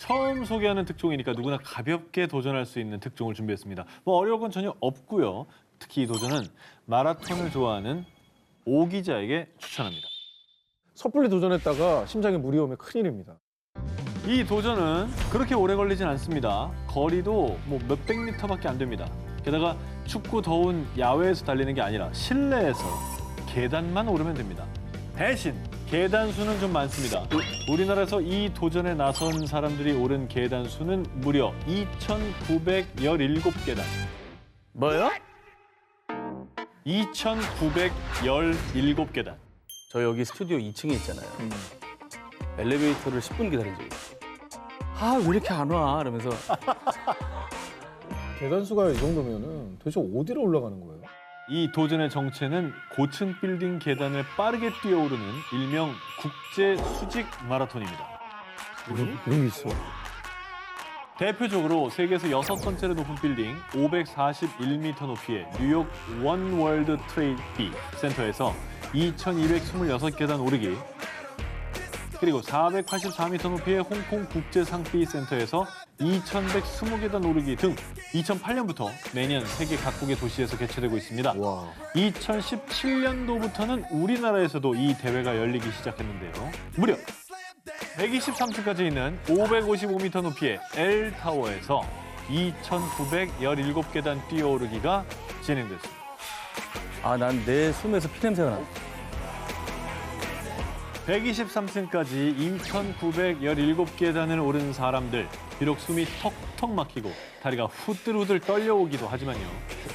처음 소개하는 특종이니까 누구나 가볍게 도전할 수 있는 특종을 준비했습니다. 뭐 어려운 건 전혀 없고요. 특히 이 도전은 마라톤을 좋아하는 오 기자에게 추천합니다. 섣불리 도전했다가 심장에 물이 오면 큰일입니다. 이 도전은 그렇게 오래 걸리진 않습니다. 거리도 뭐 몇백 미터밖에 안 됩니다. 게다가 춥고 더운 야외에서 달리는 게 아니라 실내에서 계단만 오르면 됩니다. 대신 계단 수는 좀 많습니다. 우리나라에서 이 도전에 나선 사람들이 오른 계단 수는 무려 2,917계단. 뭐요? 2,917계단. 저 여기 스튜디오 2층에 있잖아요. 엘리베이터를 10분 기다린 적이 있어요. 아, 왜 이렇게 안 와? 이러면서. 계단 수가 이 정도면은 도대체 어디로 올라가는 거예요? 이 도전의 정체는 고층 빌딩 계단을 빠르게 뛰어오르는 일명 국제 수직 마라톤입니다. 이런 게 있어. 대표적으로 세계에서 6번째로 높은 빌딩 541m 높이의 뉴욕 원월드 트레이드 센터에서 2,226계단 오르기, 그리고 484m 높이의 홍콩 국제상비센터에서 2,120계단 오르기 등 2008년부터 매년 세계 각국의 도시에서 개최되고 있습니다. 와. 2017년도부터는 우리나라에서도 이 대회가 열리기 시작했는데요. 무려 123층까지 있는 555m 높이의 L타워에서 2,917계단 뛰어오르기가 진행됐습니다. 아, 난 내 숨에서 피냄새가 나. 123층까지 2,917계단을 오른 사람들, 비록 숨이 턱턱 막히고 다리가 후들후들 떨려오기도 하지만요.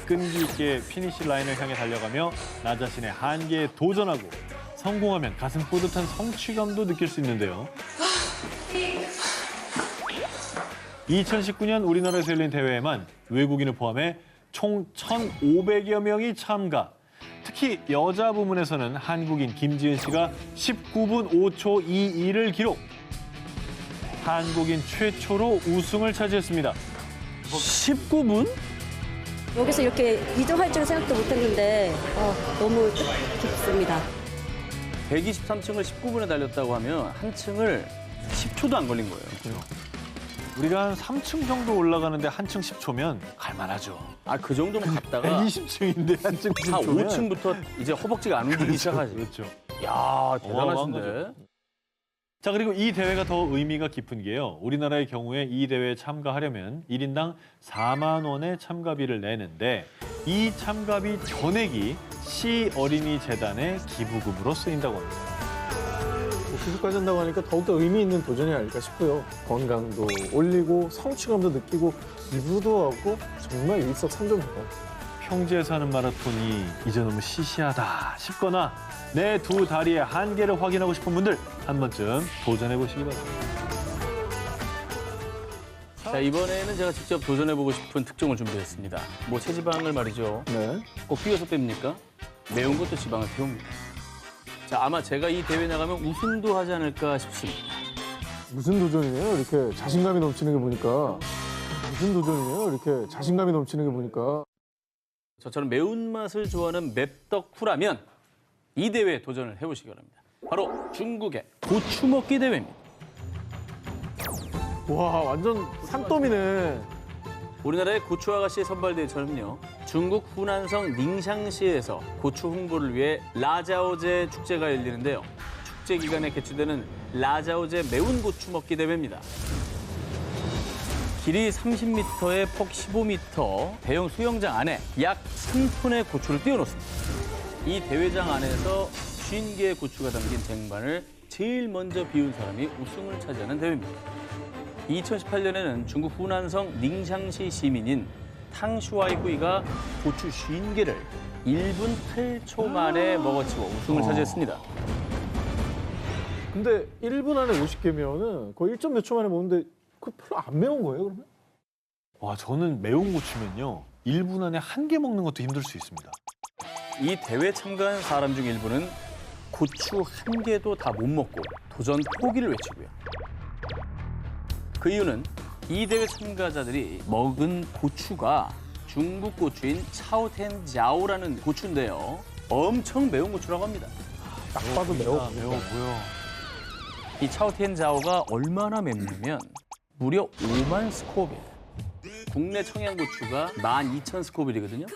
끈기 있게 피니시 라인을 향해 달려가며 나 자신의 한계에 도전하고 성공하면 가슴 뿌듯한 성취감도 느낄 수 있는데요. 2019년 우리나라에서 열린 대회에만 외국인을 포함해 총 1,500여 명이 참가. 특히 여자 부문에서는 한국인 김지은 씨가 19분 5초 22를 기록. 한국인 최초로 우승을 차지했습니다. 19분? 여기서 이렇게 이동할 줄 생각도 못했는데 너무 기쁘습니다. 123층을 19분에 달렸다고 하면 한 층을 10초도 안 걸린 거예요. 우리가 한 3층 정도 올라가는데 한 층 10초면 갈만하죠. 아, 그 정도면 갔다가 120층인데 한 층 10초면. 한 5층부터 이제 허벅지가 안 움직이기 시작하지. 그렇죠. 야, 어마어마한 대단하신데. 자, 그리고 이 대회가 더 의미가 깊은 게요. 우리나라의 경우에 이 대회에 참가하려면 1인당 4만 원의 참가비를 내는데 이 참가비 전액이 시 어린이 재단의 기부금으로 쓰인다고 합니다. 기술까지 한다고 하니까 더욱더 의미 있는 도전이 아닐까 싶고요. 건강도 올리고 성취감도 느끼고 기부도 하고 정말 일석삼조입니다. 평지에서 하는 마라톤이 이제 너무 시시하다 싶거나 내 두 다리의 한계를 확인하고 싶은 분들 한 번쯤 도전해보시기 바랍니다. 자, 이번에는 제가 직접 도전해보고 싶은 특종을 준비했습니다. 뭐 체지방을 말이죠. 네. 꼭 비워서 뺍니까? 매운 것도 지방을 태웁니다. 자, 아마 제가 이 대회 나가면 우승도 하지 않을까 싶습니다. 무슨 도전이에요? 이렇게 자신감이 넘치는 게 보니까. 무슨 도전이에요? 이렇게 자신감이 넘치는 게 보니까. 저처럼 매운맛을 좋아하는 맵덕후라면 이 대회에 도전을 해보시기 바랍니다. 바로 중국의 고추 먹기 대회입니다. 와, 완전 산더미네. 우리나라의 고추 아가씨의 선발대회처럼요. 중국 후난성 닝샹시에서 고추 홍보를 위해 라자오제 축제가 열리는데요. 축제 기간에 개최되는 라자오제 매운 고추 먹기 대회입니다. 길이 30m에 폭 15m 대형 수영장 안에 약 3톤의 고추를 띄워놓습니다. 이 대회장 안에서 50개의 고추가 담긴 쟁반을 제일 먼저 비운 사람이 우승을 차지하는 대회입니다. 2018년에는 중국 후난성 닝샹시 시민인 탕슈아이구이가 고추 50개를 1분 8초 만에 먹어치워 우승을 차지했습니다. 근데 1분 안에 50개면은 거의 1점 몇 초 만에 먹는데 그거 별로 안 매운 거예요, 그러면? 와, 저는 매운 고추면요. 1분 안에 한 개 먹는 것도 힘들 수 있습니다. 이 대회 참가한 사람 중 일부는 고추 한 개도 다 못 먹고 도전 포기를 외치고요. 그 이유는 이 대회 참가자들이 먹은 고추가 중국 고추인 차오텐자오라는 고추인데요. 엄청 매운 고추라고 합니다. 딱 봐도 매워. 매워 보여. 이 차오텐자오가 얼마나 맵냐면 무려 5만 스코빌. 국내 청양고추가 12,000 스코빌이거든요.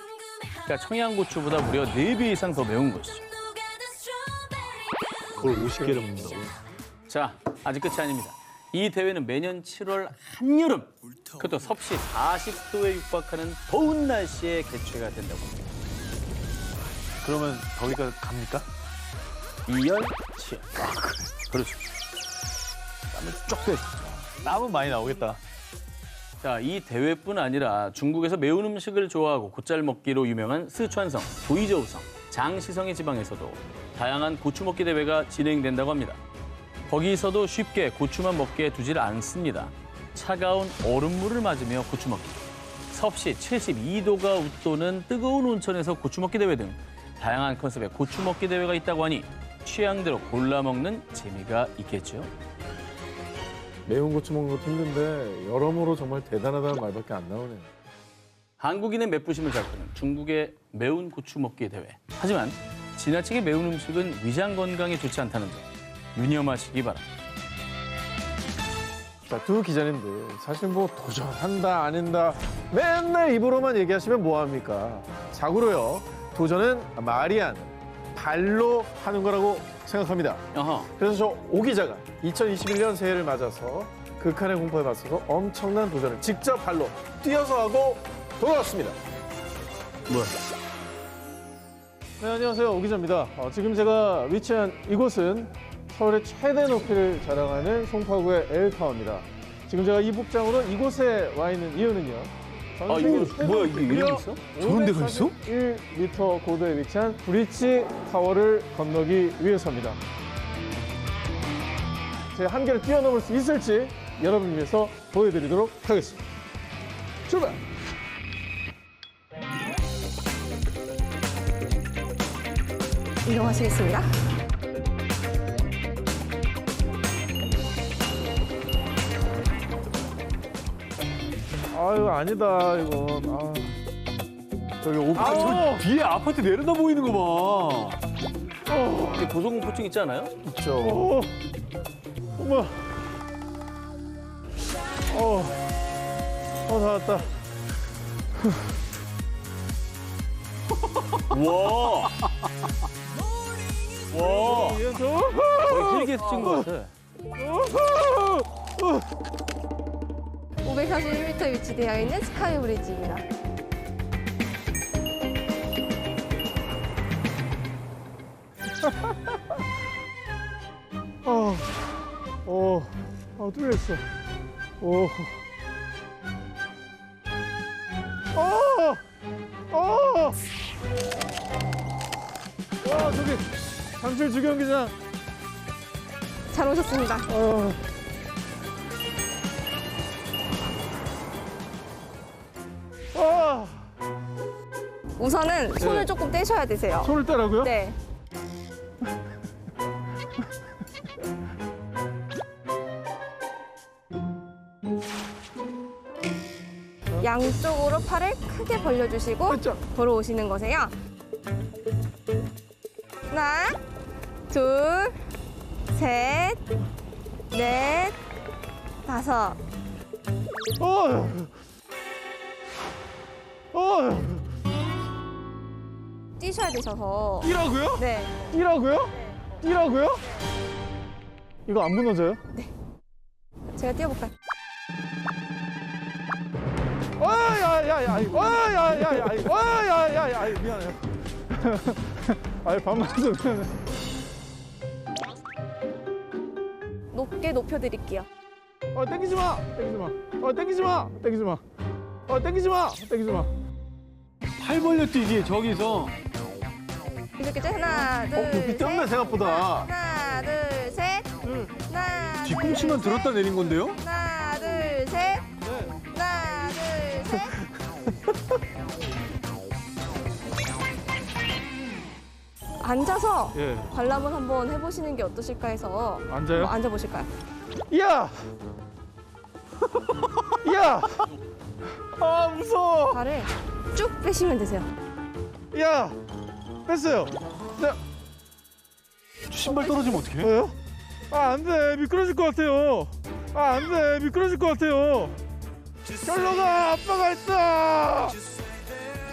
그러니까 청양고추보다 무려 4배 이상 더 매운 것이죠. 그걸 50개를 먹는다고? 자, 아직 끝이 아닙니다. 이 대회는 매년 7월 한여름, 그것도 섭씨 40도에 육박하는 더운 날씨에 개최가 된다고 합니다. 그러면 더위가 갑니까? 이열치열. 그렇죠. 땀을 쫙 빼. 땀은 많이 나오겠다. 자, 이 대회뿐 아니라 중국에서 매운 음식을 좋아하고 곧잘 먹기로 유명한 스촨성, 도이저우성, 장시성의 지방에서도 다양한 고추 먹기 대회가 진행된다고 합니다. 거기서도 쉽게 고추만 먹게 두질 않습니다. 차가운 얼음물을 맞으며 고추 먹기, 섭씨 72도가 웃도는 뜨거운 온천에서 고추 먹기 대회 등 다양한 컨셉의 고추 먹기 대회가 있다고 하니 취향대로 골라 먹는 재미가 있겠죠. 매운 고추 먹는 것도 힘든데 여러모로 정말 대단하다는 말밖에 안 나오네요. 한국인의 맵부심을 잘 끄는 중국의 매운 고추 먹기 대회. 하지만 지나치게 매운 음식은 위장 건강에 좋지 않다는 점 유념하시기 바랍니다. 자, 두 기자님들 사실 뭐 도전한다 안 한다 맨날 입으로만 얘기하시면 뭐합니까? 자고로요. 도전은 말이 아닌 발로 하는 거라고 생각합니다. 어허. 그래서 저 오 기자가 2021년 새해를 맞아서 극한의 공포에 맞서서 엄청난 도전을 직접 발로 뛰어서 하고 돌아왔습니다. 뭐야? 네, 안녕하세요. 오 기자입니다. 지금 제가 위치한 이곳은 서울의 최대 높이를 자랑하는 송파구의 엘타워입니다. 지금 제가 이 복장으로 이곳에 와 있는 이유는요. 이게 뭐야, 이게 이름이 있어? 저런 데가 있어? 1m 고도에 위치한 브릿지 타워를 건너기 위해서입니다. 제 한계를 뛰어넘을 수 있을지 여러분을 위해서 보여드리도록 하겠습니다. 출발! 이동하시겠습니다. 아유, 아니다, 이건. 아. 저기 저 뒤에 아파트 내려다 보이는 거 봐. 이게 고소공포증 있지 않아요? 있죠. 어머. 다 왔다. 와. 와. 거의 헬기에서 찍은 것 같아. 541m 위치되어 있는 스카이 브리지입니다. 뚫렸어. 와, 저기 잠실 주경기장. 잘 오셨습니다. 우선은 손을 조금 떼셔야 되세요. 손을 떼라고요? 네. 양쪽으로 팔을 크게 벌려주시고 그렇죠. 걸어오시는 거세요. 하나, 둘, 셋, 넷, 다섯. 뛰셔야 되셔서. 뛰라고요? 네. 뛰라고요? 뛰라고요? 이거 안 무너져요? 제가 뛰어볼까요? 야야야야 미안해요. 아이 반말해서 미안해. 높게 높여드릴게요. 땡기지 마. 땡기지 마. 땡기지 마. 땡기지 마. 땡기지 마. 팔 벌려 뛰기 저기서. 이렇게 하나, 둘, 높이 뛰었네 생각보다. 하나, 둘, 셋. 하나, 뒤꿈치만 둘, 들었다 내린 건데요? 하나, 둘, 셋. 하나, 둘, 셋. 앉아서 예. 관람을 한번 해보시는 게 어떠실까 해서 앉아요? 한번 앉아보실까요? 야. 야. 아 무서워. 발을 쭉 빼시면 되세요. 야. 뺐어요. 자. 신발 떨어지면 어떡해? 뭐요? 안 돼. 미끄러질 것 같아요. 안 돼. 미끄러질 것 같아요. 철로가 아빠가 있다.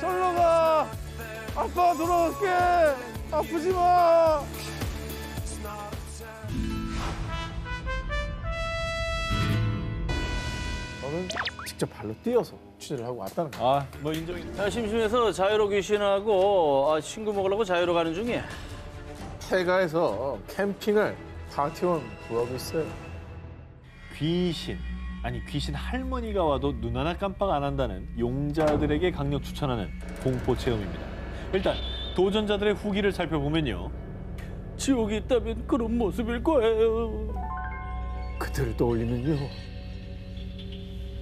철로가 아빠가 돌아올게. 아프지 마. 저는 직접 발로 뛰어서 취재를 하고 왔다는 거예요. 아, 뭐 인정입니다. 자, 심심해서 자유로 귀신하고 친구 먹으려고 자유로 가는 중이야. 태가에서 캠핑을 파티원 구하고 있어요. 귀신, 아니 귀신 할머니가 와도 눈 하나 깜빡 안 한다는 용자들에게 강력 추천하는 공포 체험입니다. 일단 도전자들의 후기를 살펴보면요. 지옥이 있다면 그런 모습일 거예요. 그때를 떠올리면요.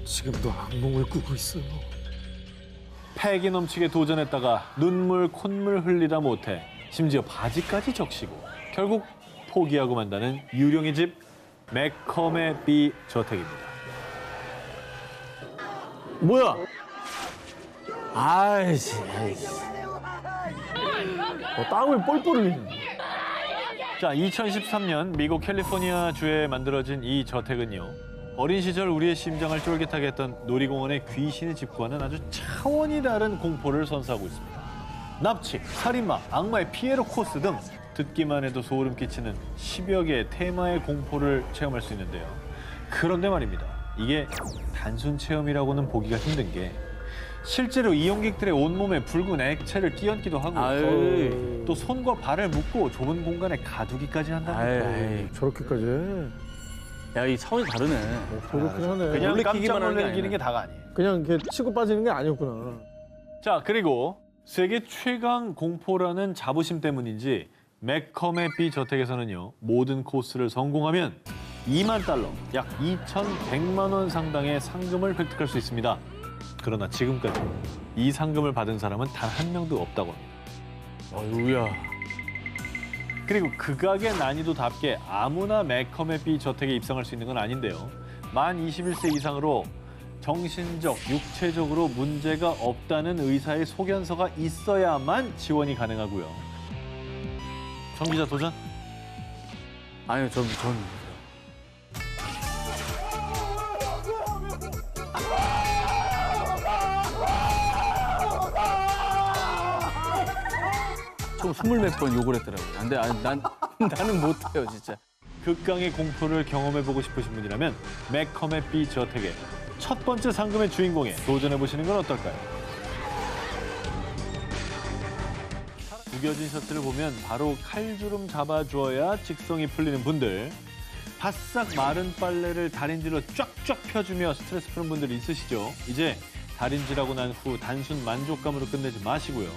지금도 악몽을 꾸고 있어요. 패기 넘치게 도전했다가 눈물 콧물 흘리다 못해 심지어 바지까지 적시고 결국 포기하고 만다는 유령의 집 매컴의 B 저택입니다. 뭐야? 아이씨. 땀을 뻘뻘 흘리는. 자, 2013년 미국 캘리포니아 주에 만들어진 이 저택은요. 어린 시절 우리의 심장을 쫄깃하게 했던 놀이공원의 귀신의 집과는 아주 차원이 다른 공포를 선사하고 있습니다. 납치, 살인마, 악마의 피에로 코스 등 듣기만 해도 소름 끼치는 10여 개의 테마의 공포를 체험할 수 있는데요. 그런데 말입니다. 이게 단순 체험이라고는 보기가 힘든 게 실제로 이용객들의 온몸에 붉은 액체를 끼얹기도 하고 아유. 또 손과 발을 묶고 좁은 공간에 가두기까지 한다는 아이. 저렇게까지 해. 야, 이 차원이 다르네. 그렇긴 하네. 그냥 놀래키기만 깜짝 하는 게 놀래기는 아니네. 게 다가 아니에요. 그냥 이렇게 치고 빠지는 게 아니었구나. 자, 그리고 세계 최강 공포라는 자부심 때문인지 매컴의 B 저택에서는요. 모든 코스를 성공하면 $20,000, 약 2,100만 원 상당의 상금을 획득할 수 있습니다. 그러나 지금까지 이 상금을 받은 사람은 단 한 명도 없다고 합니다. 어이구야. 그리고 극악의 난이도답게 아무나 매컴의 B 저택에 입성할 수 있는 건 아닌데요. 만 21세 이상으로 정신적, 육체적으로 문제가 없다는 의사의 소견서가 있어야만 지원이 가능하고요. 정 기자 도전? 아니요, 전. 총 20몇 번 욕을 했더라고요. 근데 나는 못해요, 진짜. 극강의 공포를 경험해보고 싶으신 분이라면 매컴의 B 저택의 첫 번째 상금의 주인공에 도전해보시는 건 어떨까요? 구겨진 셔츠를 보면 바로 칼주름 잡아주어야 직성이 풀리는 분들, 바싹 마른 빨래를 다림질로 쫙쫙 펴주며 스트레스 푸는 분들이 있으시죠? 이제 다림질하고 난 후 단순 만족감으로 끝내지 마시고요.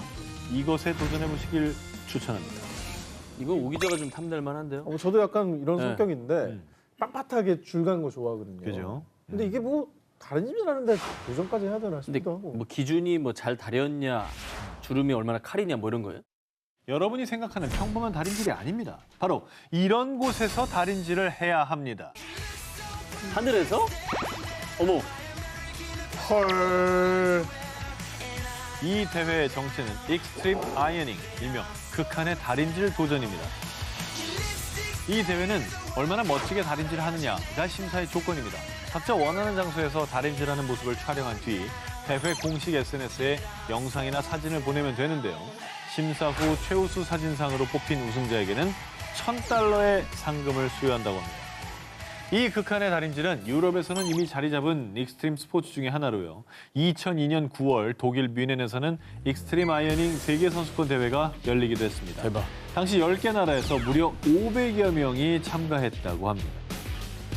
이것에 도전해보시길 추천합니다. 이거 오 기자가 좀 탐낼 만한데요? 저도 약간 이런 네. 성격인데 빳빳하게 줄 가는 거 좋아하거든요. 그죠? 근데 이게 뭐 다른 집이 하는데 도전까지 해야 되나 근데 싶기도 하고. 뭐 기준이 뭐 잘 다렸냐, 주름이 얼마나 칼이냐 뭐 이런 거예요? 여러분이 생각하는 평범한 다림질이 아닙니다. 바로 이런 곳에서 다림질을 해야 합니다. 하늘에서? 어머, 헐. 이 대회의 정체는 익스트림 아이어닝, 일명 극한의 다림질 도전입니다. 이 대회는 얼마나 멋지게 다림질을 하느냐가 심사의 조건입니다. 각자 원하는 장소에서 다림질하는 모습을 촬영한 뒤 대회 공식 SNS에 영상이나 사진을 보내면 되는데요. 심사 후 최우수 사진상으로 뽑힌 우승자에게는 $1,000의 상금을 수여한다고 합니다. 이 극한의 다림질은 유럽에서는 이미 자리 잡은 익스트림 스포츠 중에 하나로요. 2002년 9월 독일 뮌헨에서는 익스트림 아이어닝 세계선수권 대회가 열리기도 했습니다. 대박. 당시 10개 나라에서 무려 500여 명이 참가했다고 합니다.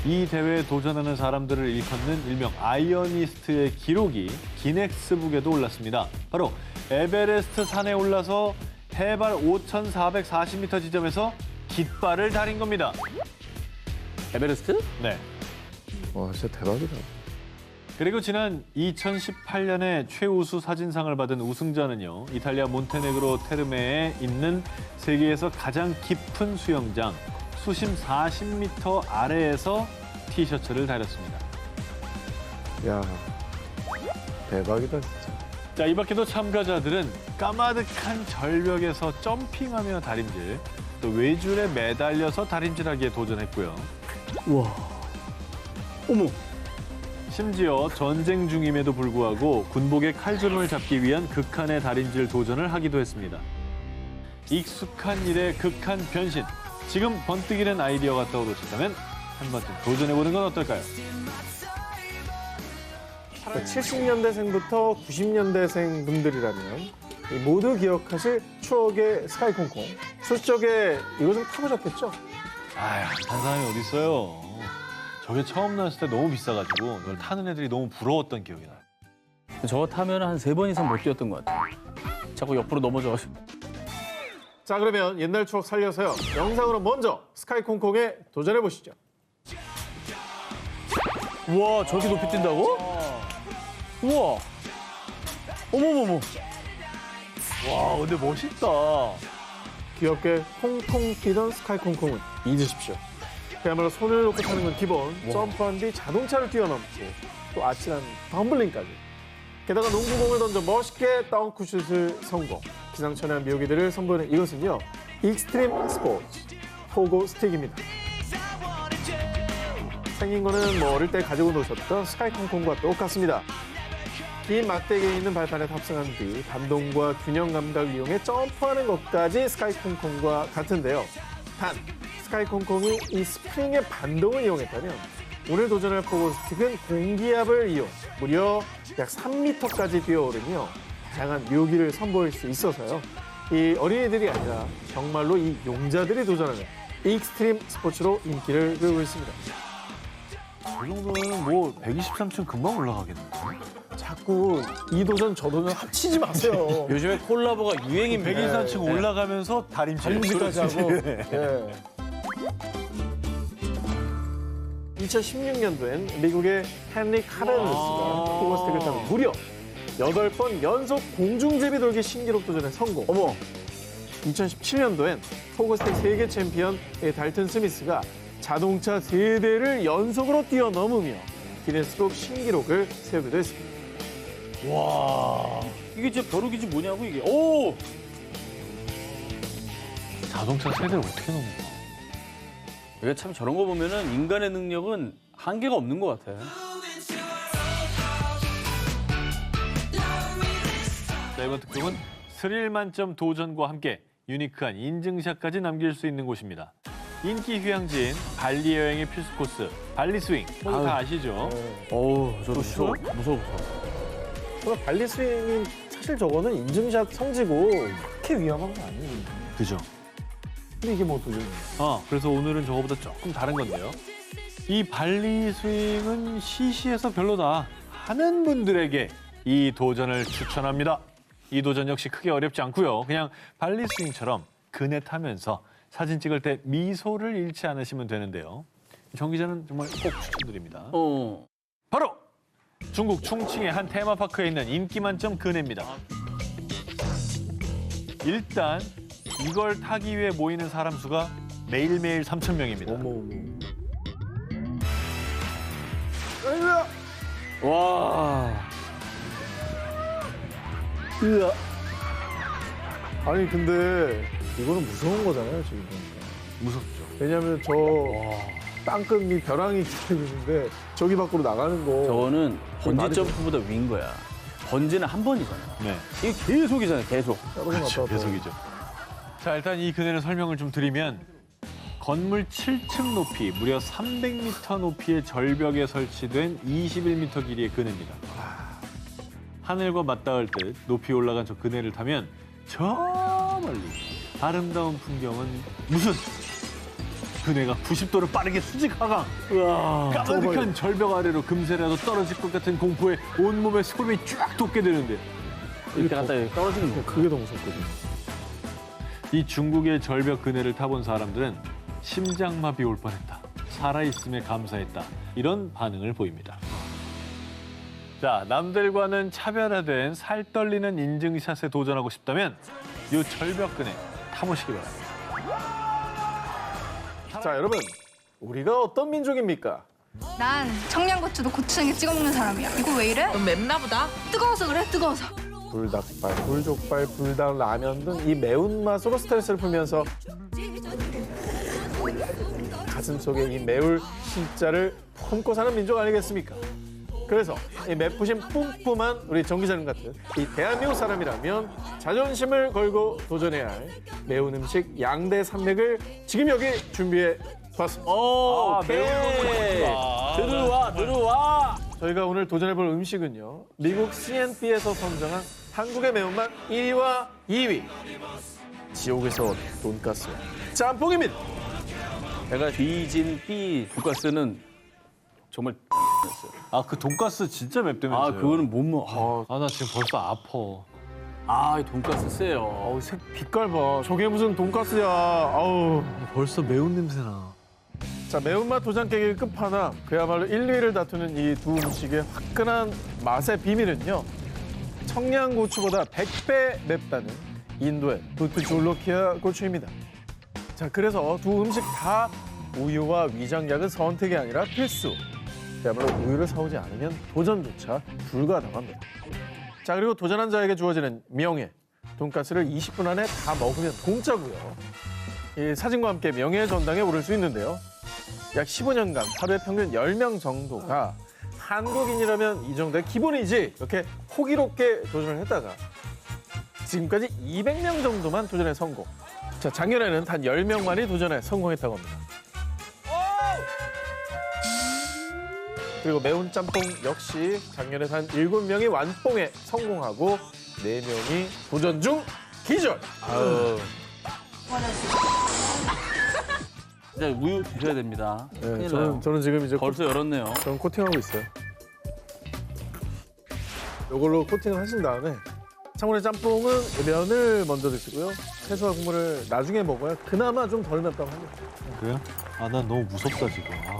이 대회에 도전하는 사람들을 일컫는 일명 아이어니스트의 기록이 기네스북에도 올랐습니다. 바로 에베레스트 산에 올라서 해발 5,440m 지점에서 깃발을 다린 겁니다. 에베레스트? 네. 와 진짜 대박이다. 그리고 지난 2018년에 최우수 사진상을 받은 우승자는요. 이탈리아 몬테네그로 테르메에 있는 세계에서 가장 깊은 수영장 수심 40m 아래에서 티셔츠를 다렸습니다. 야 대박이다 진짜. 자, 이 밖에도 참가자들은 까마득한 절벽에서 점핑하며 다림질, 또 외줄에 매달려서 다림질하기에 도전했고요. 우와. 어머. 심지어 전쟁 중임에도 불구하고 군복의 칼주름을 잡기 위한 극한의 달인질 도전을 하기도 했습니다. 익숙한 일에 극한 변신. 지금 번뜩이 된 아이디어가 떠오르셨다면 한 번쯤 도전해보는 건 어떨까요? 70년대생부터 90년대생 분들이라면 모두 기억하실 추억의 스카이콩콩. 솔적에 이거 좀 타보셨겠죠? 아휴, 탄 사람이 어딨어요. 저게 처음 나왔을 때 너무 비싸가지고 그걸 타는 애들이 너무 부러웠던 기억이 나요. 저거 타면 한 3번 이상 못 뛰었던 것 같아요. 자꾸 옆으로 넘어져가지고. 자, 그러면 옛날 추억 살려서요. 영상으로 먼저 스카이콩콩에 도전해 보시죠. 우와, 저렇게 높이 뛴다고? 우와. 어머머머. 와, 근데 멋있다. 귀엽게 콩콩 뛰던 스카이콩콩은 잊으십시오. 그야말로 손을 놓고 타는 건 기본, 점프한 뒤 자동차를 뛰어넘고 또 아찔한 덤블링까지. 게다가 농구공을 던져 멋있게 덩크슛을 성공. 기상천외한 묘기들을 선보이는 이것은요. 익스트림 스포츠, 포고 스틱입니다. 생긴 거는 뭐 어릴 때 가지고 노셨던 스카이콩콩과 똑같습니다. 긴 막대기에 있는 발판에 탑승한 뒤 반동과 균형 감각을 이용해 점프하는 것까지 스카이콩콩과 같은데요. 단, 스카이콩콩이 이 스프링의 반동을 이용했다면 오늘 도전할 포고스틱은 공기압을 이용 무려 약 3m까지 뛰어오르며 다양한 묘기를 선보일 수 있어서요. 이 어린이들이 아니라 정말로 이 용자들이 도전하는 익스트림 스포츠로 인기를 끌고 있습니다. 저 정도면 뭐 123층 금방 올라가겠는데. 자꾸 이 도전 저 도전 합치지 마세요. 요즘에 콜라보가 유행입니다. 123층 올라가면서 다림질. 다림질까지 하고. 예. 2016년도엔 미국의 헨리 카레누스가 포고스틱을 타고 무려 8번 연속 공중제비 돌기 신기록 도전에 성공. 어머. 2017년도엔 포고스틱 세계 챔피언 달튼 스미스가 자동차 3대를 연속으로 뛰어넘으며 기네스북 신기록을 세우기도 했습니다. 와. 이게 진짜 벼룩이지 뭐냐고 이게. 오. 자동차 세대를 어떻게 넘는 거야? 이게 참 저런 거 보면은 인간의 능력은 한계가 없는 것 같아. 자, 이번 특종은 스릴 만점 도전과 함께 유니크한 인증샷까지 남길 수 있는 곳입니다. 인기 휴양지인 발리 여행의 필수 코스, 발리 스윙. 모두 다 아시죠? 어우, 저도 싫어요? 무서워. 정말 발리 스윙이 사실 저거는 인증샷 성지고 그렇게 위험한 거 아니에요. 그죠. 근데 이게 뭐 도전이에요? 그래서 오늘은 저거보다 조금 다른 건데요. 이 발리 스윙은 시시해서 별로다 하는 분들에게 이 도전을 추천합니다. 이 도전 역시 크게 어렵지 않고요. 그냥 발리 스윙처럼 그네 타면서 사진 찍을 때 미소를 잃지 않으시면 되는데요. 정 기자는 정말 꼭 추천드립니다. 바로 중국 충칭의 한 테마파크에 있는 인기 만점 그네입니다. 일단 이걸 타기 위해 모이는 사람 수가 매일매일 3,000명입니다. 어머. 와. 으아. 아니 근데 이거는 무서운 거잖아요 지금 보니까. 무섭죠. 왜냐하면 저 땅끝 밑 벼랑이 기다리고 있는데 저기 밖으로 나가는 거. 저거는 번지 말이 점프보다 위인 거야. 번지는 한 번이잖아. 네. 이게 계속이잖아요, 계속. 그렇죠. 계속이죠. 자, 일단 이 그네를 설명을 좀 드리면 건물 7층 높이, 무려 300m 높이의 절벽에 설치된 21m 길이의 그네입니다. 하늘과 맞닿을 듯 높이 올라간 저 그네를 타면 저 멀리 아름다운 풍경은 무슨 그네가 90도를 빠르게 수직 하강. 까마득한 절벽 아래로 금세라도 떨어질 것 같은 공포에 온몸에 소름이 쫙 돋게 되는데 이렇게 갔다 여기 떨어지는 거. 그게 더 무섭거든요. 이 중국의 절벽 그네를 타본 사람들은 심장마비 올 뻔했다. 살아있음에 감사했다. 이런 반응을 보입니다. 자, 남들과는 차별화된 살떨리는 인증샷에 도전하고 싶다면 이 절벽 그네 타보시기 바랍니다. 자 여러분 우리가 어떤 민족입니까? 난 청양고추도 고추장에 찍어 먹는 사람이야. 이거 왜 이래? 좀 맵나 보다. 뜨거워서 그래, 뜨거워서. 불닭발, 불족발, 불닭, 라면 등 이 매운맛으로 스트레스를 풀면서 가슴속에 이 매울 신자를 품고 사는 민족 아니겠습니까? 그래서 이 맵부심 뿜뿜한 우리 정 기자님 같은 이 대한민국 사람이라면 자존심을 걸고 도전해야 할 매운 음식 양대 산맥을 지금 여기 준비해 봤습니다. 오케이. 들어와. 저희가 오늘 도전해볼 음식은요. 미국 CNB에서 선정한 한국의 매운맛 1위와 2위. 지옥에서 온 돈가스 짬뽕입니다. 제가 뒤진 B 돈가스는 정말 아, 그 돈가스 진짜 맵다면서요? 아 그거는 못 먹어. 아, 나 지금 벌써 아파. 이 돈가스 세요. 어우, 색 빛깔 봐. 저게 무슨 돈가스야. 아우. 벌써 매운 냄새나. 자, 매운맛 도장 깨기 끝판왕. 그야말로 1, 2위를 다투는 이 두 음식의 화끈한 맛의 비밀은요. 청양고추보다 100배 맵다는 인도의 부트졸로키아 고추입니다. 자, 그래서 두 음식 다 우유와 위장약은 선택이 아니라 필수. 그야말로 우유를 사오지 않으면 도전조차 불가능합니다. 자, 그리고 도전한 자에게 주어지는 명예. 돈가스를 20분 안에 다 먹으면 공짜고요. 이 사진과 함께 명예의 전당에 오를 수 있는데요. 약 15년간 하루에 평균 10명 정도가 한국인이라면 이 정도의 기본이지 이렇게 호기롭게 도전을 했다가 지금까지 200명 정도만 도전에 성공. 자, 작년에는 단 10명만이 도전에 성공했다고 합니다. 그리고 매운 짬뽕 역시 작년에 단 7명이 완뽕에 성공하고 4명이 도전 중 기절. 진짜 우유 드셔야 됩니다. 네, 큰일 나요. 저는 지금 이제 벌써 열었네요. 저는 코팅하고 있어요. 이걸로 코팅을 하신 다음에 창문의 짬뽕은 면을 먼저 드시고요. 채소와 국물을 나중에 먹어야 그나마 좀 덜 맵다고 합니다. 그래요? 아, 난 너무 무섭다, 지금. 아.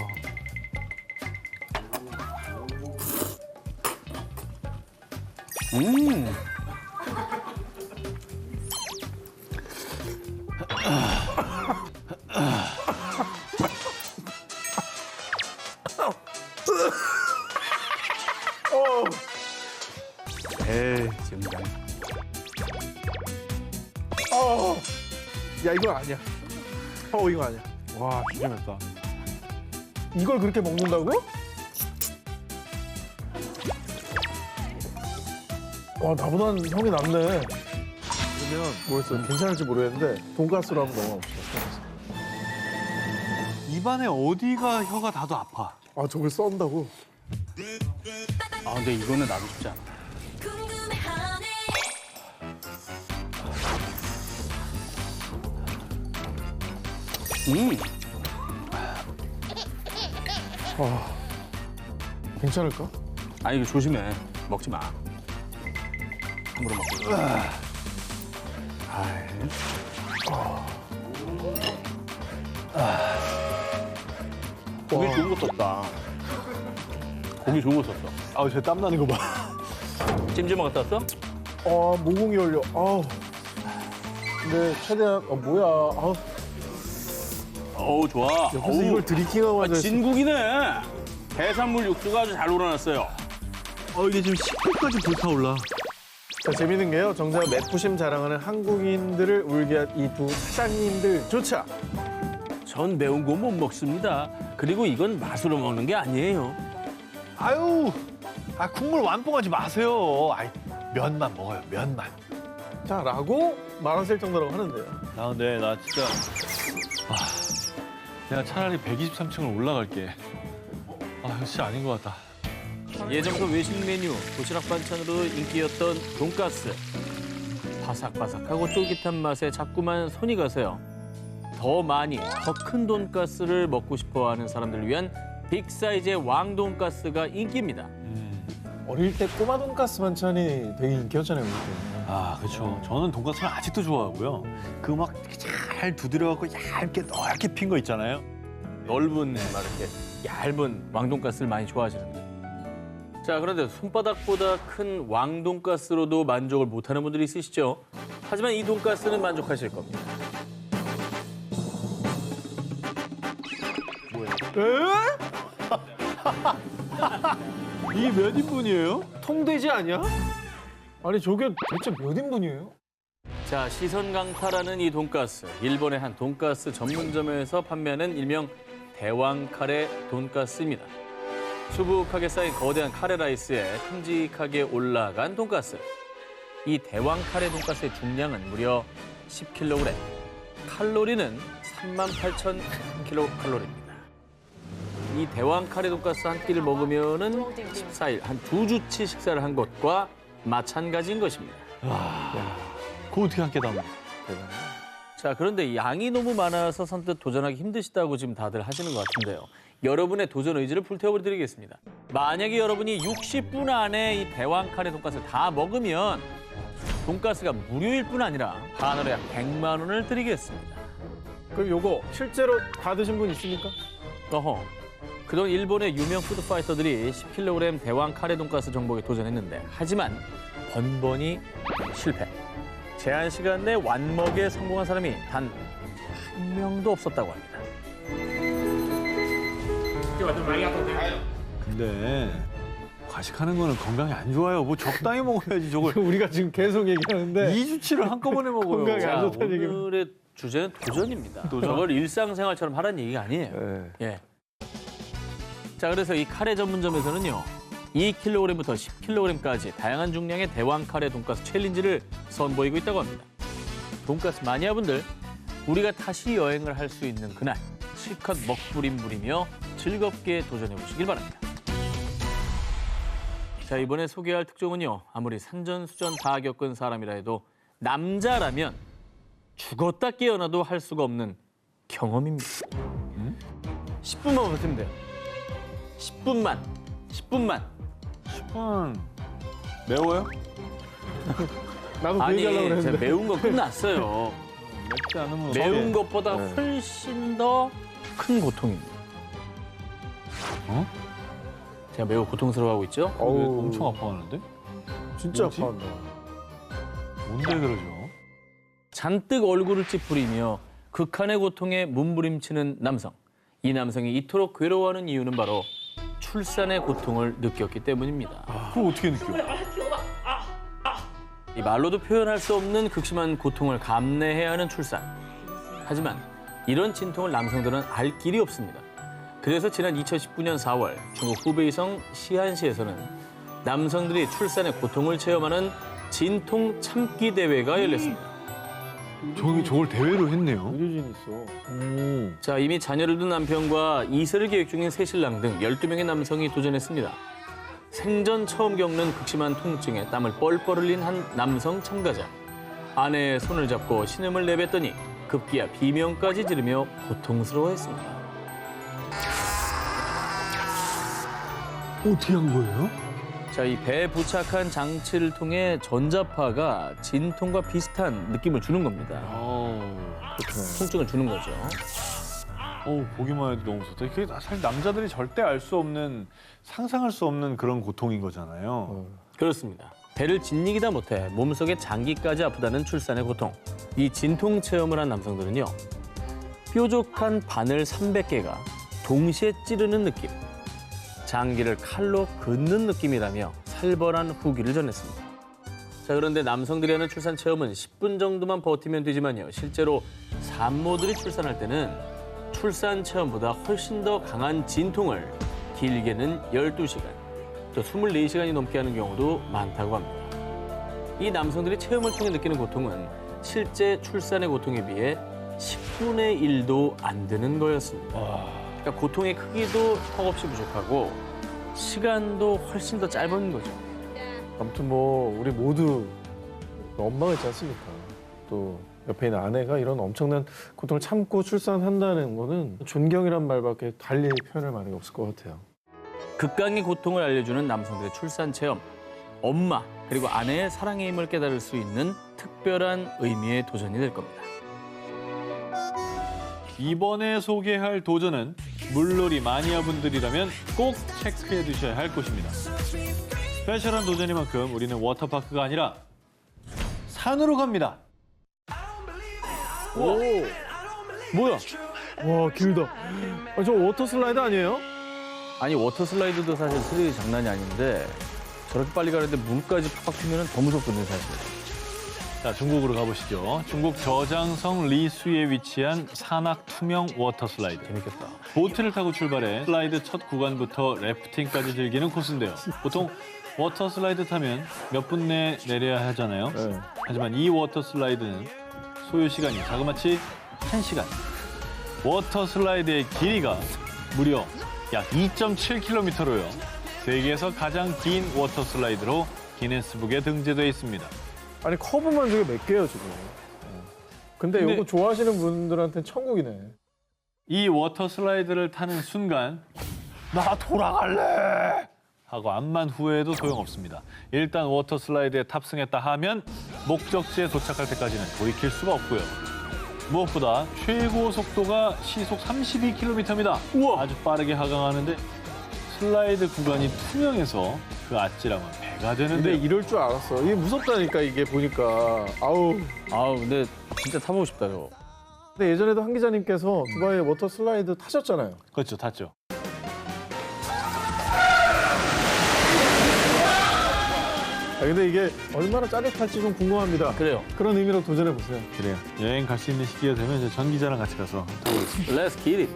에이, 지금 야, 이건 아니야. 이거 아니야. 와, 진짜 맵다. 이걸 그렇게 먹는다고? 와, 나보단 형이 낫네. 그러면 뭐였어? 괜찮을지 모르겠는데 돈가스로 한번 넘어갑시다. 입안에 어디가 혀가 닿아도 아파. 아, 저걸 썬다고? 근데 이거는 나도 쉽지 않아. 괜찮을까? 이거 조심해. 먹지 마. 함부로 먹고. 고기 좋은 거 썼다. 고기 좋은 거 썼어. 아우, 제 땀 나는 거 봐. 찜질방 갔다 왔어? 모공이 열려. 근데 최대한, 뭐야. 어우, 좋아. 옆에서 어우, 이걸 드리킹하고 앉아있어. 진국이네. 해산물 육수가 아주 잘 우러났어요. 이게 지금 식도까지 불타올라. 자, 재밌는 게요. 정작 맵부심 자랑하는 한국인들을 울게 한 이 두 사장님들조차 전 매운 거 못 먹습니다. 그리고 이건 맛으로 먹는 게 아니에요. 아유, 국물 완뽕하지 마세요. 면만 먹어요, 면만. 자, 라고 말하실 정도라고 하는데요. 근데 나 진짜 내가 차라리 123층을 올라갈게. 역시 아닌 것 같다. 예전부터 외식 메뉴, 도시락 반찬으로 인기였던 돈가스. 바삭바삭하고 쫄깃한 맛에 자꾸만 손이 가세요. 더 많이, 더 큰 돈가스를 먹고 싶어하는 사람들을 위한 빅 사이즈의 왕돈가스가 인기입니다. 어릴 때 꼬마 돈가스 반찬이 되게 인기였잖아요, 우리 때. 그렇죠. 저는 돈가스를 아직도 좋아하고요. 그 막 잘 두드려갖고 얇게 넓게 핀 거 있잖아요. 넓은, 막 이렇게 얇은 왕돈가스를 많이 좋아하시는데. 자, 그런데 손바닥보다 큰 왕돈가스로도 만족을 못하는 분들이 있으시죠? 하지만 이 돈가스는 만족하실 겁니다. 이게 몇 인분이에요? 통돼지 아니야? 아니, 저게 대체 몇 인분이에요? 자, 시선 강타라는 이 돈가스. 일본의 한 돈가스 전문점에서 판매하는 일명 대왕 카레 돈가스입니다. 수북하게 쌓인 거대한 카레 라이스에 큼직하게 올라간 돈가스. 이 대왕 카레 돈가스의 중량은 무려 10kg. 칼로리는 38,000kcal입니다. 이 대왕 카레 돈가스 한 끼를 먹으면은 14일 한 2주치 식사를 한 것과 마찬가지인 것입니다. 그거 어떻게 한 끼다 먹어? 자, 그런데 양이 너무 많아서 선뜻 도전하기 힘드시다고 지금 다들 하시는 것 같은데요. 여러분의 도전 의지를 불태워드리겠습니다. 만약에 여러분이 60분 안에 이 대왕 카레 돈가스를 다 먹으면 돈가스가 무료일 뿐 아니라 한우로 약 100만 원을 드리겠습니다. 그럼 요거 실제로 다 드신 분 있습니까? 어허. 그동안 일본의 유명 푸드파이터들이 10kg 대왕 카레 돈가스 정복에 도전했는데 하지만 번번이 실패. 제한 시간 내 완먹에 성공한 사람이 단 한 명도 없었다고 합니다. 근데 과식하는 거는 건강에 안 좋아요. 뭐 적당히 먹어야지 저걸. 우리가 지금 계속 얘기하는데 2주치를 한꺼번에 먹어요. 건강에 안 자, 좋다는 얘기는. 오늘의 주제는 도전입니다. 도전? 저걸 일상생활처럼 하라는 얘기가 아니에요. 네. 예. 자, 그래서 이 카레 전문점에서는요. 2kg부터 10kg까지 다양한 중량의 대왕 카레 돈가스 챌린지를 선보이고 있다고 합니다. 돈가스 마니아분들, 우리가 다시 여행을 할 수 있는 그날 실컷 먹부림 부리며 즐겁게 도전해 보시길 바랍니다. 자, 이번에 소개할 특종은요. 아무리 산전수전 다 겪은 사람이라 해도 남자라면 죽었다 깨어나도 할 수가 없는 경험입니다. 10분만 버티면 돼요. 10분만. 10분만. 10분 매워요? 나도 그 아니, 얘기하려고 제가 그랬는데. 매운 거 끝났어요. 맵지 않으면 매운 것보다 네. 훨씬 더 큰 고통입니다. 어? 제가 매우 고통스러워하고 있죠? 어우. 엄청 아파하는데? 진짜 뭐지? 아파한다. 뭔데 그러죠? 잔뜩 얼굴을 찌푸리며 극한의 고통에 몸부림치는 남성. 이 남성이 이토록 괴로워하는 이유는 바로 출산의 고통을 느꼈기 때문입니다. 그걸 어떻게 느껴? 이 말로도 표현할 수 없는 극심한 고통을 감내해야 하는 출산. 하지만 이런 진통을 남성들은 알 길이 없습니다. 그래서 지난 2019년 4월 중국 후베이성 시안시에서는 남성들이 출산의 고통을 체험하는 진통 참기 대회가 열렸습니다. 저걸 대회로 했네요. 의료진 있어. 오. 자, 이미 자녀를 둔 남편과 이설을 계획 중인 새신랑 등 12명의 남성이 도전했습니다. 생전 처음 겪는 극심한 통증에 땀을 뻘뻘 흘린 한 남성 참가자. 아내의 손을 잡고 신음을 내뱉더니 급기야 비명까지 지르며 고통스러워했습니다. 어떻게 한 거예요? 자, 이 배에 부착한 장치를 통해 전자파가 진통과 비슷한 느낌을 주는 겁니다. 통증을 주는 거죠. 보기만 해도 너무 무섭다. 이게 사실 남자들이 절대 알 수 없는, 상상할 수 없는 그런 고통인 거잖아요. 그렇습니다. 배를 짓이기다 못해 몸속에 장기까지 아프다는 출산의 고통. 이 진통 체험을 한 남성들은요. 뾰족한 바늘 300개가 동시에 찌르는 느낌. 장기를 칼로 긋는 느낌이라며 살벌한 후기를 전했습니다. 자, 그런데 남성들이 하는 출산 체험은 10분 정도만 버티면 되지만요. 실제로 산모들이 출산할 때는 출산 체험보다 훨씬 더 강한 진통을 길게는 12시간, 또 24시간이 넘게 하는 경우도 많다고 합니다. 이 남성들이 체험을 통해 느끼는 고통은 실제 출산의 고통에 비해 10분의 1도 안 되는 거였습니다. 그러니까 고통의 크기도 턱없이 부족하고 시간도 훨씬 더 짧은 거죠. 아무튼 뭐 우리 모두 원망했지 않습니까? 또 옆에 있는 아내가 이런 엄청난 고통을 참고 출산한다는 거는 존경이란 말밖에 달리 표현할 말이 없을 것 같아요. 극강의 고통을 알려주는 남성들의 출산 체험. 엄마 그리고 아내의 사랑의 힘을 깨달을 수 있는 특별한 의미의 도전이 될 겁니다. 이번에 소개할 도전은 물놀이 마니아분들이라면 꼭 체크해 두셔야 할 곳입니다. 스페셜한 도전이만큼 우리는 워터파크가 아니라 산으로 갑니다. 오, 뭐야? 와, 길다. 저 워터 슬라이드 아니에요? 아니 워터 슬라이드도 사실 스릴이 장난이 아닌데 저렇게 빨리 가는데 물까지 팍팍 튀면 더 무섭거든요 사실. 자, 중국으로 가보시죠. 중국 저장성 리수에 위치한 산악 투명 워터 슬라이드. 재밌겠다. 보트를 타고 출발해 슬라이드 첫 구간부터 래프팅까지 즐기는 코스인데요. 보통 워터 슬라이드 타면 몇 분 내에 내려야 하잖아요. 네. 하지만 이 워터 슬라이드는 소요 시간이 자그마치 1시간. 워터 슬라이드의 길이가 무려 약 2.7km로요. 세계에서 가장 긴 워터 슬라이드로 기네스북에 등재돼 있습니다. 아니 커브만 저게 몇 개예요 지금. 근데 근데- 이거 좋아하시는 분들한테는 천국이네. 이 워터 슬라이드를 타는 순간 나 돌아갈래 하고 암만 후회해도 소용없습니다. 일단 워터 슬라이드에 탑승했다 하면 목적지에 도착할 때까지는 돌이킬 수가 없고요. 무엇보다 최고 속도가 시속 32km입니다. 아주 빠르게 하강하는데 슬라이드 구간이 투명해서 그 아찔함은 배가 근데 되는데 이럴 줄 알았어. 이게 무섭다니까 이게 보니까. 아우. 아우 근데 진짜 타보고 싶다 저. 근데 예전에도 한 기자님께서 두바이 워터 슬라이드 타셨잖아요. 그렇죠, 탔죠. 근데 이게 얼마나 짜릿할지 좀 궁금합니다. 그래요. 그런 의미로 도전해 보세요. 그래요. 여행 갈 수 있는 시기가 되면 이제 전 기자랑 같이 가서 타보겠습니다. Let's get it.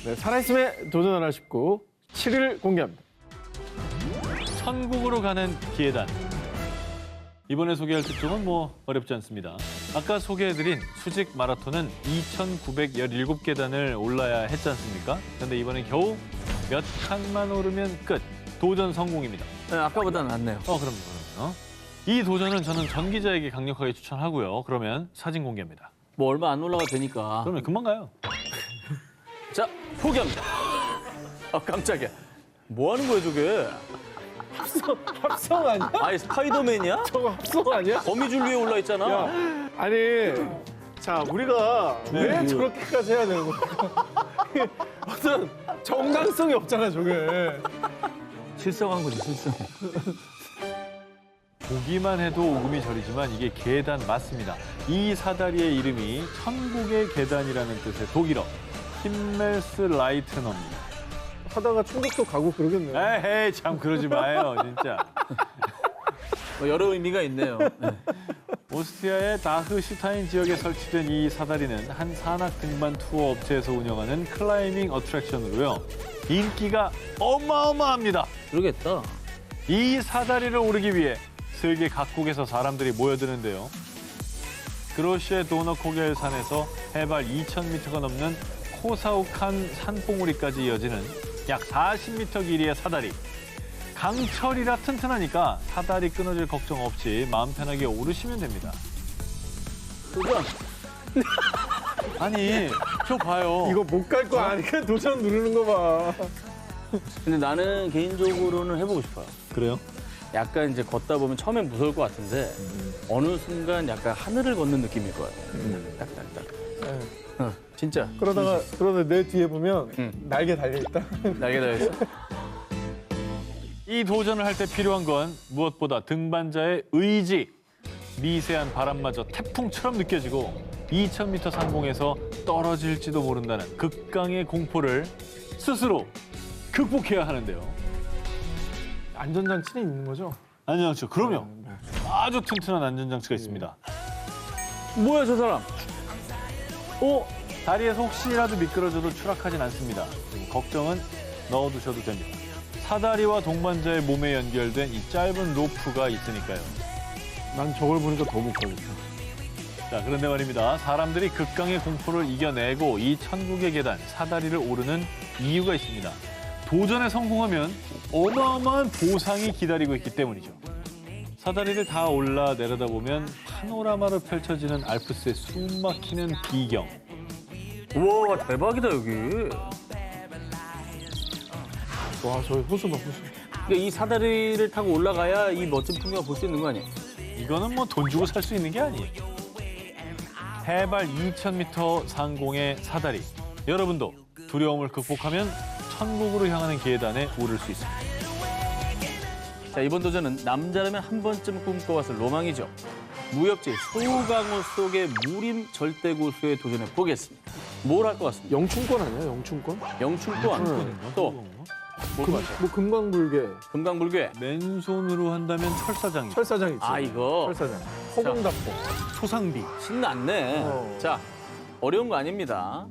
네, 살아있음에 도전하나 싶고 7일 공개합니다. 천국으로 가는 계단. 이번에 소개할 특종은 뭐 어렵지 않습니다. 아까 소개해드린 수직 마라톤은 2,917계단을 올라야 했지 않습니까? 근데 이번엔 겨우 몇 칸만 오르면 끝. 도전 성공입니다. 네, 아까보다는 낫네요. 그럼요. 이 도전은 저는 전 기자에게 강력하게 추천하고요. 그러면 사진 공개입니다. 뭐 얼마 안 올라가 되니까. 그러면 금방 가요. 자, 포기합니다. 아, 깜짝이야. 뭐 하는 거야, 저게? 합성 아니야? 아니, 스파이더맨이야? 저거 합성 아니야? 거미줄 위에 올라 있잖아. 야, 아니, 자, 우리가 왜 저렇게까지 해야 되는 거야? 어떤 정당성이 없잖아, 저게. 실성한 거지, 실성. 보기만 해도 오금이 저리지만 이게 계단 맞습니다. 이 사다리의 이름이 천국의 계단이라는 뜻의 독일어 힘멜스라이트너입니다. 하다가 충격도 가고 그러겠네요. 에헤이 참 그러지 마요 진짜. 뭐 여러 의미가 있네요. 네. 오스트리아의 다흐슈타인 지역에 설치된 이 사다리는 한 산악 등반 투어 업체에서 운영하는 클라이밍 어트랙션으로요. 인기가 어마어마합니다. 그러겠다. 이 사다리를 오르기 위해 세계 각국에서 사람들이 모여드는데요. 그로시의 도너코겔 산에서 해발 2,000m가 넘는 코사우칸 산봉우리까지 이어지는 약 40m 길이의 사다리. 강철이라 튼튼하니까 사다리 끊어질 걱정 없이 마음 편하게 오르시면 됩니다. 도전. 아니, 저 봐요. 이거 못 갈 거 아니까 도전 누르는 거 봐. 근데 나는 개인적으로는 해보고 싶어요. 그래요? 약간 이제 걷다 보면 처음엔 무서울 것 같은데 어느 순간 약간 하늘을 걷는 느낌일 것 같아요. 딱딱딱. 진짜. 그러다 내 뒤에 보면 응. 날개 달려있다. 날개 달렸어. 이 도전을 할 때 필요한 건 무엇보다 등반자의 의지. 미세한 바람마저 태풍처럼 느껴지고 2,000m 상공에서 떨어질지도 모른다는 극강의 공포를 스스로 극복해야 하는데요. 안전장치는 있는 거죠? 안전장치, 그럼요. 아주 튼튼한 안전장치가 있습니다. 뭐야 저 사람? 다리에서 혹시라도 미끄러져도 추락하진 않습니다. 그리고 걱정은 넣어두셔도 됩니다. 사다리와 동반자의 몸에 연결된 이 짧은 로프가 있으니까요. 난 저걸 보니까 더 못 가겠다. 자, 그런데 말입니다. 사람들이 극강의 공포를 이겨내고 이 천국의 계단, 사다리를 오르는 이유가 있습니다. 도전에 성공하면 어마어마한 보상이 기다리고 있기 때문이죠. 사다리를 다 올라 내려다보면 파노라마로 펼쳐지는 알프스의 숨막히는 비경. 우와 대박이다 여기. 와, 저기 호수 봐, 호수. 그러니까 이 사다리를 타고 올라가야 이 멋진 풍경을 볼 수 있는 거 아니에요? 이거는 뭐 돈 주고 살 수 있는 게 아니에요. 해발 2,000m 상공의 사다리. 여러분도 두려움을 극복하면 천국으로 향하는 계단에 오를 수 있습니다. 자 이번 도전은 남자라면 한 번쯤 꿈꿔왔을 로망이죠. 무협지 소강호 속의 무림 절대고수에 도전해 보겠습니다. 뭘 할 것 같습니다. 영춘권 아니야, 영춘권? 영춘권 또 뭘 것 같아요? 뭐 금광불개, 금강불괴. 맨손으로 한다면 철사장이죠. 철사장 있죠. 아, 이거. 철사장. 허공답보. 소상비. 신났네. 자, 어려운 거 아닙니다.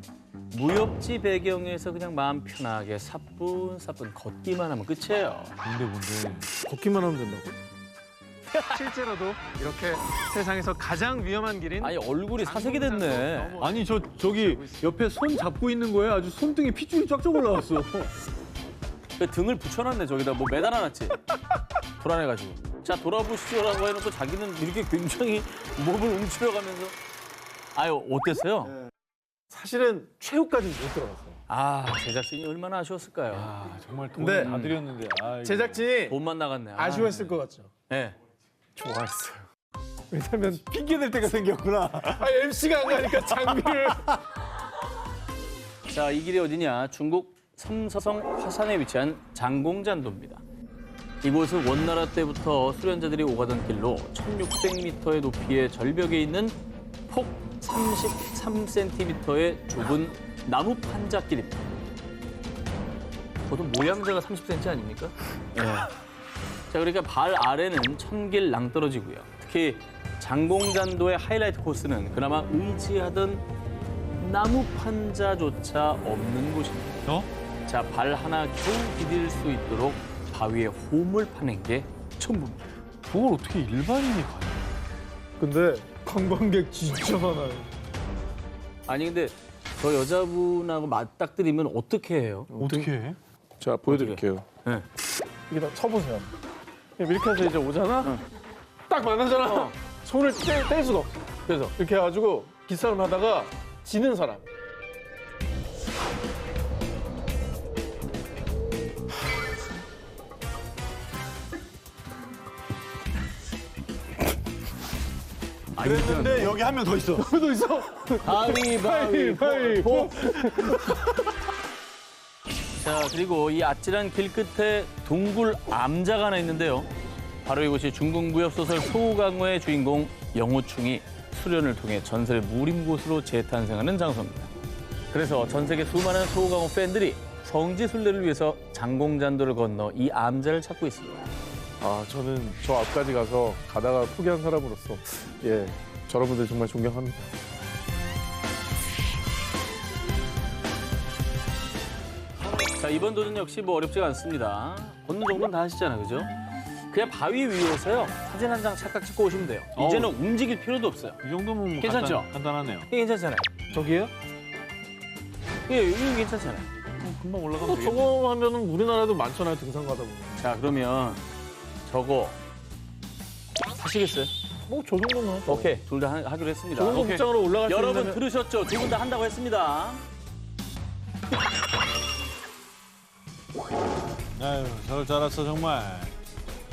무협지 배경에서 그냥 마음 편하게 사뿐사뿐 걷기만 하면 끝이에요. 뭔데. 걷기만 하면 된다고? 실제로도 이렇게 세상에서 가장 위험한 길인 아니, 얼굴이 사색이 됐네. 아니 저기 옆에 손 잡고 있는 거에 아주 손등에 핏줄이 쫙쫙 올라왔어. 그 등을 붙여놨네, 저기다. 뭐 매달아놨지. 불안해가지고. 자, 돌아보시죠라고 해놓고 자기는 이렇게 굉장히 몸을 움츠려가면서. 아유, 어땠어요? 사실은 최후까지는 못 들어갔어요. 아, 제작진이 얼마나 아쉬웠을까요? 아 정말 근데 돈을 다 드렸는데. 아이고. 제작진이 돈만 나갔네. 아쉬웠을 것 같죠. 네. 좋아했어요. 왜냐면 핑계 댈 때가 생겼구나. MC가 안 가니까 장비를. 자, 이 길이 어디냐? 중국 삼서성 화산에 위치한 장공잔도입니다. 이곳은 원나라 때부터 수련자들이 오가던 길로 1600m의 높이의 절벽에 있는 폭 33cm의 좁은 나무 판자길입니다. 보통 모양새가 30cm 아닙니까? 네. 자, 그러니까 발 아래는 천길 낭떠러지고요. 특히 장공잔도의 하이라이트 코스는 그나마 의지하던 나무 판자조차 없는 곳입니다. 어? 자, 발 하나 겨우 디딜 수 있도록 바위에 홈을 파낸 게 전부입니다. 그걸 어떻게 일반인이 가요? 근데 관광객 진짜 많아요. 아니, 근데 저 여자분하고 맞닥뜨리면 어떻게 해요? 어떻게 해? 자, 보여드릴게요. 네. 이게 다 쳐보세요. 이렇게 해서 이제 오잖아? 딱 만나잖아? 손을 뗄 수가 없어. 그래서 이렇게 해가지고 기싸움 하다가 지는 사람. 그랬는데 여기 한 명 더 있어. 또 있어? 바위바위보. 자, 그리고 이 아찔한 길 끝에 둥굴 암자가 하나 있는데요. 바로 이곳이 중국 무협소설 소우강호의 주인공 영호충이 수련을 통해 전설의 무림곳으로 재탄생하는 장소입니다. 그래서 전 세계 수많은 소우강호 팬들이 성지순례를 위해서 장공잔도를 건너 이 암자를 찾고 있습니다. 아, 저는 저 앞까지 가서 가다가 포기한 사람으로서 예, 저러분들 정말 존경합니다. 자, 이번 도전 역시 뭐 어렵지가 않습니다. 걷는 정도는 다 하시잖아요, 그죠? 그냥 바위 위에서요, 사진 한 장 찰칵 찍고 오시면 돼요. 이제는 움직일 필요도 없어요. 이 정도면 뭐 괜찮죠? 간단하네요. 이게 괜찮잖아요. 저기요? 예, 이거 괜찮잖아요. 금방 올라가면 되겠네. 저거 하면은 우리나라도 많잖아요, 등산 가다 보면. 자, 그러면 저거 하시겠어요? 뭐 저 정도만 하죠. 오케이, 둘 다 하기로 했습니다. 저 정도 오케이. 복장으로 올라갈 수 여러분 있는 들으셨죠? 두 분 다 한다고 했습니다. 아유, 저럴 줄 알았어 정말.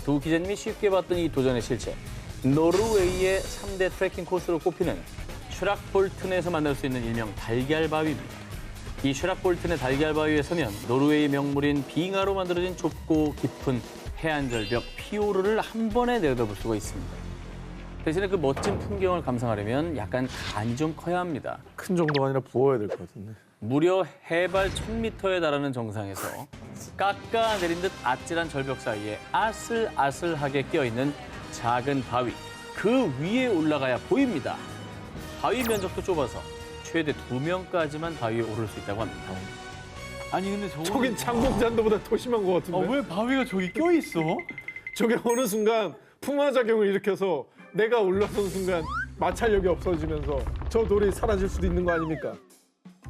두 기자님이 쉽게 봤던 이 도전의 실체. 노르웨이의 3대 트레킹 코스로 꼽히는 슈락볼튼에서 만날 수 있는 일명 달걀바위입니다. 이 슈락볼튼의 달걀바위에 서면 노르웨이 명물인 빙하로 만들어진 좁고 깊은 해안절벽 피오르를 한 번에 내려다볼 수가 있습니다. 대신에 그 멋진 풍경을 감상하려면 약간 간이 좀 커야 합니다. 큰 정도가 아니라 부어야 될 것 같은데. 무려 해발 1000m에 달하는 정상에서 깎아내린 듯 아찔한 절벽 사이에 아슬아슬하게 껴있는 작은 바위. 그 위에 올라가야 보입니다. 바위 면적도 좁아서 최대 2명까지만 바위에 오를 수 있다고 합니다. 아니 근데 저거 저긴 장공잔도보다 더 심한 것 같은데. 왜 바위가 저기 껴 있어? 저게 어느 순간 풍화작용을 일으켜서 내가 올라선 순간 마찰력이 없어지면서 저 돌이 사라질 수도 있는 거 아닙니까?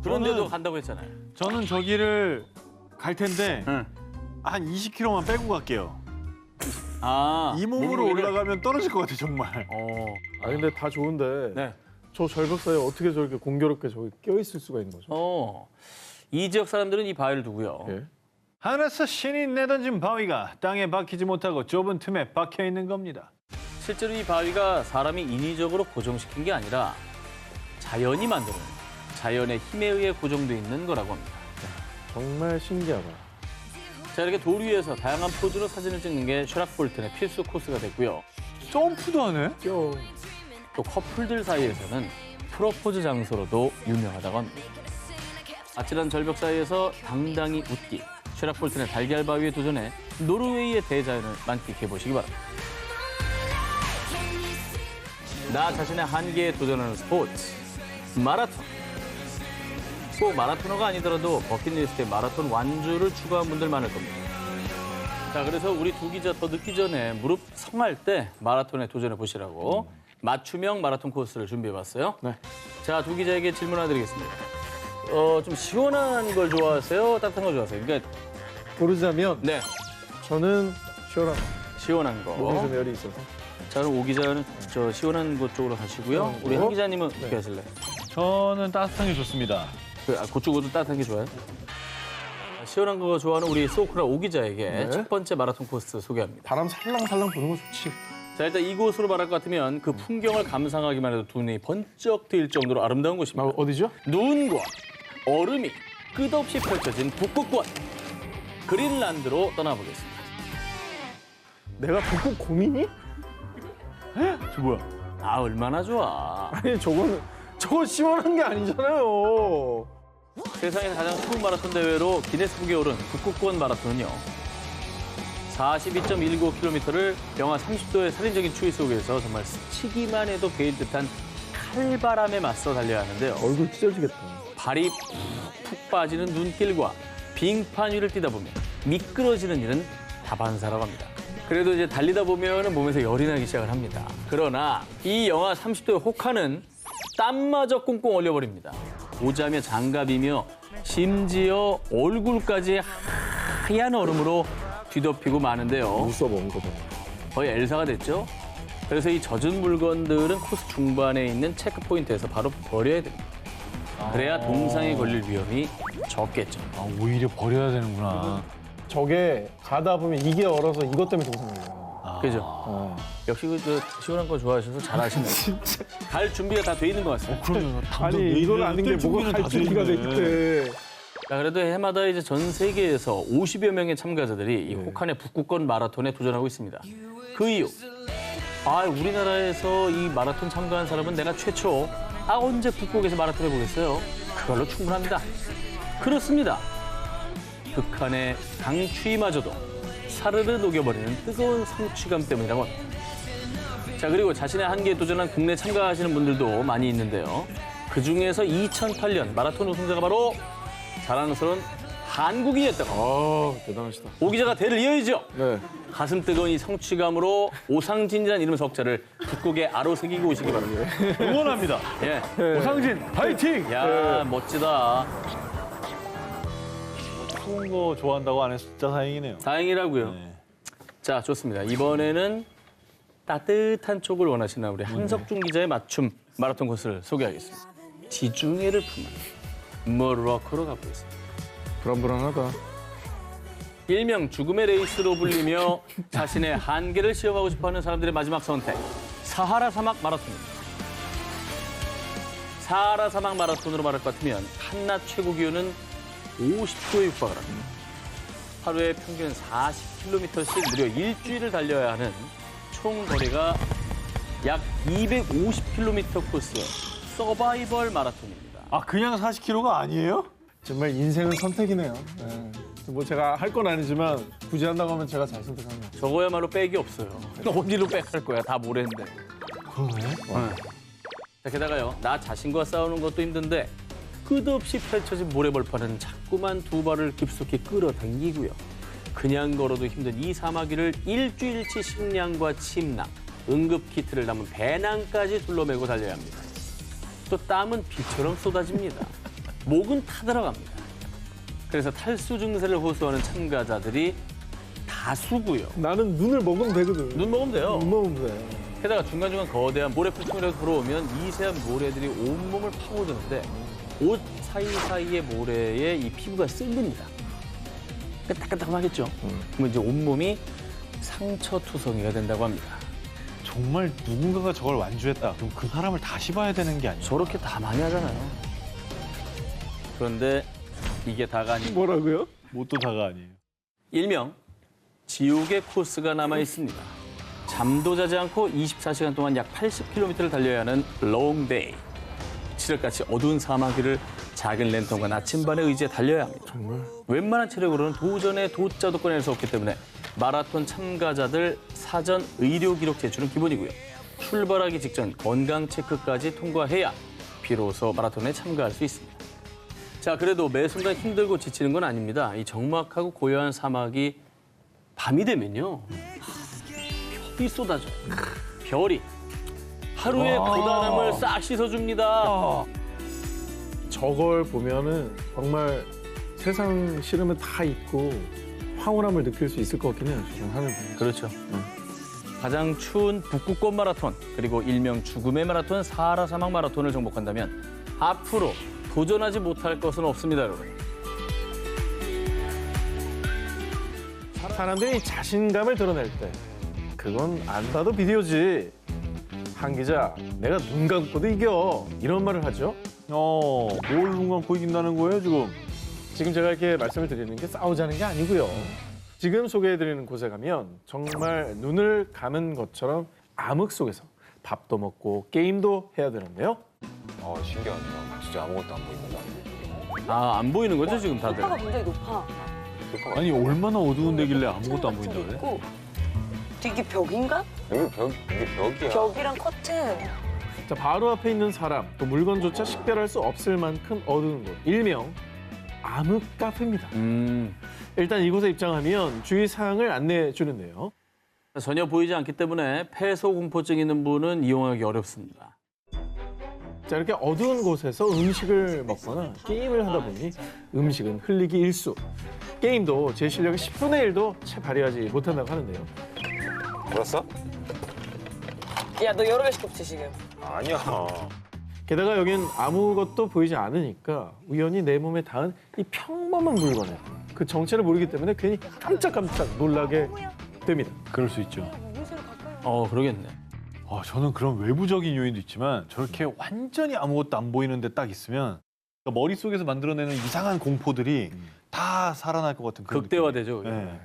그런데도 저는- 간다고 했잖아요. 저는 저기를 갈 텐데 응. 한 20km만 빼고 갈게요. 아, 이 몸으로 몸무게를- 올라가면 떨어질 것 같아 정말. 아 근데 다 좋은데 네. 저 절벽 사이에 어떻게 저렇게 공교롭게 저기 껴있을 수가 있는 거죠? 이 지역 사람들은 이 바위를 두고요. 예. 하늘에서 신이 내던진 바위가 땅에 박히지 못하고 좁은 틈에 박혀 있는 겁니다. 실제로 이 바위가 사람이 인위적으로 고정시킨 게 아니라 자연이 만드는 자연의 힘에 의해 고정돼 있는 거라고 합니다. 정말 신기하다. 자, 이렇게 돌 위에서 다양한 포즈로 사진을 찍는 게 슈락볼튼의 필수 코스가 됐고요. 점프도 하네? 껴. 또 커플들 사이에서는 프로포즈 장소로도 유명하다고 합니다. 아찔한 절벽 사이에서 당당히 웃기, 쉐라폴튼의 달걀 바위에 도전해 노르웨이의 대자연을 만끽해 보시기 바랍니다. 나 자신의 한계에 도전하는 스포츠, 마라톤. 꼭 마라토너가 아니더라도 버킷리스트에 마라톤 완주를 추구한 분들 많을 겁니다. 자, 그래서 우리 두 기자 더 늦기 전에 무릎 성할 때 마라톤에 도전해 보시라고 맞춤형 마라톤 코스를 준비해봤어요. 네. 자, 두 기자에게 질문 하나 드리겠습니다. 좀 시원한 걸 좋아하세요? 따뜻한 걸 좋아하세요? 그러니까 고르자면 네, 저는 시원한 시원한 거. 몸에 좀 열이 있어서. 자, 그럼 오 기자는 저 시원한 곳 쪽으로 가시고요. 우리 한 기자님은 어떻게 하실래요? 저는 따뜻한 게 좋습니다. 그쪽으로도 따뜻한 게 좋아요? 시원한 거 좋아하는 우리 소크라 오 기자에게 네. 첫 번째 마라톤 코스 소개합니다. 바람 살랑살랑 부는 거 좋지. 자, 일단 이곳으로 말할 것 같으면 그 풍경을 감상하기만 해도 두 눈이 번쩍 트일 정도로 아름다운 곳입니다. 어디죠? 눈과 얼음이 끝없이 펼쳐진 북극권 그린란드로 떠나보겠습니다. 내가 북극 고민이? 저 뭐야? 아, 얼마나 좋아. 아니 저건 시원한 게 아니잖아요. 세상에서 가장 추운 마라톤 대회로 기네스북에 오른 북극권 마라톤은요. 42.19km를 영하 30도의 살인적인 추위 속에서 정말 스치기만 해도 베일 듯한 칼바람에 맞서 달려야 하는데요. 얼굴 찢어지겠다. 발이 푹 빠지는 눈길과 빙판 위를 뛰다 보면 미끄러지는 일은 다반사라고 합니다. 그래도 이제 달리다 보면 몸에서 열이 나기 시작을 합니다. 그러나 이 영하 30도의 혹한은 땀마저 꽁꽁 얼려버립니다. 모자며 장갑이며 심지어 얼굴까지 하얀 얼음으로 뒤덮이고 마는데요. 눈썹 온 거죠. 거의 엘사가 됐죠. 그래서 이 젖은 물건들은 코스 중반에 있는 체크포인트에서 바로 버려야 됩니다. 그래야 동상에 걸릴 위험이 적겠죠. 아, 오히려 버려야 되는구나. 저게 가다 보면 이게 얼어서 이것 때문에 동상 걸려요. 그죠? 역시 저 시원한 거 좋아하셔서 잘하시네요. 진짜. 갈 준비가 다 돼 있는 것 같습니다. 그러면 아니 이걸 아는 게 뭐가 갈 준비가 돼 있대. 자, 그래도 해마다 이제 전 세계에서 50여 명의 참가자들이 이 혹한의 북극권 마라톤에 도전하고 있습니다. 그 이유, 우리나라에서 이 마라톤 참가한 사람은 내가 최초. 언제 북극에서 마라톤 해보겠어요? 그걸로 충분합니다. 그렇습니다. 극한의 강추위마저도 사르르 녹여버리는 뜨거운 성취감 때문이라고 합니다. 자, 그리고 자신의 한계에 도전한 국내 참가하시는 분들도 많이 있는데요. 그중에서 2008년 마라톤 우승자가 바로 자랑스러운 한국인이었다고. 대단하시다. 오 기자가 대를 이어야죠. 네. 가슴 뜨거운 이 성취감으로 오상진이라는 이름 석자를 북극에 아로새기고 오시기 바랍니다. 응원합니다. 예. 오상진 파이팅! 야, 멋지다. 추운 거 좋아한다고 안 해서 진짜 다행이네요. 다행이라고요. 네. 자, 좋습니다. 이번에는 따뜻한 쪽을 원하시는 우리 한석준 기자의 맞춤 마라톤 코스를 소개하겠습니다. 지중해를 품은 모로코로 가보겠습니다. 불안불안하다. 일명 죽음의 레이스로 불리며 자신의 한계를 시험하고 싶어하는 사람들의 마지막 선택, 사하라 사막 마라톤입니다. 사하라 사막 마라톤으로 말할 것 같으면 한낮 최고 기온은 50도에 육박을 합니다. 하루에 평균 40km씩 무려 일주일을 달려야 하는 총 거리가 약 250km 코스의 서바이벌 마라톤입니다. 아, 그냥 40km가 아니에요? 정말 인생은 선택이네요. 네. 뭐 제가 할 건 아니지만 굳이 한다고 하면 제가 잘 선택합니다. 저거야말로 백이 없어요. 어디로 백할 거야? 다 모래인데. 그러네. 자, 게다가요, 나 자신과 싸우는 것도 힘든데 끝없이 펼쳐진 모래벌판은 자꾸만 두 발을 깊숙이 끌어당기고요. 그냥 걸어도 힘든 이 사마귀를 일주일치 식량과 침낭, 응급키트를 담은 배낭까지 둘러매고 달려야 합니다. 또 땀은 비처럼 쏟아집니다. 목은 타들어갑니다. 그래서 탈수 증세를 호소하는 참가자들이 다수고요. 나는 눈을 먹으면 되거든. 눈 먹으면 돼요. 눈 먹으면 돼. 게다가 중간중간 거대한 모래풀통이라도 들어오면 미세한 모래들이 온몸을 파고드는데 옷 사이사이의 모래에 이 피부가 쓸립니다. 끄덕끄덕하겠죠. 그러면 이제 온몸이 상처투성이가 된다고 합니다. 정말 누군가가 저걸 완주했다. 그럼 그 사람을 다시 봐야 되는 게 아니에요? 저렇게 다 많이 하잖아요. 그런데 이게 다가 아니고 뭐라고요? 뭣도 다가 아니에요. 일명 지옥의 코스가 남아 있습니다. 잠도 자지 않고 24시간 동안 약 80km를 달려야 하는 롱데이. 칠흑같이 어두운 사마귀를 작은 랜턴과 나침반의 의지에 달려야 합니다. 정말? 웬만한 체력으로는 도전에 도자도 꺼낼 수 없기 때문에 마라톤 참가자들 사전 의료 기록 제출은 기본이고요. 출발하기 직전 건강 체크까지 통과해야 비로소 마라톤에 참가할 수 있습니다. 자, 그래도 매 순간 힘들고 지치는 건 아닙니다. 이 적막하고 고요한 사막이 밤이 되면요. 별이 쏟아져요. 별이 하루의 고단함을 싹 씻어줍니다. 저걸 보면은 정말 세상 싫으면 다 잊고 황홀함을 느낄 수 있을 것 같긴 해요. 지금 하늘 보면. 그렇죠. 가장 추운 북극권 마라톤, 그리고 일명 죽음의 마라톤 사하라 사막 마라톤을 정복한다면 앞으로 도전하지 못할 것은 없습니다, 여러분. 사람들이 자신감을 드러낼 때 그건 안 봐도 비디오지. 한 기자, 내가 눈 감고도 이겨. 이런 말을 하죠. 뭘 눈 감고 이긴다는 거예요, 지금? 지금 제가 이렇게 말씀을 드리는 게 싸우자는 게 아니고요. 지금 소개해드리는 곳에 가면 정말 눈을 감은 것처럼 암흑 속에서 밥도 먹고 게임도 해야 되는데요. 신기하다. 진짜 아무것도 안 보인다. 아, 안 보이는 거죠, 지금 다들? 오빠가 굉장히 높아. 아니, 얼마나 어두운 데길래 아무것도 안 보인다 그래? 있고 되게 벽인가? 이게 벽이야. 벽이랑 커튼. 자, 바로 앞에 있는 사람, 또 물건조차 식별할 수 없을 만큼 어두운 곳. 일명 암흑 카페입니다. 일단 이곳에 입장하면 주의사항을 안내해 주는데요. 전혀 보이지 않기 때문에 폐소공포증 있는 분은 이용하기 어렵습니다. 자, 이렇게 어두운 곳에서 음식을 먹거나 게임을 하다 보니 음식은 흘리기 일수. 게임도 제 실력의 10분의 1도 채 발휘하지 못한다고 하는데요. 들었어? 야, 너 여러 개 시켰지 지금. 아니야. 게다가 여긴 아무것도 보이지 않으니까 우연히 내 몸에 닿은 이 평범한 물건에 그 정체를 모르기 때문에 괜히 깜짝깜짝 놀라게 됩니다. 그럴 수 있죠. 그러겠네. 저는 그런 외부적인 요인도 있지만 저렇게 완전히 아무것도 안 보이는데 딱 있으면 그러니까 머릿속에서 만들어내는 이상한 공포들이 다 살아날 것 같은 그런 극대화되죠. 느낌. 네.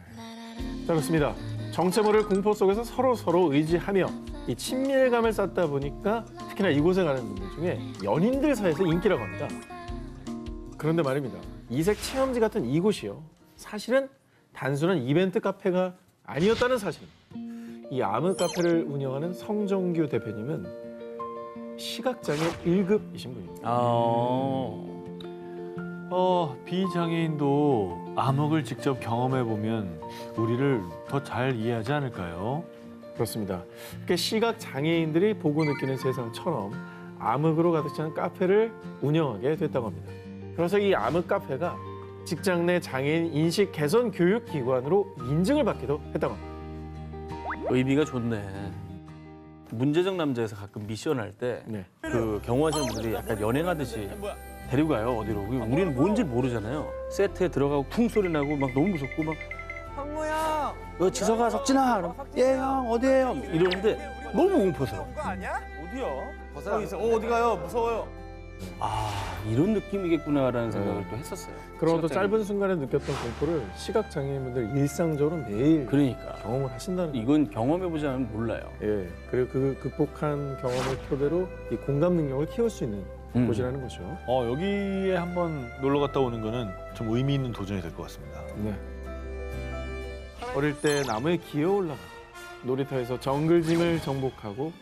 자, 그렇습니다. 정체 모를 공포 속에서 서로 의지하며 이 친밀감을 쌓다 보니까 특히나 이곳에 가는 분들 중에 연인들 사이에서 인기라고 합니다. 그런데 말입니다. 이색 체험지 같은 이곳이요. 사실은 단순한 이벤트 카페가 아니었다는 사실. 이 암흑 카페를 운영하는 성정규 대표님은 시각장애 1급이신 분입니다. 비장애인도 암흑을 직접 경험해보면 우리를 더 잘 이해하지 않을까요? 그렇습니다. 그러니까 시각 장애인들이 보고 느끼는 세상처럼 암흑으로 가득 찬 카페를 운영하게 됐다고 합니다. 그래서 이 암흑 카페가 직장 내 장애인 인식 개선 교육 기관으로 인증을 받기도 했다고 합니다. 의미가 좋네. 문제적 남자에서 가끔 미션 할 때 네. 그 경호하시는 분들이 약간 연행하듯이 데리고 가요, 어디로. 우리는 뭔지 모르잖아요. 세트에 들어가고 쿵 소리 나고 막 너무 무섭고 막 형무 형. 지석아, 석진아. 그럼, 예, 형, 어디에요? 이러는데 너무 공포스러워. 어디 가요? 무서워요. 이런 느낌이겠구나라는 생각을 또 했었어요. 그런 또 시각장애인. 짧은 순간에 느꼈던 공포를 시각 장애인분들 일상적으로 매일 그러니까. 경험을 하신다는 거예요. 이건 경험해보지 않으면 몰라요. 예, 그리고 그 극복한 경험을 토대로 이 공감 능력을 키울 수 있는 곳이라는 거죠. 여기에 한번 놀러 갔다 오는 거는 좀 의미 있는 도전이 될 것 같습니다. 네. 어릴 때 나무에 기어 올라가 놀이터에서 정글짐을 정복하고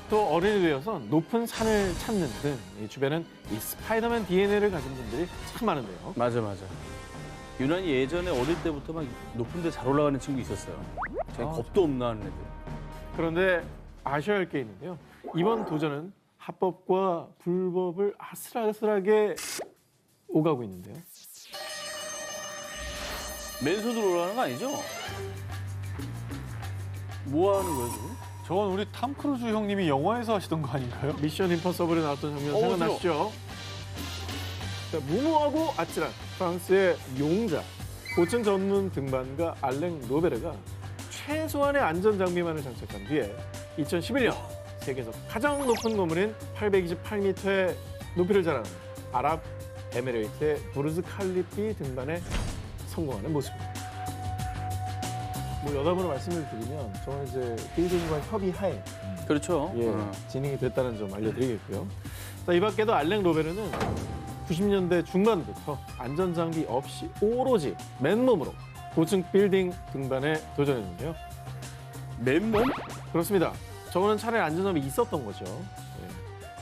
또 어른이 되어서 높은 산을 찾는 등 이 주변은 이 스파이더맨 DNA를 가진 분들이 참 많은데요. 맞아. 유난히 예전에 어릴 때부터 막 높은 데 잘 올라가는 친구 있었어요. 자기 겁도 없나 하는 애들. 그런데 아셔야 할 게 있는데요. 이번 도전은 합법과 불법을 아슬아슬하게 오가고 있는데요. 맨손으로 올라가는 거 아니죠? 뭐 하는 거예요, 지금? 저건 우리 탐 크루즈 형님이 영화에서 하시던 거 아닌가요? 미션 임퍼서블에 나왔던 장면 생각나시죠? 자, 무모하고 아찔한 프랑스의 용자, 고층 전문 등반가 알랭 로베르가 최소한의 안전 장비만을 장착한 뒤에 2011년 세계에서 가장 높은 건물인 828m의 높이를 자랑하는 아랍 에미레이트의 부르즈 칼리피 등반에 성공하는 모습입니다. 뭐 여담으로 말씀을 드리면 저는 이제 필드과 협의하에 그렇죠. 진행이 됐다는 점 알려드리겠고요. 자, 이 밖에도 알랭 로베르는 90년대 중반부터 안전장비 없이 오로지 맨몸으로 고층 빌딩 등반에 도전했는데요. 맨몸? 그렇습니다. 저거는 차라리 안전함이 있었던 거죠. 네.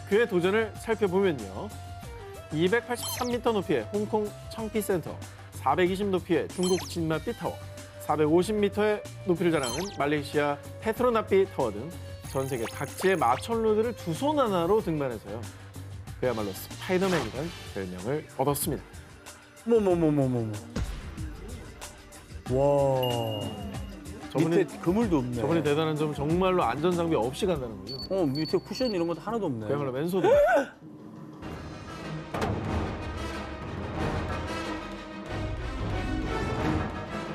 그의 도전을 살펴보면요. 283m 높이의 홍콩 청피 센터, 420 높이의 중국 진마삐 타워, 450m의 높이를 자랑하는 말레이시아 페트로나삐 타워 등 전 세계 각지의 마천루들을 두 손 하나로 등반해서요. 그야말로 스파이더맨이란 별명을 얻었습니다. 뭐뭐뭐뭐뭐. 와. 밑에 그물도 없네. 저분이 대단한 점은 정말로 안전장비 없이 간다는 거죠. 밑에 쿠션 이런 것도 하나도 없네. 그야말로 맨손으로.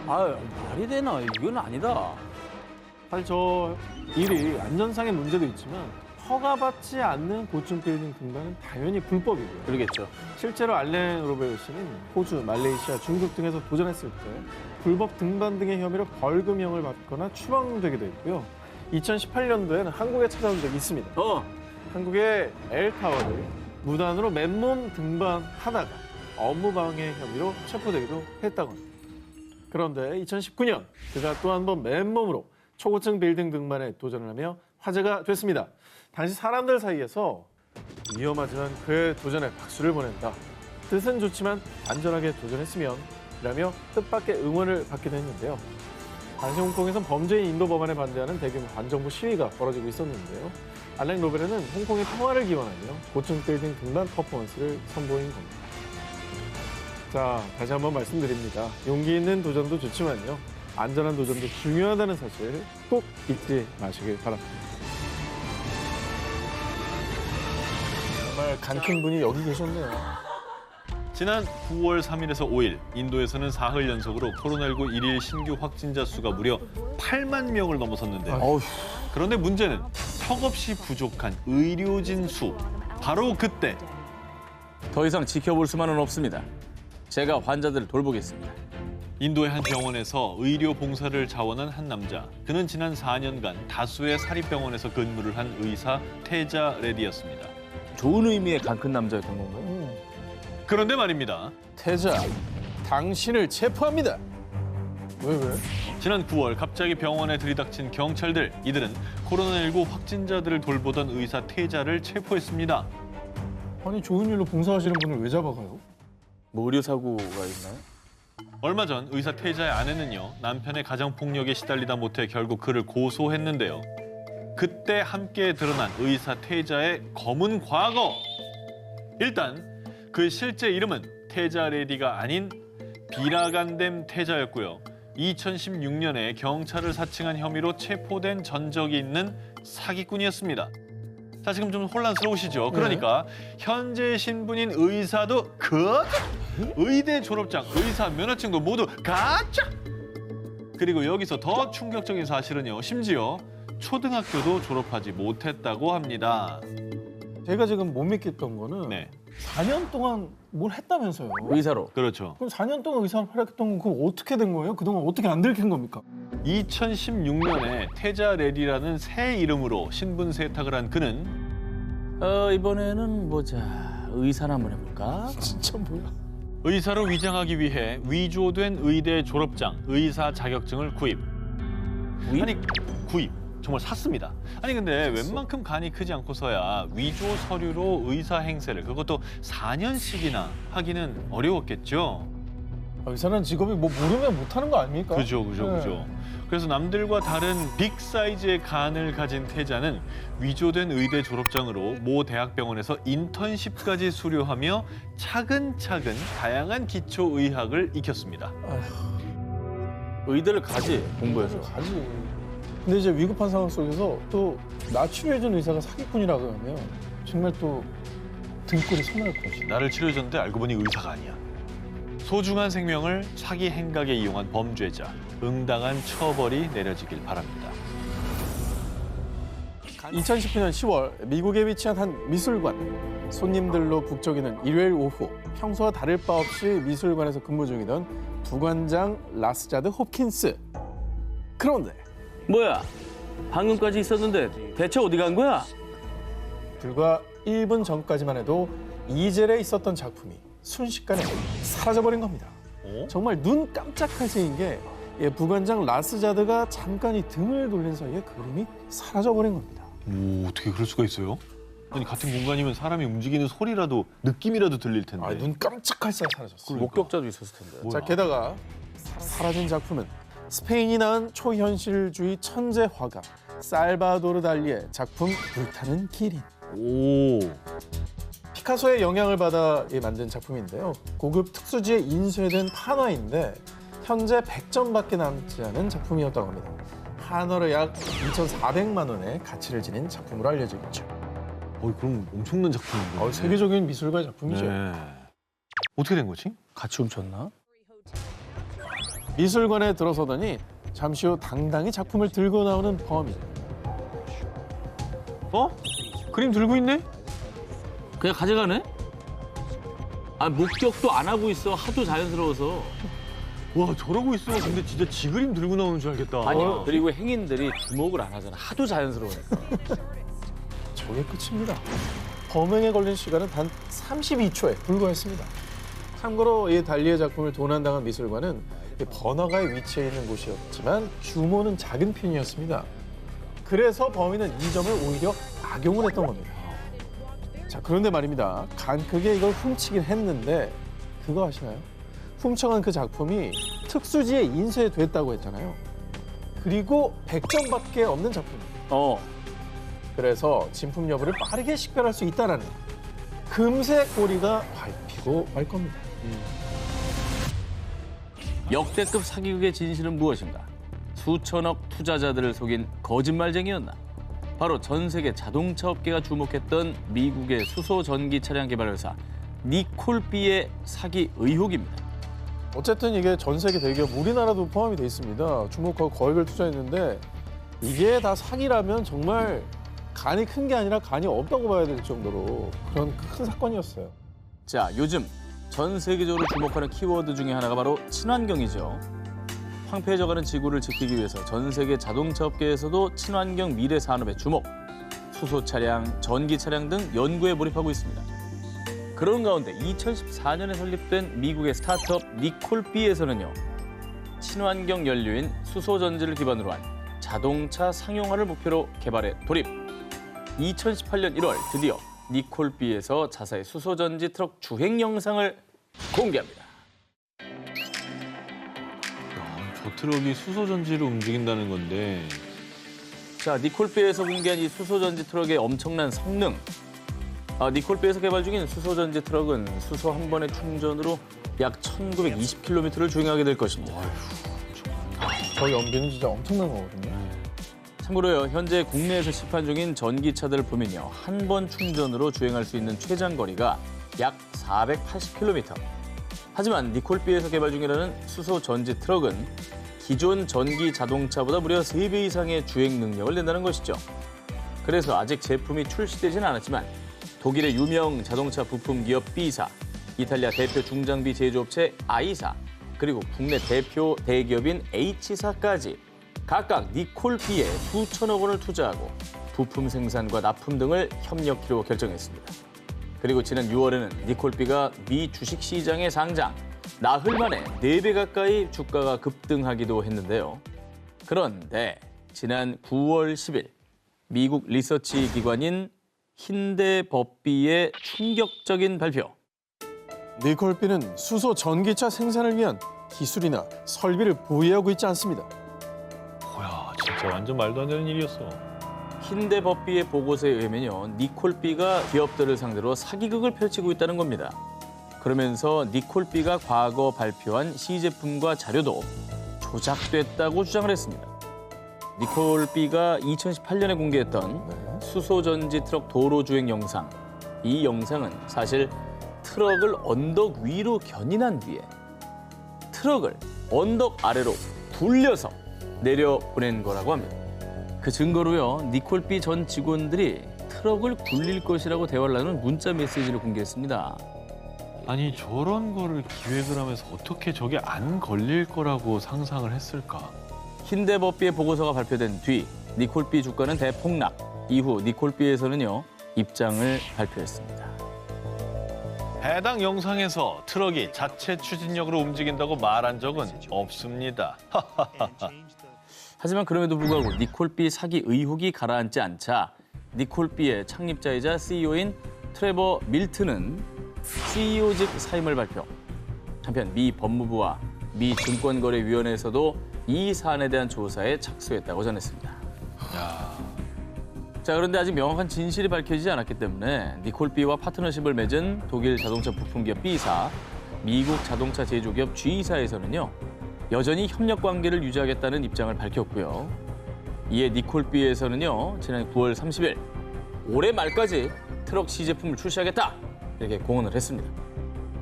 아, 말이 되나? 이건 아니다. 사실 저 일이 안전상의 문제도 있지만 허가받지 않는 고층 빌딩 등반은 당연히 불법이고요. 그러겠죠. 실제로 알렌 로베오 씨는 호주, 말레이시아, 중국 등에서 도전했을 때 불법 등반 등의 혐의로 벌금형을 받거나 추방되기도 했고요. 2018년도에는 한국에 찾아온 적이 있습니다. 한국의 L타워를 무단으로 맨몸 등반하다가 업무방해 혐의로 체포되기도 했다고 합니다. 그런데 2019년 그가 또 한 번 맨몸으로 초고층 빌딩 등반에 도전을 하며 화제가 됐습니다. 당시 사람들 사이에서 위험하지만 그의 도전에 박수를 보낸다. 뜻은 좋지만 안전하게 도전했으면 이라며 뜻밖의 응원을 받기도 했는데요. 당시 홍콩에선 범죄인 인도 법안에 반대하는 대규모 반정부 시위가 벌어지고 있었는데요. 알렉 로베르는 홍콩의 평화를 기원하며 고층 빌딩 등반 퍼포먼스를 선보인 겁니다. 자, 다시 한번 말씀드립니다. 용기 있는 도전도 좋지만요. 안전한 도전도 중요하다는 사실 꼭 잊지 마시길 바랍니다. 정말 간큰 분이 여기 계셨네요. 지난 9월 3일에서 5일 인도에서는 사흘 연속으로 코로나19 일일 신규 확진자 수가 무려 8만 명을 넘어섰는데요. 어휴. 그런데 문제는 턱없이 부족한 의료진 수. 바로 그때 더 이상 지켜볼 수만은 없습니다. 제가 환자들을 돌보겠습니다. 인도의 한 병원에서 의료 봉사를 자원한 한 남자. 그는 지난 4년간 다수의 사립병원에서 근무를 한 의사 태자 레디였습니다. 좋은 의미의 강큰 남자였던 건가요? 그런데 말입니다. 태자, 당신을 체포합니다. 왜? 지난 9월 갑자기 병원에 들이닥친 경찰들. 이들은 코로나19 확진자들을 돌보던 의사 태자를 체포했습니다. 아니 좋은 일로 봉사하시는 분을 왜 잡아가요? 뭐 의료 사고가 있나요? 얼마 전 의사 태자의 아내는요. 남편의 가정폭력에 시달리다 못해 결국 그를 고소했는데요. 그때 함께 드러난 의사 태자의 검은 과거. 일단 그의 실제 이름은 태자 레디가 아닌 비라간뎀 태자였고요. 2016년에 경찰을 사칭한 혐의로 체포된 전적이 있는 사기꾼이었습니다. 자, 지금 좀 혼란스러우시죠? 그러니까 현재 신분인 의사도 의대 졸업장, 의사 면허증도 모두 가짜! 그리고 여기서 더 충격적인 사실은요. 심지어 초등학교도 졸업하지 못했다고 합니다. 제가 지금 못 믿겠던 거는 네, 4년 동안 뭘 했다면서요. 의사로. 그렇죠. 그럼 4년 동안 의사를 활약했던 건 그럼 어떻게 된 거예요? 그동안 어떻게 안 들킨 겁니까? 2016년에 태자 레디라는 새 이름으로 신분 세탁을 한 그는 이번에는 보자. 의사나 한번 해볼까? 진짜 뭐야? 의사로 위장하기 위해 위조된 의대 졸업장, 의사 자격증을 구입. 아니, 구입. 정말 샀습니다. 아니 근데 웬만큼 간이 크지 않고서야 위조 서류로 의사 행세를 그것도 4년씩이나 하기는 어려웠겠죠. 의사는 직업이 뭐 모르면 못하는 거 아닙니까? 그죠. 네. 그래서 남들과 다른 빅 사이즈의 간을 가진 태자는 위조된 의대 졸업장으로 모 대학병원에서 인턴십까지 수료하며 차근차근 다양한 기초 의학을 익혔습니다. 의대를 가지, 공부해서. 가지. 근데 이제 위급한 상황 속에서 또 나 치료해준 의사가 사기꾼이라고 하면 정말 또 등골이 서날 것이야. 나를 치료해줬는데 알고 보니 의사가 아니야. 소중한 생명을 사기 행각에 이용한 범죄자, 응당한 처벌이 내려지길 바랍니다. 2019년 10월 미국에 위치한 한 미술관. 손님들로 북적이는 일요일 오후 평소와 다를 바 없이 미술관에서 근무 중이던 부관장 라스자드 홉킨스. 그런데 뭐야? 방금까지 있었는데 대체 어디 간 거야? 불과 1분 전까지만 해도 이젤에 있었던 작품이 순식간에 사라져버린 겁니다. 정말 눈 깜짝할 새인 게 부관장 라스자드가 잠깐 이 등을 돌린 사이에 그림이 사라져버린 겁니다. 오, 어떻게 그럴 수가 있어요? 아니 같은 공간이면 사람이 움직이는 소리라도 느낌이라도 들릴 텐데. 눈 깜짝할 새에 사라졌어요. 목격자도 있었을 텐데. 자, 게다가 사라진 작품은 스페인이 낳은 초현실주의 천재 화가 살바도르 달리의 작품 불타는 기린. 오. 피카소의 영향을 받아 만든 작품인데요. 고급 특수지에 인쇄된 판화인데 현재 100점밖에 남지 않은 작품이었다고 합니다. 한화로 약 2,400만 원의 가치를 지닌 작품으로 알려져 있죠. 그럼 엄청난 작품인데. 세계적인 미술가의 작품이죠. 네. 어떻게 된 거지? 같이 훔쳤나? 미술관에 들어서더니 잠시 후 당당히 작품을 들고 나오는 범인. 그림 들고 있네? 그냥 가져가네? 목격도 안 하고 있어. 하도 자연스러워서. 와, 저러고 있어. 근데 진짜 지 그림 들고 나오는 줄 알겠다. 아니, 그리고 행인들이 주목을 안 하잖아. 하도 자연스러우니까. 저게 끝입니다. 범행에 걸린 시간은 단 32초에 불과했습니다. 참고로 이 달리의 작품을 도난당한 미술관은 번화가에 위치해 있는 곳이었지만 규모는 작은 편이었습니다. 그래서 범인은 이 점을 오히려 악용을 했던 겁니다. 자, 그런데 말입니다. 간 크게 이걸 훔치긴 했는데 그거 아시나요? 훔쳐간 그 작품이 특수지에 인쇄됐다고 했잖아요. 그리고 100점밖에 없는 작품이에요. 그래서 진품 여부를 빠르게 식별할 수 있다는 금세 꼬리가 밟히고 말 겁니다. 역대급 사기극의 진실은 무엇인가? 수천억 투자자들을 속인 거짓말쟁이였나? 바로 전 세계 자동차 업계가 주목했던 미국의 수소 전기 차량 개발 회사 니콜비의 사기 의혹입니다. 어쨌든 이게 전 세계 대기업 우리나라도 포함이 돼 있습니다. 주목하고 거액을 투자했는데 이게 다 사기라면 정말 간이 큰 게 아니라 간이 없다고 봐야 될 정도로 그런 큰 사건이었어요. 자, 요즘 전 세계적으로 주목하는 키워드 중에 하나가 바로 친환경이죠. 황폐해져가는 지구를 지키기 위해서 전 세계 자동차 업계에서도 친환경 미래 산업에 주목, 수소 차량, 전기 차량 등 연구에 몰입하고 있습니다. 그런 가운데 2014년에 설립된 미국의 스타트업 니콜비에서는요, 친환경 연료인 수소 전지를 기반으로 한 자동차 상용화를 목표로 개발에 돌입. 2018년 1월 드디어 니콜비에서 자사의 수소 전지 트럭 주행 영상을 공개합니다. 저 트럭이 수소 전지로 움직인다는 건데. 자, 니콜비에서 공개한 이 수소 전지 트럭의 엄청난 성능. 니콜비에서 개발 중인 수소 전지 트럭은 수소 한 번의 충전으로 약 1920km를 주행하게 될 것입니다. 저 연비는 진짜 엄청난 거거든요. 참고로요, 현재 국내에서 시판 중인 전기차들을 보면요, 한 번 충전으로 주행할 수 있는 최장 거리가 약 480km. 하지만 니콜비에서 개발 중이라는 수소 전지 트럭은 기존 전기 자동차보다 무려 3배 이상의 주행 능력을 낸다는 것이죠. 그래서 아직 제품이 출시되진 않았지만 독일의 유명 자동차 부품 기업 B사, 이탈리아 대표 중장비 제조업체 I사, 그리고 국내 대표 대기업인 H사까지 각각 니콜비에 수천억 원을 투자하고 부품 생산과 납품 등을 협력키로 결정했습니다. 그리고 지난 6월에는 니콜비가 미 주식시장에 상장, 나흘 만에 4배 가까이 주가가 급등하기도 했는데요. 그런데 지난 9월 10일 미국 리서치 기관인 힌데버비의 충격적인 발표. 니콜비는 수소 전기차 생산을 위한 기술이나 설비를 보유하고 있지 않습니다. 뭐야, 진짜 완전 말도 안 되는 일이었어. 힌데버비의 보고서에 의하면요, 니콜비가 기업들을 상대로 사기극을 펼치고 있다는 겁니다. 그러면서 니콜비가 과거 발표한 시제품과 자료도 조작됐다고 주장을 했습니다. 니콜비가 2018년에 공개했던 수소전지 트럭 도로 주행 영상. 이 영상은 사실 트럭을 언덕 위로 견인한 뒤에 트럭을 언덕 아래로 굴려서 내려보낸 거라고 합니다. 그 증거로요, 니콜비 전 직원들이 트럭을 굴릴 것이라고 대화를 나눈 문자 메시지를 공개했습니다. 아니, 저런 거를 기획을 하면서 어떻게 저게 안 걸릴 거라고 상상을 했을까? 힌데버비의 보고서가 발표된 뒤 니콜비 주가는 대폭락. 이후 니콜비에서는요, 입장을 발표했습니다. 해당 영상에서 트럭이 자체 추진력으로 움직인다고 말한 적은 없습니다. 하지만 그럼에도 불구하고 니콜비 사기 의혹이 가라앉지 않자 니콜비의 창립자이자 CEO인 트레버 밀튼은 CEO직 사임을 발표. 한편 미 법무부와 미 증권거래위원회에서도 이 사안에 대한 조사에 착수했다고 전했습니다. 자, 그런데 아직 명확한 진실이 밝혀지지 않았기 때문에 니콜비와 파트너십을 맺은 독일 자동차 부품기업 B사, 미국 자동차 제조기업 G사에서는요. 여전히 협력 관계를 유지하겠다는 입장을 밝혔고요. 이에 니콜비에서는요. 지난 9월 30일 올해 말까지 트럭 시제품을 출시하겠다 이렇게 공언을 했습니다.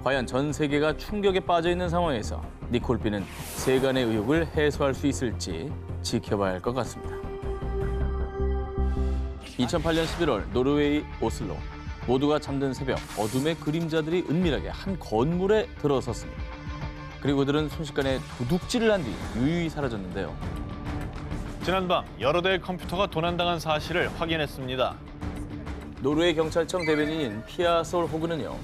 과연 전 세계가 충격에 빠져 있는 상황에서 니콜비는 세간의 의혹을 해소할 수 있을지 지켜봐야 할 것 같습니다. 2008년 11월 노르웨이 오슬로. 모두가 잠든 새벽 어둠의 그림자들이 은밀하게 한 건물에 들어섰습니다. 그리고 그들은 순식간에 도둑질을 한 뒤 유유히 사라졌는데요. 지난밤 여러 대의 컴퓨터가 도난당한 사실을 확인했습니다. 노르웨이 경찰청 대변인인 피아 솔 호그는요.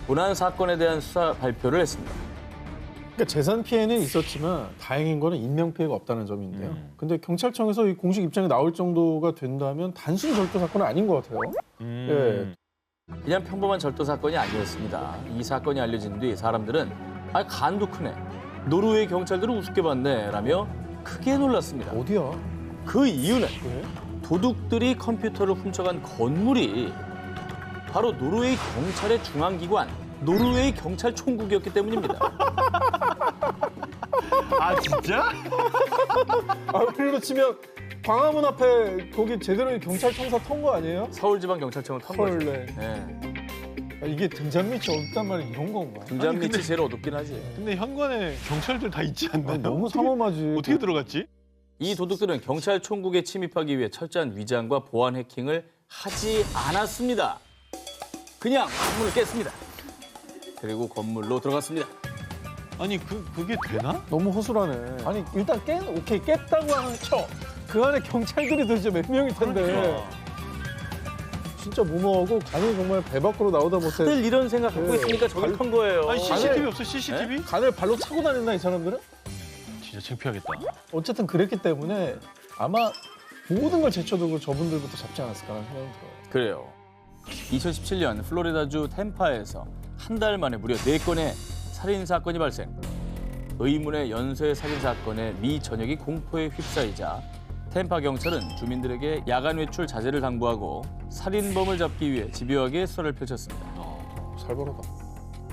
도난 사건에 대한 수사 발표를 했습니다. 그러니까 재산 피해는 있었지만 다행인 거는 인명 피해가 없다는 점인데요. 근데 경찰청에서 이 공식 입장이 나올 정도가 된다면 단순 절도 사건은 아닌 것 같아요. 예. 그냥 평범한 절도 사건이 아니었습니다. 이 사건이 알려진 뒤 사람들은 아 간도 크네. 노르웨이 경찰들을 우습게 봤네 라며 크게 놀랐습니다. 어디야? 그 이유는 왜? 도둑들이 컴퓨터를 훔쳐간 건물이 바로 노르웨이 경찰의 중앙기관 노르웨이 경찰총국이었기 때문입니다. 아 진짜? 아, 그리고 치면 광화문 앞에 거기 제대로 경찰청사 턴 거 아니에요? 서울지방경찰청을 턴 거죠. 헐래. 네. 아, 이게 등잔밑이 어둡단 말이야 이런 건가? 등잔밑이 제일 어둡긴 하지. 근데 현관에 경찰들 다 있지 않나요? 너무 삼엄하지. 어떻게 들어갔지? 이 도둑들은 경찰총국에 침입하기 위해 철저한 위장과 보안 해킹을 하지 않았습니다. 그냥 건물을 깼습니다. 그리고 건물로 들어갔습니다. 아니 그게 되나? 너무 허술하네. 아니 일단 오케이 깼다고 하는 쳐. 그 안에 경찰들이 도대체 몇 명일 텐데. 그러니까. 진짜 무모하고 간이 정말 배 밖으로 나오다 못해. 다들 이런 생각 갖고 네. 있으니까 저걸 턴 거예요. 아니 CCTV 없어 CCTV? 간을 발로 차고 다녔나 이 사람들은? 진짜 창피하겠다. 어쨌든 그랬기 때문에 아마 모든 걸 제쳐두고 저분들부터 잡지 않았을까 하는 생각이 들어요. 그래요. 2017년 플로리다주 템파에서 한 달 만에 무려 4건의 살인 사건이 발생. 의문의 연쇄 살인 사건에 미 전역이 공포에 휩싸이자 템파 경찰은 주민들에게 야간 외출 자제를 당부하고 살인범을 잡기 위해 집요하게 수사를 펼쳤습니다. 살벌하다.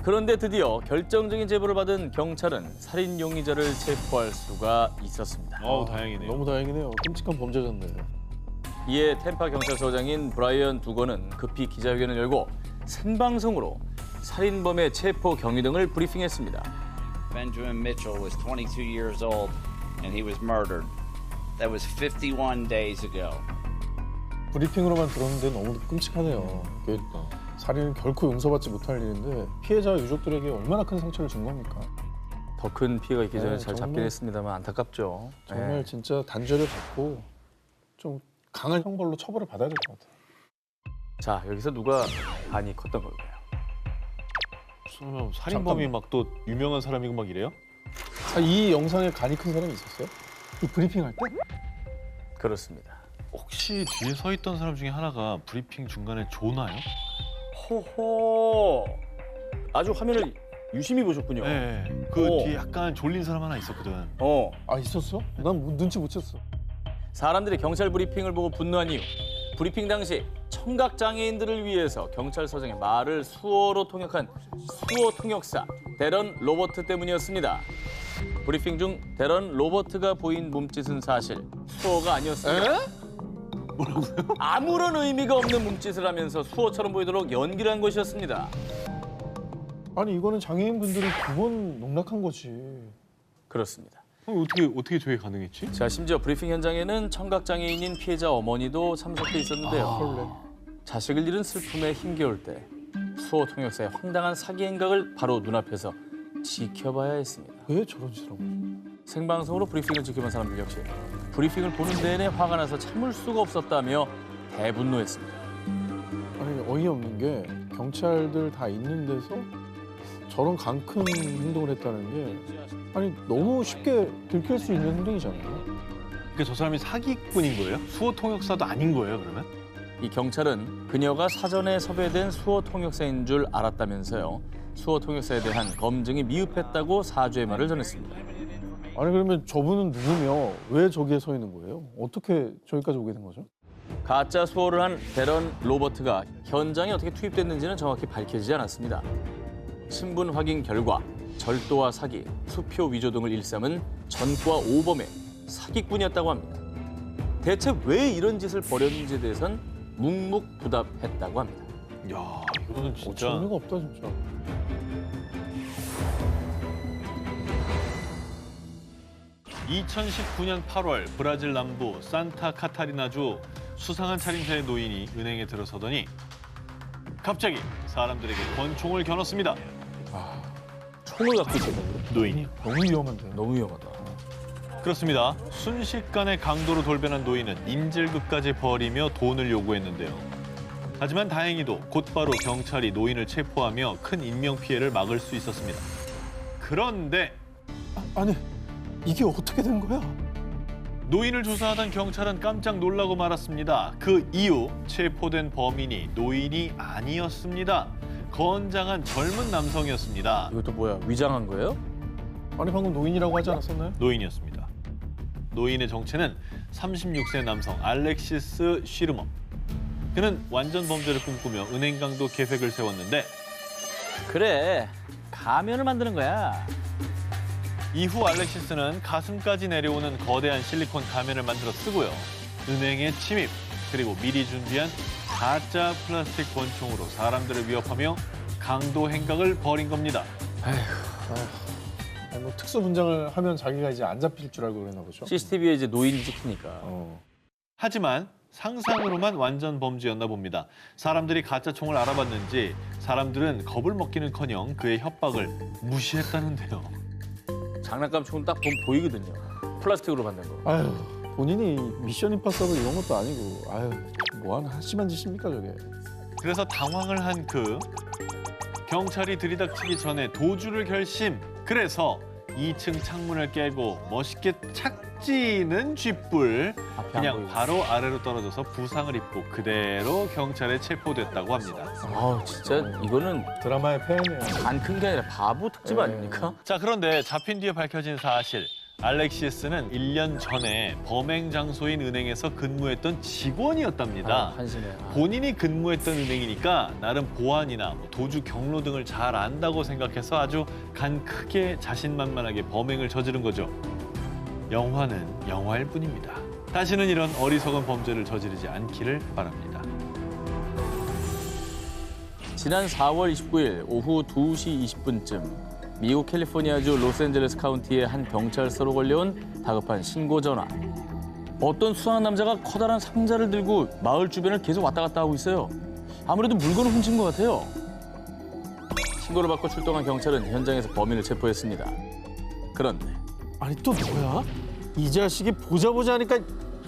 그런데 드디어 결정적인 제보를 받은 경찰은 살인 용의자를 체포할 수가 있었습니다. 다행이네요. 너무 다행이네요. 끔찍한 범죄자인데. 이에 템파 경찰서장인 브라이언 두거는 급히 기자회견을 열고 생방송으로 살인범의 체포 경위 등을 브리핑했습니다. Benjamin Mitchell was 22 years old and he was murdered. That was 51 days ago. 브리핑으로만 들었는데 너무 끔찍하네요. 이게 살인은 결코 용서받지 못할 일인데 피해자 유족들에게 얼마나 큰 상처를 준 겁니까? 더 큰 피해가 있기 전에 네, 잘 잡긴 정말- 했습니다만 안타깝죠. 정말 네. 진짜 단죄를 받고 좀 강한 형벌로 처벌을 받아야 될 것 같아요. 자, 여기서 누가 간이 컸던 걸까요? 설마 살인범이 막 또 유명한 사람이고 막 이래요? 아, 이 영상에 간이 큰 사람이 있었어요? 이 브리핑할 때? 그렇습니다. 혹시 뒤에 서 있던 사람 중에 하나가 브리핑 중간에 조나요? 호호. 아주 화면을 유심히 보셨군요. 네. 그 오. 뒤에 약간 졸린 사람 하나 있었거든. 아 있었어? 난 눈치 못 챘어. 사람들이 경찰 브리핑을 보고 분노한 이유. 브리핑 당시 청각 장애인들을 위해서 경찰서장의 말을 수어로 통역한 수어 통역사 데런 로버트 때문이었습니다. 브리핑 중 데런 로버트가 보인 몸짓은 사실 수어가 아니었습니다. 뭐라고요? 아무런 의미가 없는 몸짓을 하면서 수어처럼 보이도록 연기를 한 것이었습니다. 아니 이거는 장애인분들이 기본 농락한 거지. 그렇습니다. 어떻게 저게 가능했지? 자, 심지어 브리핑 현장에는 청각 장애인인 피해자 어머니도 참석해 있었는데요. 헐래. 자식을 잃은 슬픔에 힘겨울 때 수어 통역사의 황당한 사기 행각을 바로 눈앞에서 지켜봐야 했습니다. 왜 저런 짓을 하고? 생방송으로 브리핑을 지켜본 사람들 역시 브리핑을 보는 내내 화가 나서 참을 수가 없었다며 대분노했습니다. 아니 어이없는 게 경찰들 다 있는 데서 저런 강큰 행동을 했다는 게 아니 너무 쉽게 들킬 수 있는 행동이잖아요. 그러니까 저 사람이 사기꾼인 거예요? 수호 통역사도 아닌 거예요, 그러면? 이 경찰은 그녀가 사전에 섭외된 수호 통역사인 줄 알았다면서요. 수호 통역사에 대한 검증이 미흡했다고 사죄의 말을 전했습니다. 아니 그러면 저분은 누구며 왜 저기에 서 있는 거예요? 어떻게 저기까지 오게 된 거죠? 가짜 수호를 한 데런 로버트가 현장에 어떻게 투입됐는지는 정확히 밝혀지지 않았습니다. 신분 확인 결과 절도와 사기, 수표 위조 등을 일삼은 전과 오범의 사기꾼이었다고 합니다. 대체 왜 이런 짓을 벌였는지에 대해선 묵묵부답했다고 합니다. 야, 이거는 진짜. 어처구니가 없다 진짜. (2019년 8월) 브라질 남부 산타 카타리나주 수상한 차림새의 노인이 은행에 들어서더니 갑자기 사람들에게 권총을 겨눴습니다. 총을 갖고 있었다고요? 노인이. 너무 위험한데. 너무 위험하다. 그렇습니다. 순식간에 강도로 돌변한 노인은 인질극까지 벌이며 돈을 요구했는데요. 하지만 다행히도 곧바로 경찰이 노인을 체포하며 큰 인명피해를 막을 수 있었습니다. 그런데 아니 이게 어떻게 된 거야? 노인을 조사하던 경찰은 깜짝 놀라고 말았습니다. 그 이유, 체포된 범인이 노인이 아니었습니다. 건장한 젊은 남성이었습니다. 이것도 뭐야, 위장한 거예요? 아니 방금 노인이라고 하지 않았었나요? 노인이었습니다. 노인의 정체는 36세 남성 알렉시스 쉬르멈. 그는 완전 범죄를 꿈꾸며 은행 강도 계획을 세웠는데 그래, 가면을 만드는 거야. 이후 알렉시스는 가슴까지 내려오는 거대한 실리콘 가면을 만들어 쓰고요. 은행에 침입, 그리고 미리 준비한 가짜 플라스틱 권총으로 사람들을 위협하며 강도 행각을 벌인 겁니다. 아니, 뭐 특수 분장을 하면 자기가 이제 안 잡힐 줄 알고 그랬나 보죠. CCTV에 이제 노인이 찍히니까. 하지만 상상으로만 완전 범죄였나 봅니다. 사람들이 가짜 총을 알아봤는지 사람들은 겁을 먹기는커녕 그의 협박을 무시했다는데요. 장난감 총은 딱 보면 보이거든요. 플라스틱으로 만든 거. 아유 본인이 미션 임파서블 이런 것도 아니고 아유 뭐하는 한심한 짓입니까 저게. 그래서 당황을 한 그 경찰이 들이닥치기 전에 도주를 결심. 그래서 2층 창문을 깨고 멋있게 착지는 쥐뿔 앞에 안 그냥 보이고. 바로 아래로 떨어져서 부상을 입고 그대로 경찰에 체포됐다고 합니다. 아, 진짜 이거는 드라마의 폐해네요. 안 큰 게 아니라 바보 특집 네. 아닙니까? 자, 그런데 잡힌 뒤에 밝혀진 사실. 알렉시스는 1년 전에 범행 장소인 은행에서 근무했던 직원이었답니다. 한심해. 본인이 근무했던 은행이니까 나름 보안이나 도주 경로 등을 잘 안다고 생각해서 아주 간 크게 자신만만하게 범행을 저지른 거죠. 영화는 영화일 뿐입니다. 다시는 이런 어리석은 범죄를 저지르지 않기를 바랍니다. 지난 4월 29일 오후 2시 20분쯤 미국 캘리포니아주 로스앤젤레스 카운티의 한 경찰서로 걸려온 다급한 신고 전화. 어떤 수상한 남자가 커다란 상자를 들고 마을 주변을 계속 왔다 갔다 하고 있어요. 아무래도 물건을 훔친 것 같아요. 신고를 받고 출동한 경찰은 현장에서 범인을 체포했습니다. 그런데 아니 또 뭐야? 이 자식이 보자 하니까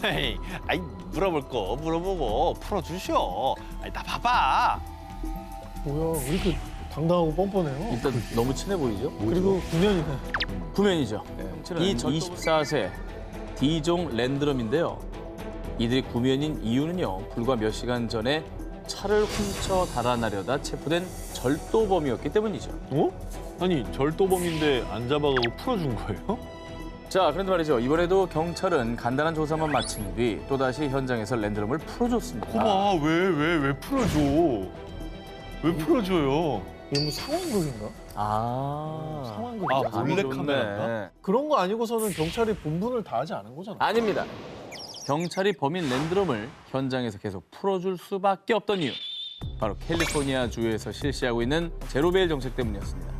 헤이, 아이 물어볼 거 물어보고 풀어주시오. 아이 나 봐봐. 뭐야 왜 이렇게 당당하고 뻔뻔해요? 일단 너무 친해 보이죠? 그리고 9년이네. 구면이죠. 이 24세 D종 랜드럼인데요. 이들이 구면인 이유는요. 불과 몇 시간 전에 차를 훔쳐 달아나려다 체포된 절도범이었기 때문이죠. 어? 아니 절도범인데 안 잡아가고 풀어준 거예요? 자, 그런데 말이죠. 이번에도 경찰은 간단한 조사만 마친 뒤 또다시 현장에서 랜드럼을 풀어줬습니다. 거봐 왜 풀어줘? 왜 풀어줘요? 이게 뭐 상황극인가? 상황극. 아, 몰래 카메라인가? 그런 거 아니고서는 경찰이 본분을 다하지 않은 거잖아. 아닙니다. 경찰이 범인 랜드럼을 현장에서 계속 풀어줄 수밖에 없던 이유. 바로 캘리포니아 주에서 실시하고 있는 제로베일 정책 때문이었습니다.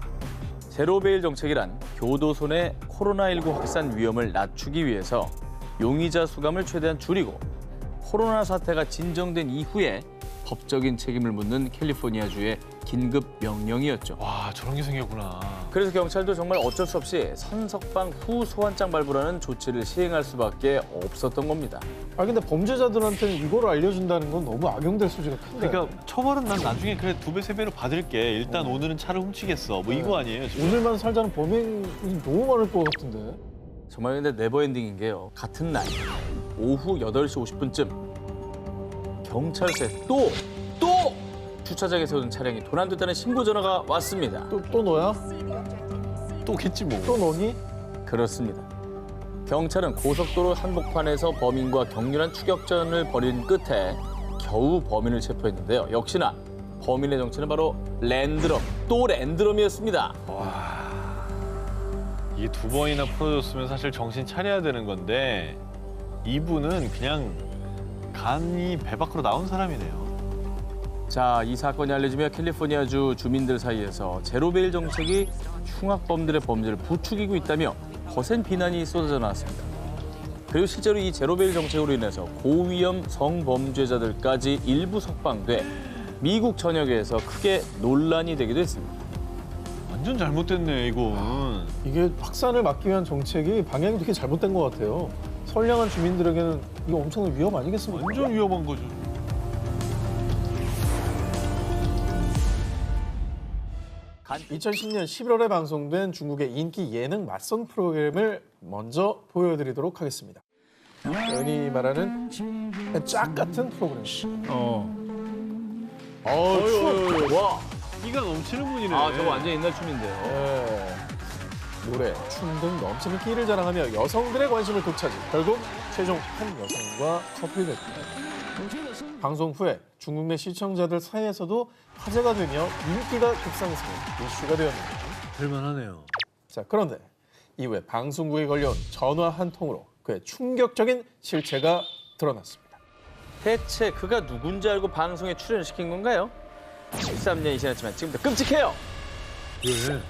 제로베일 정책이란 교도소 내 코로나19 확산 위험을 낮추기 위해서 용의자 수감을 최대한 줄이고 코로나 사태가 진정된 이후에 법적인 책임을 묻는 캘리포니아주의 긴급 명령이었죠. 와, 저런 게 생겼구나. 그래서 경찰도 정말 어쩔 수 없이 선석방 후 소환장 발부라는 조치를 시행할 수밖에 없었던 겁니다. 아 근데 범죄자들한테는 이거를 알려준다는 건 너무 악용될 소지가 큰데. 그러니까 처벌은 난 나중에 그래 2배, 3배로 받을게. 일단 오늘은 차를 훔치겠어. 뭐 이거 아니에요, 지금? 오늘만 살자는 범행이 너무 많을 것 같은데. 정말 근데 네버엔딩인 게요. 같은 날 오후 8시 50분쯤 경찰서에 또 주차장에 세운 차량이 도난됐다는 신고 전화가 왔습니다. 또 너야? 또겠지 뭐. 또 너니? 그렇습니다. 경찰은 고속도로 한복판에서 범인과 격렬한 추격전을 벌인 끝에 겨우 범인을 체포했는데요. 역시나 범인의 정체는 바로 랜드럼, 또 랜드럼이었습니다. 이게 2번이나 풀어줬으면 사실 정신 차려야 되는 건데 이분은 그냥 간이 배 밖으로 나온 사람이네요. 자, 이 사건이 알려지며 캘리포니아주 주민들 사이에서 제로베일 정책이 흉악범들의 범죄를 부추기고 있다며 거센 비난이 쏟아져 나왔습니다. 그리고 실제로 이 제로베일 정책으로 인해서 고위험 성범죄자들까지 일부 석방돼 미국 전역에서 크게 논란이 되기도 했습니다. 완전 잘못됐네, 이건. 이게 확산을 막기 위한 정책이 방향이 되게 잘못된 것 같아요. 선량한 주민들에게는 이거 엄청난 위험 아니겠습니까? 완전 위험한 거죠. 간 2010년 11월에 방송된 중국의 인기 예능 맞선 프로그램을 먼저 보여드리도록 하겠습니다. 흔히 말하는 짝 같은 프로그램. 와, 끼가 넘치는 분이네. 아, 저거 완전 옛날 춤인데요. 네. 노래, 춤 등 넘치는 끼를 자랑하며 여성들의 관심을 독차지. 결국 최종 한 여성과 커플이 됐습니다. 방송 후에 중국 내 시청자들 사이에서도 화제가 되며 인기가 급상승, 이슈가 되었는데요. 될만하네요. 자, 그런데 이후에 방송국에 걸려온 전화 한 통으로 그의 충격적인 실체가 드러났습니다. 대체 그가 누군지 알고 방송에 출연시킨 건가요? 13년이 지났지만 지금도 끔찍해요. 왜?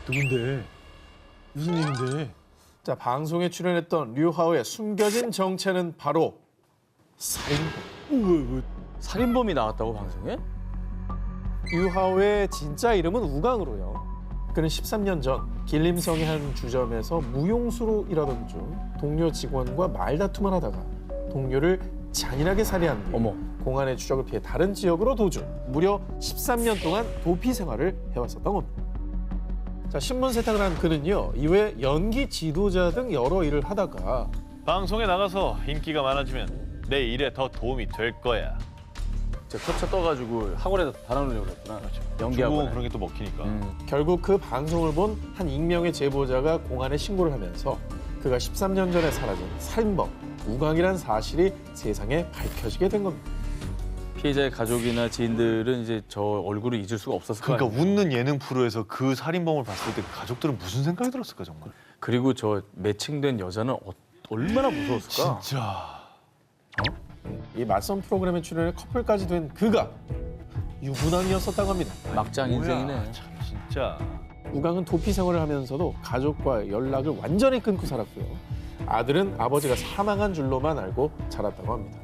누군데? 무슨 일인데? 자, 방송에 출연했던 류하오의 숨겨진 정체는 바로 살인범. 살인범이 나왔다고 방송에? 류하오의 진짜 이름은 우강으로요. 그는 13년 전 길림성의 한 주점에서 무용수로 일하던 중 동료 직원과 말다툼을 하다가 동료를 잔인하게 살해한 뒤 어머. 공안의 추적을 피해 다른 지역으로 도주. 무려 13년 동안 도피 생활을 해왔었던 겁니다. 자, 신문 세탁을 한 그는요. 이후에 연기 지도자 등 여러 일을 하다가 방송에 나가서 인기가 많아지면 내 일에 더 도움이 될 거야. 저 캡처 떠가지고 학원에다 달아놓으려고 그랬구나. 연기하고. 중국은 그런 게 또 먹히니까. 결국 그 방송을 본 한 익명의 제보자가 공안에 신고를 하면서 그가 13년 전에 사라진 살인범 우강이란 사실이 세상에 밝혀지게 된 겁니다. 피해자의 가족이나 지인들은 이제 저 얼굴을 잊을 수가 없었을 거예요. 그러니까 웃는 예능 프로에서 그 살인범을 봤을 때 그 가족들은 무슨 생각이 들었을까 정말. 그리고 저 매칭된 여자는 얼마나 무서웠을까? 진짜. 이 맞선 프로그램에 출연해 커플까지 된 그가 유부남이었었다고 합니다. 막장 인생이네. 뭐야, 참 진짜. 우강은 도피 생활을 하면서도 가족과 연락을 완전히 끊고 살았고요. 아들은 아버지가 사망한 줄로만 알고 자랐다고 합니다.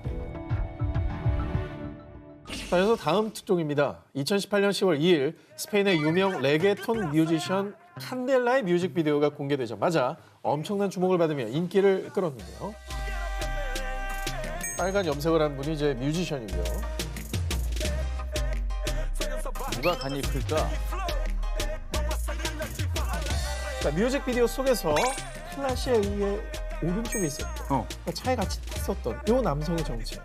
자, 그래서 다음 특종입니다. 2018년 10월 2일 스페인의 유명 레게톤 뮤지션 칸델라의 뮤직비디오가 공개되자마자 엄청난 주목을 받으며 인기를 끌었는데요. 빨간 염색을 한 분이 이제 뮤지션이고요. 누가 간이 클까? 자, 뮤직비디오 속에서 클라시에 의해 오른쪽에 있었던 그러니까 차에 같이 탔었던 이 남성의 정체.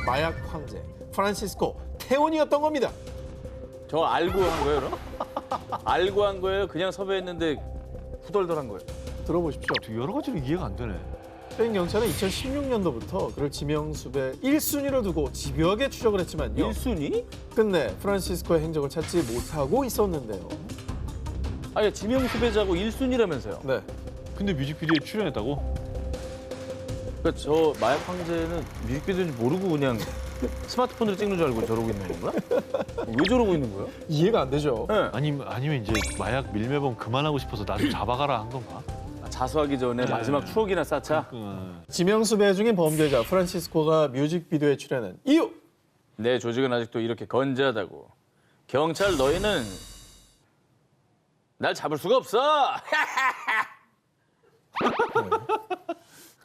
마약 황제 프란시스코 테온이었던 겁니다. 저 알고 한 거예요, 그럼? 알고 한 거예요? 그냥 섭외했는데 후덜덜한 거예요? 들어보십시오. 여러 가지로 이해가 안 되네. 스페인 경찰은 2016년도부터 그를 지명수배 1순위로 두고 집요하게 추적을 했지만요. 1순위? 끝내 프란시스코의 행적을 찾지 못하고 있었는데요. 아니, 지명수배자고 1순위라면서요. 네. 근데 뮤직비디오에 출연했다고? 그러니까 저 마약 황제는 뮤직비디오인지 모르고 그냥 스마트폰으로 찍는 줄 알고 저러고 있는 건가? 왜 저러고 있는 거예요? 이해가 안 되죠. 네. 아니면 이제 마약 밀매범 그만하고 싶어서 나 좀 잡아가라 한 건가? 자수하기 전에 마지막 추억이나 쌓자. 지명수배 중인 범죄자 프란시스코가 뮤직비디오에 출연한 이유! 내 조직은 아직도 이렇게 건재하다고. 경찰 너희는 날 잡을 수가 없어.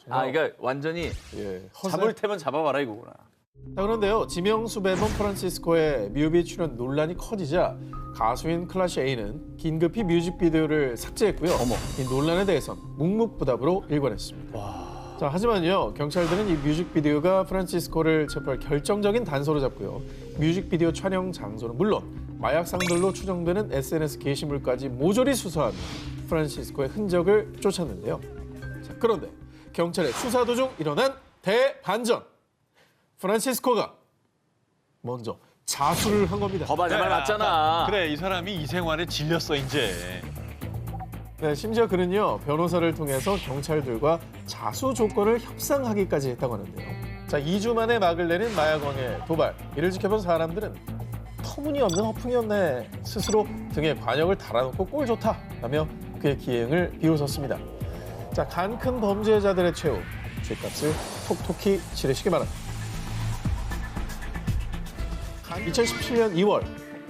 아, 그러니까 완전히 예, 잡을 테면 잡아봐라 이거구나. 자, 그런데요. 지명수배범 프란시스코의 뮤비 출연 논란이 커지자 가수인 클래시 A는 긴급히 뮤직비디오를 삭제했고요. 어머. 이 논란에 대해선 묵묵부답으로 일관했습니다. 자, 하지만요. 경찰들은 이 뮤직비디오가 프란시스코를 체포할 결정적인 단서로 잡고요. 뮤직비디오 촬영 장소는 물론 마약 상들로 추정되는 SNS 게시물까지 모조리 수사하며 프란시스코의 흔적을 쫓았는데요. 자, 그런데 경찰의 수사 도중 일어난 대반전. 프란시스코가 먼저 자수를 한 겁니다. 거봐, 내 말 맞잖아. 그래, 이 사람이 이 생활에 질렸어 이제. 네, 심지어 그는요 변호사를 통해서 경찰들과 자수 조건을 협상하기까지 했다고 하는데요. 자, 2주 만에 막을 내린 마약왕의 도발. 이를 지켜본 사람들은 터무니없는 허풍이었네. 스스로 등에 관역을 달아놓고 꼴 좋다 라며 그의 기행을 비웃었습니다. 자, 간 큰 범죄자들의 최후. 죄값을 톡톡히 치르시기 바랍니다. 2017년 2월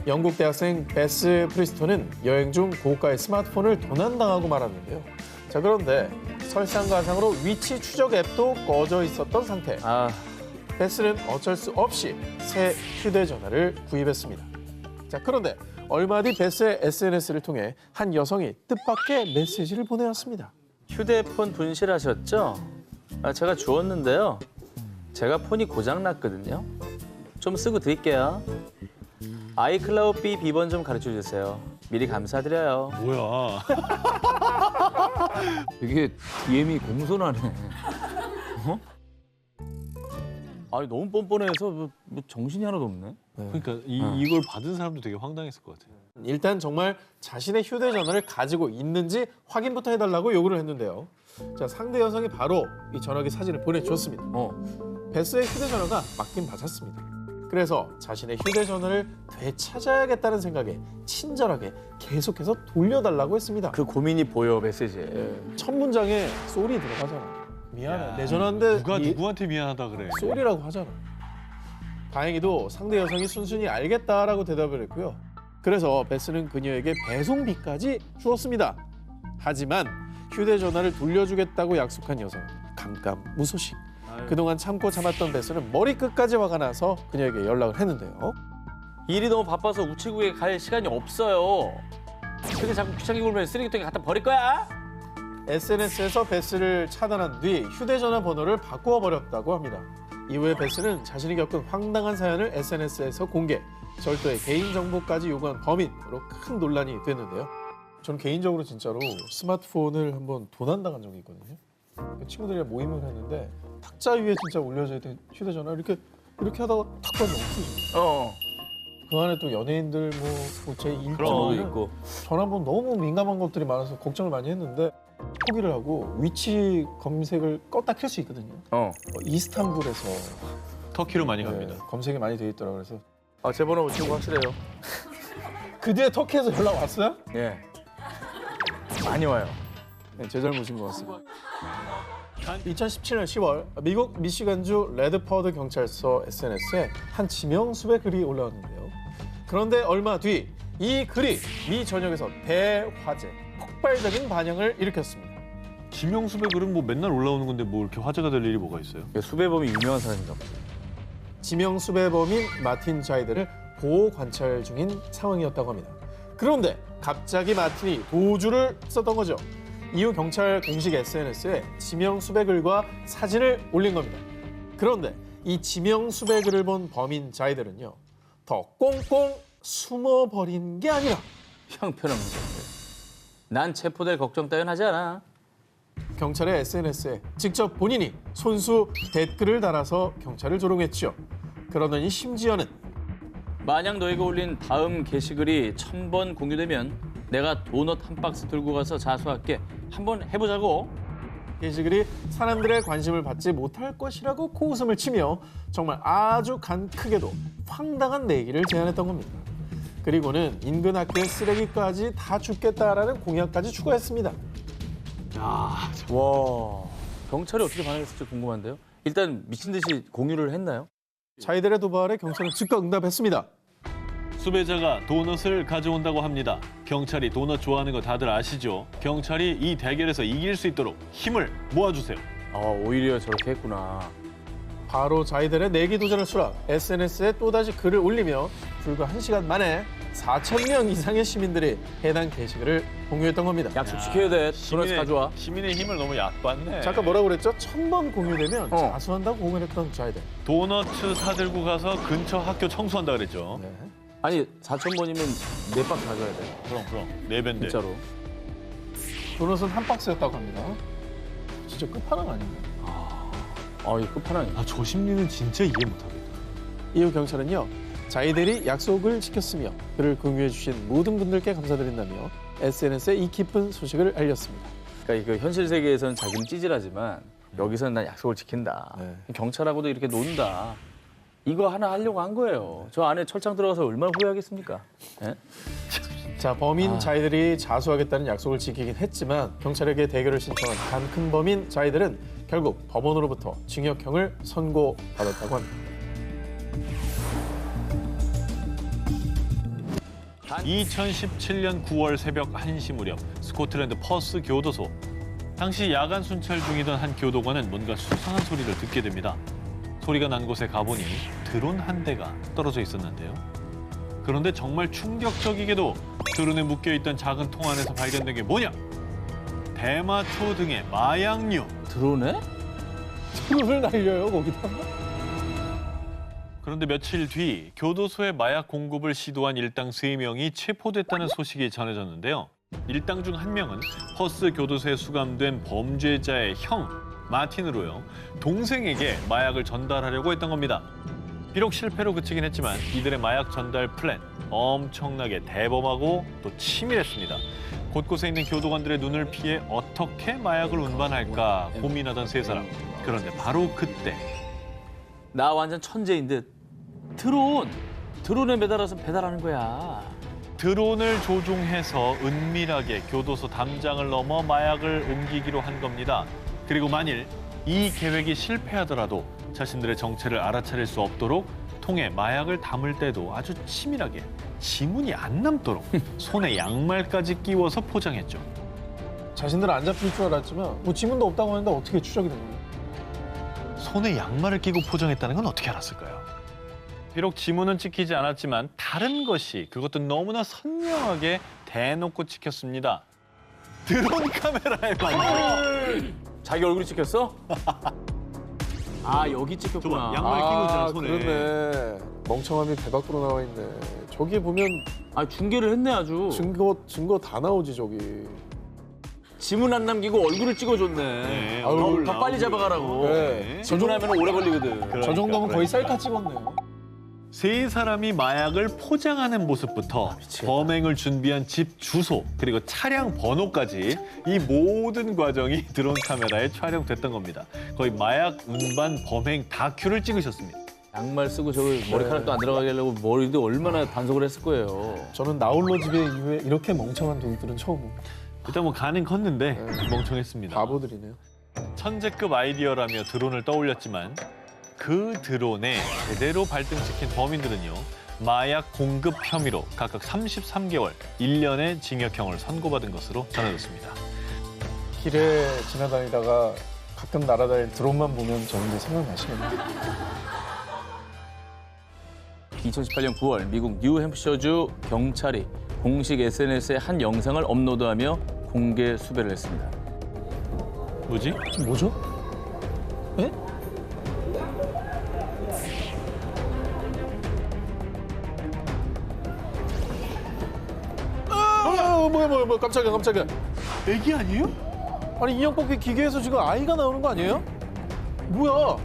영국 대학생 베스 프리스톤은 여행 중 고가의 스마트폰을 도난당하고 말았는데요. 자, 그런데 설상가상으로 위치 추적 앱도 꺼져 있었던 상태. 아, 베스는 어쩔 수 없이 새 휴대전화를 구입했습니다. 자, 그런데 얼마 뒤 베스의 SNS를 통해 한 여성이 뜻밖의 메시지를 보내왔습니다. 휴대폰 분실하셨죠? 아, 제가 주웠는데요. 제가 폰이 고장났거든요. 좀 쓰고 드릴게요. 아이클라우드 B 비번 좀 가르쳐 주세요. 미리 감사드려요. 뭐야? 이게 DM이 공손하네. 어? 아니 너무 뻔뻔해서 뭐 정신이 하나도 없네. 그러니까 이걸 받은 사람도 되게 황당했을 것 같아요. 일단 정말 자신의 휴대전화를 가지고 있는지 확인부터 해달라고 요구를 했는데요. 자, 상대 여성이 바로 이 전화기 사진을 보내줬습니다. 베스의 휴대전화가 맞긴 맞았습니다. 그래서 자신의 휴대전화를 되찾아야겠다는 생각에 친절하게 계속해서 돌려달라고 했습니다. 그 고민이 보여 메시지에. 예, 첫 문장에 쏘리 들어가잖아. 미안해. 내 전화인데 누가 누구한테 미안하다 그래. 쏘리라고 하잖아. 다행히도 상대 여성이 순순히 알겠다라고 대답을 했고요. 그래서 베스는 그녀에게 배송비까지 주었습니다. 하지만 휴대전화를 돌려주겠다고 약속한 여성 감감무소식. 그동안 참고 참았던 베스는 머리끝까지 화가 나서 그녀에게 연락을 했는데요. 일이 너무 바빠서 우체국에 갈 시간이 없어요. 근데 자꾸 귀찮게 굴면 쓰레기통에 갖다 버릴 거야? SNS에서 베스를 차단한 뒤 휴대전화 번호를 바꾸어 버렸다고 합니다. 이후에 베스는 자신이 겪은 황당한 사연을 SNS에서 공개, 절도의 개인정보까지 요구한 범인으로 큰 논란이 됐는데요. 저는 개인적으로 진짜로 스마트폰을 한번 도난당한 적이 있거든요. 친구들이랑 모임을 했는데 탁자 위에 진짜 올려져 있던 휴대전화 이렇게 하다가 탁 하면 없어져. 그 안에 또 연예인들 제 그런 일정도 것도 있고. 전화번호 너무 민감한 것들이 많아서 걱정을 많이 했는데 포기를 하고 위치 검색을 껐다 켤 수 있거든요. 이스탄불에서 터키로 많이 갑니다. 검색이 많이 돼 있더라고요. 그래서 아, 제 번호 친구 확실해요. 그 뒤에 터키에서 연락 왔어요? 예. 많이 와요. 네, 제 잘못인 것 같습니다. 2017년 10월 미국 미시간주 레드퍼드 경찰서 SNS에 한 지명수배 글이 올라왔는데요. 그런데 얼마 뒤 이 글이 미 전역에서 대화제, 폭발적인 반향을 일으켰습니다. 지명수배 글은 뭐 맨날 올라오는 건데 뭐 이렇게 화제가 될 일이 뭐가 있어요? 수배범이 유명한 사람인가 보죠. 지명수배범인 마틴 자이드를 보호 관찰 중인 상황이었다고 합니다. 그런데 갑자기 마틴이 도주를 썼던 거죠. 이후 경찰 공식 SNS에 지명수배 글과 사진을 올린 겁니다. 그런데 이 지명수배 글을 본 범인 자이들은요. 더 꽁꽁 숨어버린 게 아니라 형편없는 건데. 난 체포될 걱정 따윈 하지 않아. 경찰의 SNS에 직접 본인이 손수 댓글을 달아서 경찰을 조롱했죠. 그러더니 심지어는 만약 너희가 올린 다음 게시글이 1000번 공유되면 내가 도넛 한 박스 들고 가서 자수할게. 한번 해보자고. 게시글이 사람들의 관심을 받지 못할 것이라고 코웃음을 치며 정말 아주 간 크게도 황당한 내기를 제안했던 겁니다. 그리고는 인근 학교의 쓰레기까지 다 줍겠다라는 공약까지 추가했습니다. 와, 경찰이 어떻게 반응했을지 궁금한데요. 일단 미친 듯이 공유를 했나요? 자이들의 도발에 경찰은 즉각 응답했습니다. 수배자가 도넛을 가져온다고 합니다. 경찰이 도넛 좋아하는 거 다들 아시죠? 경찰이 이 대결에서 이길 수 있도록 힘을 모아주세요. 오히려 저렇게 했구나. 바로 자이들의 내기 도전을 수락, SNS에 또다시 글을 올리며 불과 1시간 만에 4,000명 이상의 시민들이 해당 게시글을 공유했던 겁니다. 약속 지켜야 돼. 도넛 가져와. 시민의 힘을 너무 얕봤네. 잠깐 뭐라고 그랬죠? 1,000번 공유되면 어. 자수한다고 공언했던 자이들. 도넛 사들고 가서 근처 학교 청소한다 그랬죠. 네. 아니 4,000번이면 4박 가져야 돼. 그럼 네 배인데. 진짜로. 도넛은 한 박스였다고 합니다. 진짜 끝판왕 아닌가요? 이 끝판왕이야. 저 심리는 진짜 이해 못하겠다. 이후 경찰은요, 자이들이 약속을 지켰으며 글을 공유해 주신 모든 분들께 감사드린다며 SNS에 이 기쁜 소식을 알렸습니다. 그러니까 이거 현실 세계에서는 자기는 찌질하지만 여기서는 난 약속을 지킨다. 네. 경찰하고도 이렇게 논다. 이거 하나 하려고 한 거예요. 저 안에 철창 들어가서 얼마나 후회하겠습니까? 예? 자, 범인 자이들이 자수하겠다는 약속을 지키긴 했지만 경찰에게 대결을 신청한 간 큰 범인 자이들은 결국 법원으로부터 징역형을 선고받았다고 합니다. 2017년 9월 새벽 1시 무렵 스코틀랜드 퍼스 교도소. 당시 야간 순찰 중이던 한 교도관은 뭔가 수상한 소리를 듣게 됩니다. 소리가 난 곳에 가보니 드론 한 대가 떨어져 있었는데요. 그런데 정말 충격적이게도 드론에 묶여있던 작은 통 안에서 발견된 게 뭐냐? 대마초 등의 마약류. 드론에? 드론을 날려요, 거기다? 그런데 며칠 뒤 교도소에 마약 공급을 시도한 일당 3명이 체포됐다는 소식이 전해졌는데요. 일당 중 한 명은 퍼스 교도소에 수감된 범죄자의 형 마틴으로요. 동생에게 마약을 전달하려고 했던 겁니다. 비록 실패로 그치긴 했지만 이들의 마약 전달 플랜 엄청나게 대범하고 또 치밀했습니다. 곳곳에 있는 교도관들의 눈을 피해 어떻게 마약을 운반할까 고민하던 세 사람. 그런데 바로 그때 나 완전 천재인 듯. 드론에 매달아서 배달하는 거야. 드론을 조종해서 은밀하게 교도소 담장을 넘어 마약을 옮기기로 한 겁니다. 그리고 만일 이 계획이 실패하더라도 자신들의 정체를 알아차릴 수 없도록 통에 마약을 담을 때도 아주 치밀하게 지문이 안 남도록 손에 양말까지 끼워서 포장했죠. 자신들은 안 잡힐 줄 알았지만 뭐 지문도 없다고 하는데 어떻게 추적이 된 거예요? 손에 양말을 끼고 포장했다는 건 어떻게 알았을까요? 비록 지문은 찍히지 않았지만 다른 것이 그것도 너무나 선명하게 대놓고 찍혔습니다. 드론 카메라에 만든 자기 얼굴이 찍혔어? 여기 찍혔구나. 양말 끼고 있잖아, 손에. 그러네. 멍청함이 배 밖으로 나와 있네. 저기 보면 중계를 했네 아주. 증거 다 나오지, 저기. 지문 안 남기고 얼굴을 찍어줬네. 네, 얼굴 더 빨리 잡아가라고. 네. 지문하면 오래 걸리거든. 저 정도면 거의 셀카 찍었네. 세 사람이 마약을 포장하는 모습부터 범행을 준비한 집 주소 그리고 차량 번호까지 이 모든 과정이 드론 카메라에 촬영됐던 겁니다. 거의 마약 운반 범행 다큐를 찍으셨습니다. 양말 쓰고 저기 머리카락도 안 들어가게 하려고 머리도 얼마나 단속을 했을 거예요. 저는 나홀로 집에 이후에 이렇게 멍청한 도둑들은 처음 봅니다. 일단 뭐 가는 컸는데 멍청했습니다. 바보들이네요. 천재급 아이디어라며 드론을 떠올렸지만 그 드론에 제대로 발등 찍힌 범인들은요. 마약 공급 혐의로 각각 33개월, 1년의 징역형을 선고받은 것으로 전해졌습니다. 길에 지나다니다가 가끔 날아다니는 드론만 보면 저는 생각나시겠네요. 2018년 9월 미국 뉴햄프셔주 경찰이 공식 SNS에 한 영상을 업로드하며 공개 수배를 했습니다. 뭐지? 뭐죠? 예? 뭐야, 깜짝이야. 애기 아니에요? 아니, 인형 뽑기 기계에서 지금 아이가 나오는 거 아니에요? 뭐야?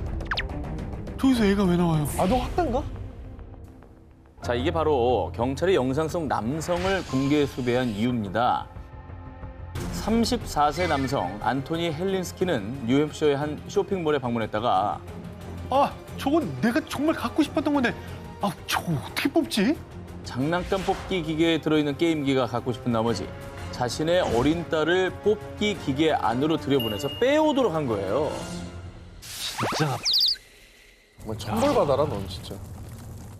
저기서 애가 왜 나와요? 아동 학대인가? 자, 이게 바로 경찰이 영상 속 남성을 공개 수배한 이유입니다. 34세 남성 안토니 헬린스키는 뉴햄프셔의 한 쇼핑몰에 방문했다가 저건 내가 정말 갖고 싶었던 건데 저거 어떻게 뽑지? 장난감 뽑기 기계에 들어있는 게임기가 갖고 싶은 나머지 자신의 어린 딸을 뽑기 기계 안으로 들여보내서 빼오도록 한 거예요. 진짜 정말 천벌 받아라, 넌 진짜.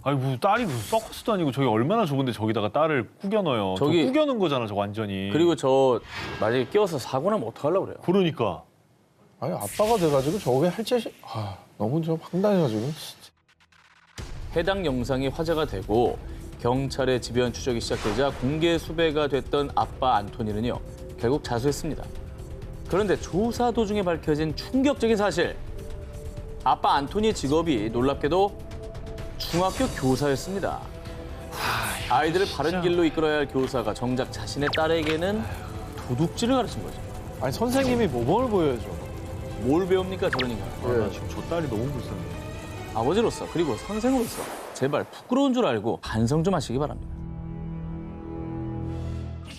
아니 뭐 딸이 무슨 서커스도 아니고 저기 얼마나 좁은데 저기다가 딸을 구겨 넣어요. 저기- 저 구겨 넣은 거잖아, 저 완전히. 그리고 저 만약에 끼워서 사고 나면 어떡하려고 그래요? 그러니까. 아니 아빠가 돼가지고 저게 할 짓이 너무 좀 황당해가지고. 해당 영상이 화제가 되고 경찰의 집요한 추적이 시작되자 공개 수배가 됐던 아빠 안토니는요 결국 자수했습니다. 그런데 조사 도중에 밝혀진 충격적인 사실. 아빠 안토니의 직업이 놀랍게도 중학교 교사였습니다. 아이들을 바른 길로 이끌어야 할 교사가 정작 자신의 딸에게는 도둑질을 가르친 거죠. 아니 선생님이 모범을 보여야죠. 뭘 배웁니까 저런 인간. 아, 나 지금 저 딸이 너무 불쌍해. 아버지로서 그리고 선생으로서 제발 부끄러운 줄 알고 반성 좀 하시기 바랍니다.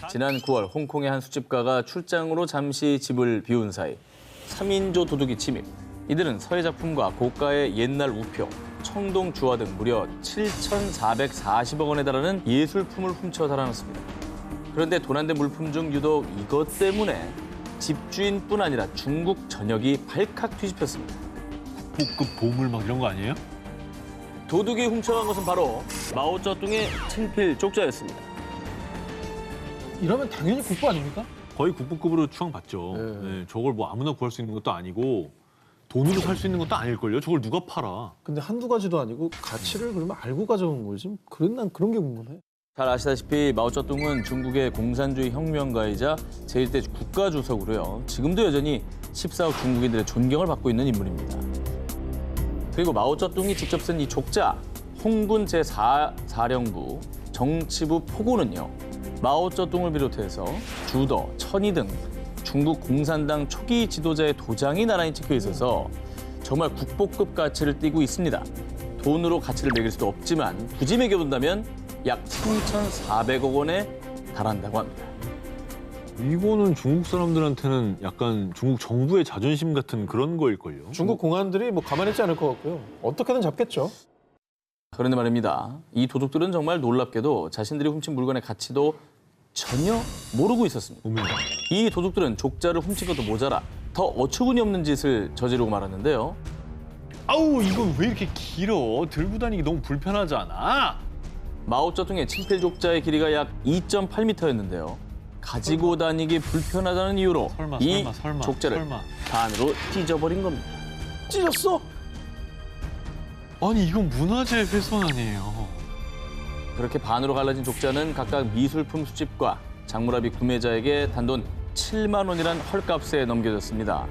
지난 9월 홍콩의 한 수집가가 출장으로 잠시 집을 비운 사이 3인조 도둑이 침입. 이들은 서예작품과 고가의 옛날 우표, 청동 주화 등 무려 7,440억 원에 달하는 예술품을 훔쳐 달아났습니다. 그런데 도난된 물품 중 유독 이것 때문에 집주인뿐 아니라 중국 전역이 발칵 뒤집혔습니다. 국보급 보물 막 이런 거 아니에요? 도둑이 훔쳐간 것은 바로 마오쩌둥의 친필 쪽자였습니다. 이러면 당연히 국보 아닙니까? 거의 국보급으로 추앙받죠. 네. 네, 저걸 뭐 아무나 구할 수 있는 것도 아니고 돈으로 살 수 있는 것도 아닐걸요? 저걸 누가 팔아? 근데 한두 가지도 아니고 가치를 그러면 알고 가져온 거지. 난 그런 게 궁금해. 잘 아시다시피 마오쩌둥은 중국의 공산주의 혁명가이자 제1대 국가주석으로요. 지금도 여전히 14억 중국인들의 존경을 받고 있는 인물입니다. 그리고 마오쩌둥이 직접 쓴 이 족자, 홍군 제4사령부 정치부 포고는요. 마오쩌둥을 비롯해서 주더, 천이 등 중국 공산당 초기 지도자의 도장이 나란히 찍혀 있어서 정말 국보급 가치를 띠고 있습니다. 돈으로 가치를 매길 수도 없지만 굳이 매겨본다면 약 3,400억 원에 달한다고 합니다. 이거는 중국 사람들한테는 약간 중국 정부의 자존심 같은 그런 거일걸요? 중국 공안들이 뭐 가만히 있지 않을 것 같고요. 어떻게든 잡겠죠. 그런데 말입니다. 이 도둑들은 정말 놀랍게도 자신들이 훔친 물건의 가치도 전혀 모르고 있었습니다. 어머나. 이 도둑들은 족자를 훔친 것도 모자라 더 어처구니 없는 짓을 저지르고 말았는데요. 아우, 이건 왜 이렇게 길어? 들고 다니기 너무 불편하잖아. 마오쩌둥의 친필 족자의 길이가 약 2.8m였는데요. 가지고 다니기 불편하다는 이유로 설마, 이 설마, 족자를 설마. 반으로 찢어버린 겁니다. 찢었어? 아니, 이건 문화재 훼손 아니에요. 그렇게 반으로 갈라진 족자는 각각 미술품 수집과 장물아비 구매자에게 단돈 7만 원이란 헐값에 넘겨졌습니다.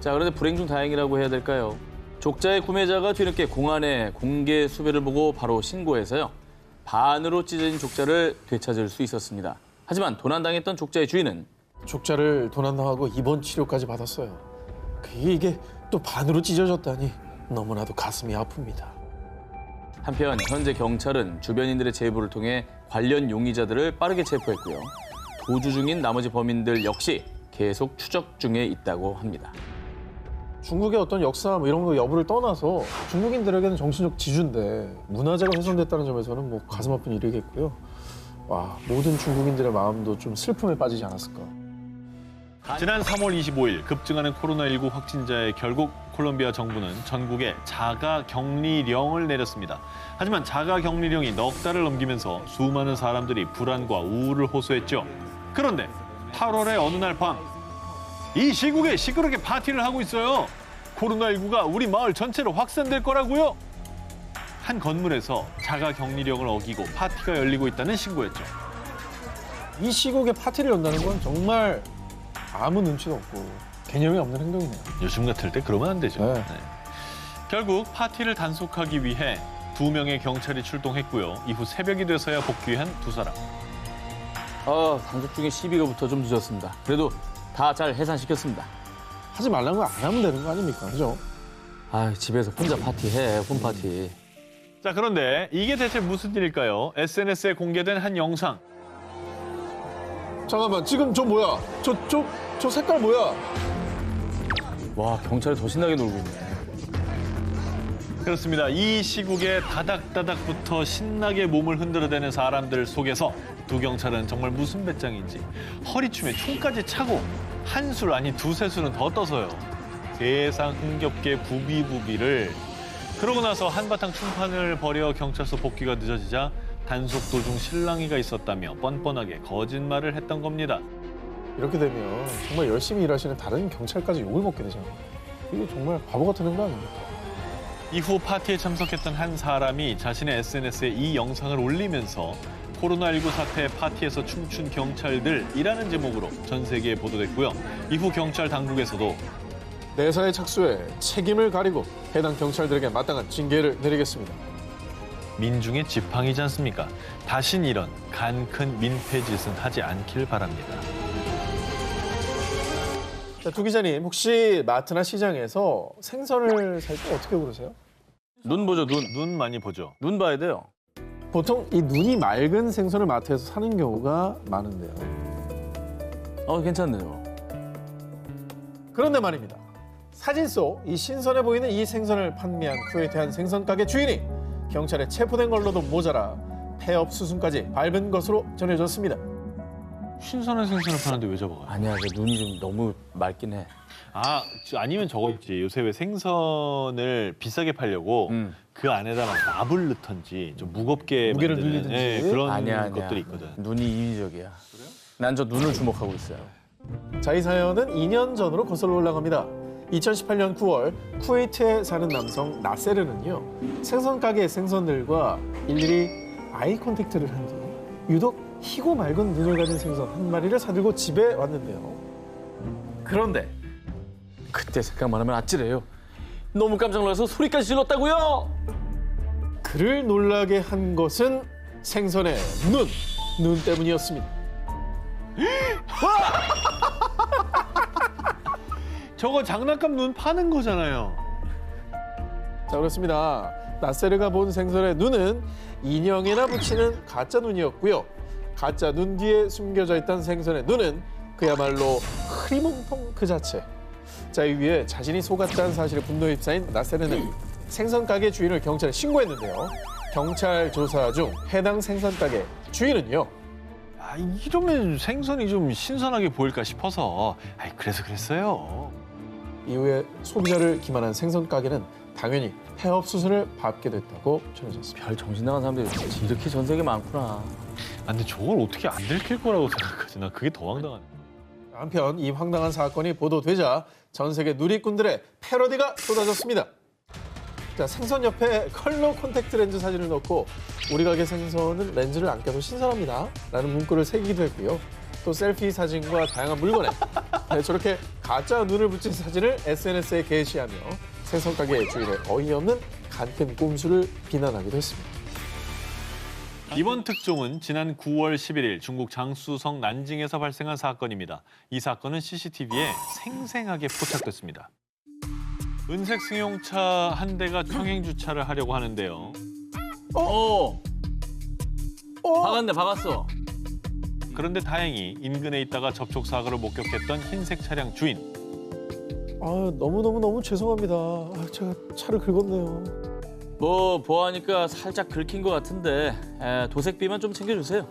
자, 그런데 불행 중 다행이라고 해야 될까요? 족자의 구매자가 뒤늦게 공안의 공개 수배를 보고 바로 신고해서요. 반으로 찢어진 족자를 되찾을 수 있었습니다. 하지만 도난당했던 족자의 주인은 족자를 도난당하고 입원 치료까지 받았어요. 이게 또 반으로 찢어졌다니 너무나도 가슴이 아픕니다. 한편 현재 경찰은 주변인들의 제보를 통해 관련 용의자들을 빠르게 체포했고요. 도주 중인 나머지 범인들 역시 계속 추적 중에 있다고 합니다. 중국의 어떤 역사 뭐 이런 거 여부를 떠나서 중국인들에게는 정신적 지주인데 문화재가 훼손됐다는 점에서는 뭐 가슴 아픈 일이겠고요. 와, 모든 중국인들의 마음도 좀 슬픔에 빠지지 않았을까. 지난 3월 25일 급증하는 코로나19 확진자에 결국 콜롬비아 정부는 전국에 자가 격리령을 내렸습니다. 하지만 자가 격리령이 넉 달을 넘기면서 수많은 사람들이 불안과 우울을 호소했죠. 그런데 8월의 어느 날 밤, 이 시국에 시끄럽게 파티를 하고 있어요. 코로나19가 우리 마을 전체로 확산될 거라고요. 한 건물에서 자가 격리령을 어기고 파티가 열리고 있다는 신고였죠. 이 시국에 파티를 연다는 건 정말 아무 눈치도 없고 개념이 없는 행동이네요. 요즘 같을 때 그러면 안 되죠. 네. 결국 파티를 단속하기 위해 2명의 경찰이 출동했고요. 이후 새벽이 돼서야 복귀한 두 사람. 단속 중에 시비가 붙어 좀 늦었습니다. 그래도 다 잘 해산시켰습니다. 하지 말라는 거 안 하면 되는 거 아닙니까? 그죠? 집에서 혼자 파티해, 홈파티. 자, 그런데 이게 대체 무슨 일일까요? SNS에 공개된 한 영상. 잠깐만, 지금 저 뭐야? 저 색깔 뭐야? 와, 경찰이 더 신나게 놀고 있네. 그렇습니다. 이 시국에 다닥다닥부터 신나게 몸을 흔들어대는 사람들 속에서 두 경찰은 정말 무슨 배짱인지 허리춤에 총까지 차고 한 술 아니 두세 술은 더 떠서요. 세상 흥겹게 부비부비를 그러고 나서 한바탕 충판을 벌여 경찰서 복귀가 늦어지자 단속 도중 실랑이가 있었다며 뻔뻔하게 거짓말을 했던 겁니다. 이렇게 되면 정말 열심히 일하시는 다른 경찰까지 욕을 먹게 되잖아요. 이게 정말 바보 같은 행동 아닙니까? 이후 파티에 참석했던 한 사람이 자신의 SNS에 이 영상을 올리면서 코로나19 사태 파티에서 춤춘 경찰들이라는 제목으로 전 세계에 보도됐고요. 이후 경찰 당국에서도 내사의 착수에 책임을 가리고 해당 경찰들에게 마땅한 징계를 내리겠습니다. 민중의 지팡이지 않습니까? 다신 이런 간 큰 민폐 짓은 하지 않길 바랍니다. 자, 두 기자님, 혹시 마트나 시장에서 생선을 살 때 어떻게 고르세요? 눈 보죠, 눈. 눈 많이 보죠. 눈 봐야 돼요. 보통 이 눈이 맑은 생선을 마트에서 사는 경우가 많은데요. 괜찮네요. 그런데 말입니다. 사진 속 이 신선해 보이는 이 생선을 판매한 쿠웨이트한 생선 가게 주인이 경찰에 체포된 걸로도 모자라 폐업 수순까지 밟은 것으로 전해졌습니다. 신선한 생선을 파는데 왜 잡아가요? 아니야, 눈이 좀 너무 맑긴 해. 아니면 저거 있지. 요새 왜 생선을 비싸게 팔려고 그 안에다 막 납을 넣던지 좀 무겁게 무게를 만드는, 늘리든지. 그런 아니야. 것들이 있거든. 눈이 인위적이야. 난 저 눈을 주목하고 있어요. 자, 이 사연은 2년 전으로 거슬러 올라갑니다. 2018년 9월 쿠웨이트에 사는 남성 나세르는요. 생선 가게의 생선들과 일일이 아이 컨택트를 한 뒤 유독 희고 맑은 눈을 가진 생선 한 마리를 사들고 집에 왔는데요. 그런데 그때 생각만 하면 아찔해요. 너무 깜짝 놀라서 소리까지 질렀다고요. 그를 놀라게 한 것은 생선의 눈 때문이었습니다. 저거 장난감 눈 파는 거잖아요. 자, 그렇습니다. 나세르가 본 생선의 눈은 인형에나 붙이는 가짜 눈이었고요. 가짜 눈 뒤에 숨겨져 있던 생선의 눈은 그야말로 흐리멍텅 그 자체. 자, 이 위에 자신이 속았다는 사실에 분노에 휩싸인 나세르는 생선 가게 주인을 경찰에 신고했는데요. 경찰 조사 중 해당 생선 가게 주인은요. 이러면 생선이 좀 신선하게 보일까 싶어서 그래서 그랬어요. 이후에 소비자를 기만한 생선 가게는 당연히 폐업 수순을 밟게 됐다고 전해졌습니다. 별 정신 나간 사람들이 이렇게 전 세계에 많구나. 근데 저걸 어떻게 안 들킬 거라고 생각하지? 나 그게 더 황당하네. 한편 이 황당한 사건이 보도되자 전 세계 누리꾼들의 패러디가 쏟아졌습니다. 자, 생선 옆에 컬러 콘택트 렌즈 사진을 넣고 우리 가게 생선은 렌즈를 안 껴도 신선합니다 라는 문구를 새기기도 했고요. 또 셀피 사진과 다양한 물건에 저렇게 가짜 눈을 붙인 사진을 SNS에 게시하며 생선 가게 주인의 어이없는 간큰 꼼수를 비난하기도 했습니다. 이번 특종은 지난 9월 11일 중국 장쑤성 난징에서 발생한 사건입니다. 이 사건은 CCTV에 생생하게 포착됐습니다. 은색 승용차 한 대가 평행 주차를 하려고 하는데요. 박았어. 그런데 다행히 인근에 있다가 접촉 사고를 목격했던 흰색 차량 주인. 너무 죄송합니다. 제가 차를 긁었네요. 보아하니까 살짝 긁힌 것 같은데 도색비만 좀 챙겨주세요.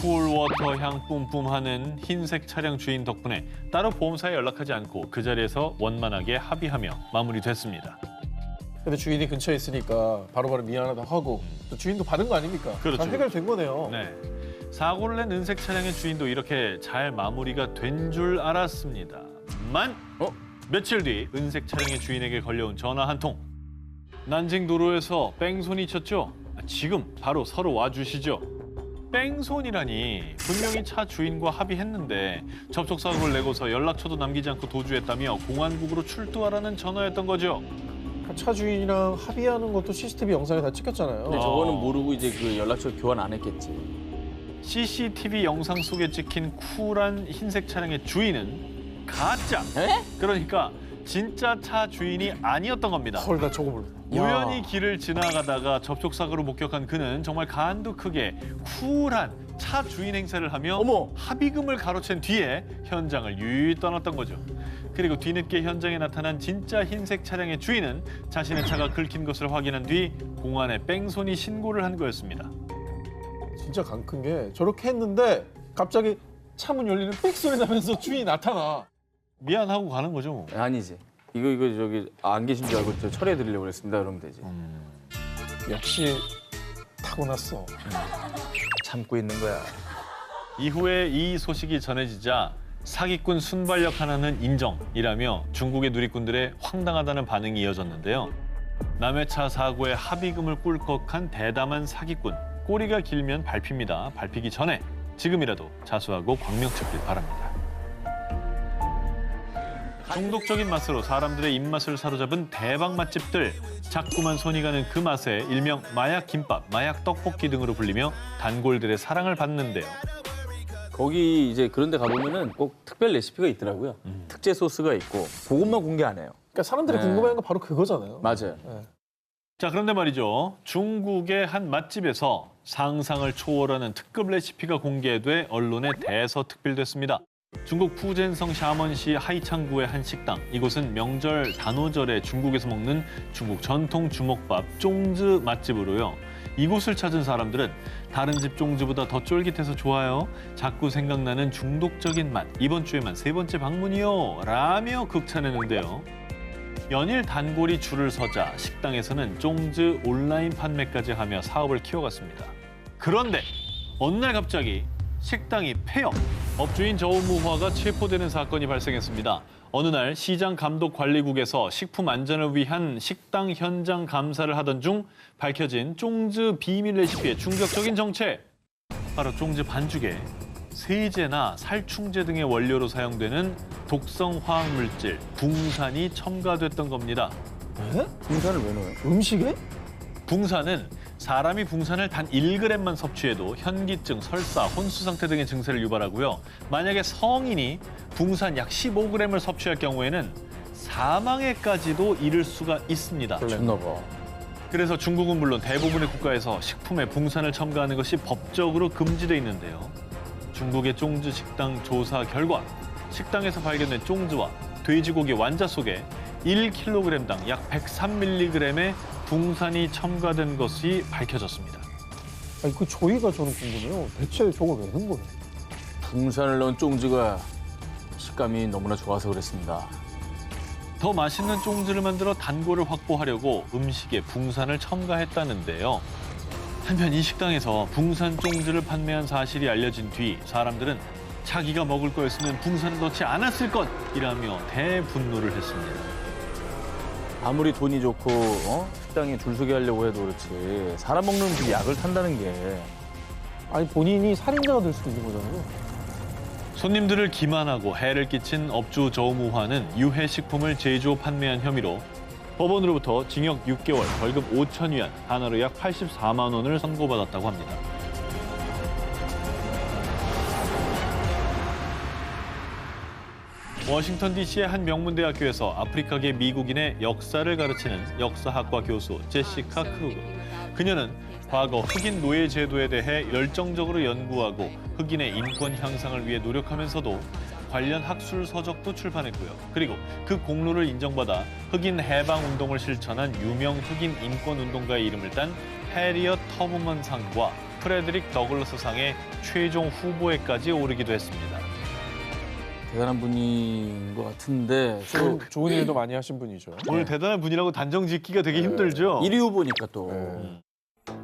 쿨워터 향 뿜뿜하는 흰색 차량 주인 덕분에 따로 보험사에 연락하지 않고 그 자리에서 원만하게 합의하며 마무리됐습니다. 근데 주인이 근처에 있으니까 바로바로 미안하다고 하고 또 주인도 받은 거 아닙니까? 그렇죠. 잘 해결된 거네요. 네, 사고를 낸 은색 차량의 주인도 이렇게 잘 마무리가 된 줄 알았습니다만 며칠 뒤 은색 차량의 주인에게 걸려온 전화 한 통. 난징 도로에서 뺑소니 쳤죠? 지금 바로 서로 와주시죠. 뺑소니라니 분명히 차 주인과 합의했는데 접촉사고를 내고서 연락처도 남기지 않고 도주했다며 공안국으로 출두하라는 전화였던 거죠. 차 주인이랑 합의하는 것도 CCTV 영상에 다 찍혔잖아요. 근데 저거는 모르고 이제 그 연락처 교환 안 했겠지. CCTV 영상 속에 찍힌 쿨한 흰색 차량의 주인은 가짜. 그러니까 진짜 차 주인이 아니었던 겁니다. 헐, 나 저거 몰라. 우연히 길을 지나가다가 접촉사고를 목격한 그는 정말 간도 크게 쿨한 차 주인 행세를 하며 합의금을 가로챈 뒤에 현장을 유유히 떠났던 거죠. 그리고 뒤늦게 현장에 나타난 진짜 흰색 차량의 주인은 자신의 차가 긁힌 것을 확인한 뒤 공안에 뺑소니 신고를 한 거였습니다. 진짜 간 큰 게 저렇게 했는데 갑자기 차 문 열리는 삑 소리 나면서 주인이 나타나. 미안하고 가는 거죠. 뭐. 아니지. 이거 저기 안 계신 줄 알고 저 처리해 드리려고 그랬습니다. 그러면 되지. 역시 타고났어. 참고 있는 거야. 이후에 이 소식이 전해지자 사기꾼 순발력 하나는 인정이라며 중국의 누리꾼들의 황당하다는 반응이 이어졌는데요. 남의 차 사고에 합의금을 꿀꺽한 대담한 사기꾼. 꼬리가 길면 밟힙니다. 밟히기 전에 지금이라도 자수하고 광명 찾길 바랍니다. 중독적인 맛으로 사람들의 입맛을 사로잡은 대박 맛집들. 자꾸만 손이 가는 그 맛에 일명 마약 김밥, 마약 떡볶이 등으로 불리며 단골들의 사랑을 받는데요. 거기 이제 그런 데 가보면은 꼭 특별 레시피가 있더라고요. 특제 소스가 있고 그것만 공개 안 해요. 그러니까 사람들이 네. 궁금해하는 건 바로 그거잖아요. 맞아요. 자, 그런데 말이죠. 중국의 한 맛집에서 상상을 초월하는 특급 레시피가 공개돼 언론에 대서특필됐습니다. 중국 푸젠성 샤먼시 하이창구의 한 식당. 이곳은 명절 단오절에 중국에서 먹는 중국 전통 주먹밥 쫑즈 맛집으로요. 이곳을 찾은 사람들은 다른 집 쫑즈보다 더 쫄깃해서 좋아요. 자꾸 생각나는 중독적인 맛. 이번 주에만 3번째 방문이요. 라며 극찬했는데요. 연일 단골이 줄을 서자 식당에서는 쫑즈 온라인 판매까지 하며 사업을 키워갔습니다. 그런데 어느 날 갑자기 식당이 폐업. 업주인 저우무화가 체포되는 사건이 발생했습니다. 어느 날 시장감독관리국에서 식품 안전을 위한 식당 현장 감사를 하던 중 밝혀진 쫑즈 비밀 레시피의 충격적인 정체. 바로 쫑즈 반죽에 세제나 살충제 등의 원료로 사용되는 독성 화학물질 붕산이 첨가됐던 겁니다. 붕산을 왜 넣어요? 음식에? 붕산은 사람이 붕산을 단 1g만 섭취해도 현기증, 설사, 혼수 상태 등의 증세를 유발하고요. 만약에 성인이 붕산 약 15g을 섭취할 경우에는 사망에까지도 이를 수가 있습니다. 좋나 봐. 그래서 중국은 물론 대부분의 국가에서 식품에 붕산을 첨가하는 것이 법적으로 금지돼 있는데요. 중국의 쫑즈 식당 조사 결과 식당에서 발견된 쫑즈와 돼지고기 완자 속에 1kg당 약 103mg의 붕산이 첨가된 것이 밝혀졌습니다. 아니 그 저희가 저는 궁금해요. 대체 저걸 왜 넣은 거예요? 붕산을 넣은 쫑즈가 식감이 너무나 좋아서 그랬습니다. 더 맛있는 쫑즈를 만들어 단골을 확보하려고 음식에 붕산을 첨가했다는데요. 한편 이 식당에서 붕산 쫑즈를 판매한 사실이 알려진 뒤 사람들은 자기가 먹을 거였으면 붕산을 넣지 않았을 것이라며 대분노를 했습니다. 아무리 돈이 좋고 식당에 줄 서게 하려고 해도 그렇지 사람 먹는 음식 약을 탄다는 게 아니 본인이 살인자가 될 수도 있는 거잖아요. 손님들을 기만하고 해를 끼친 업주 저우무화는 유해 식품을 제조 판매한 혐의로 법원으로부터 징역 6개월, 벌금 5,000위안, 하나로 약 84만 원을 선고받았다고 합니다. 워싱턴 DC의 한 명문대학교에서 아프리카계 미국인의 역사를 가르치는 역사학과 교수 제시카 크루거. 그녀는 과거 흑인 노예 제도에 대해 열정적으로 연구하고 흑인의 인권 향상을 위해 노력하면서도 관련 학술 서적도 출판했고요. 그리고 그 공로를 인정받아 흑인 해방 운동을 실천한 유명 흑인 인권 운동가의 이름을 딴 해리엇 터브먼 상과 프레드릭 더글러스 상의 최종 후보에까지 오르기도 했습니다. 대단한 분인 것 같은데 좋은 일도 많이 하신 분이죠. 오늘 대단한 분이라고 단정 짓기가 되게 힘들죠? 1위 후보니까 또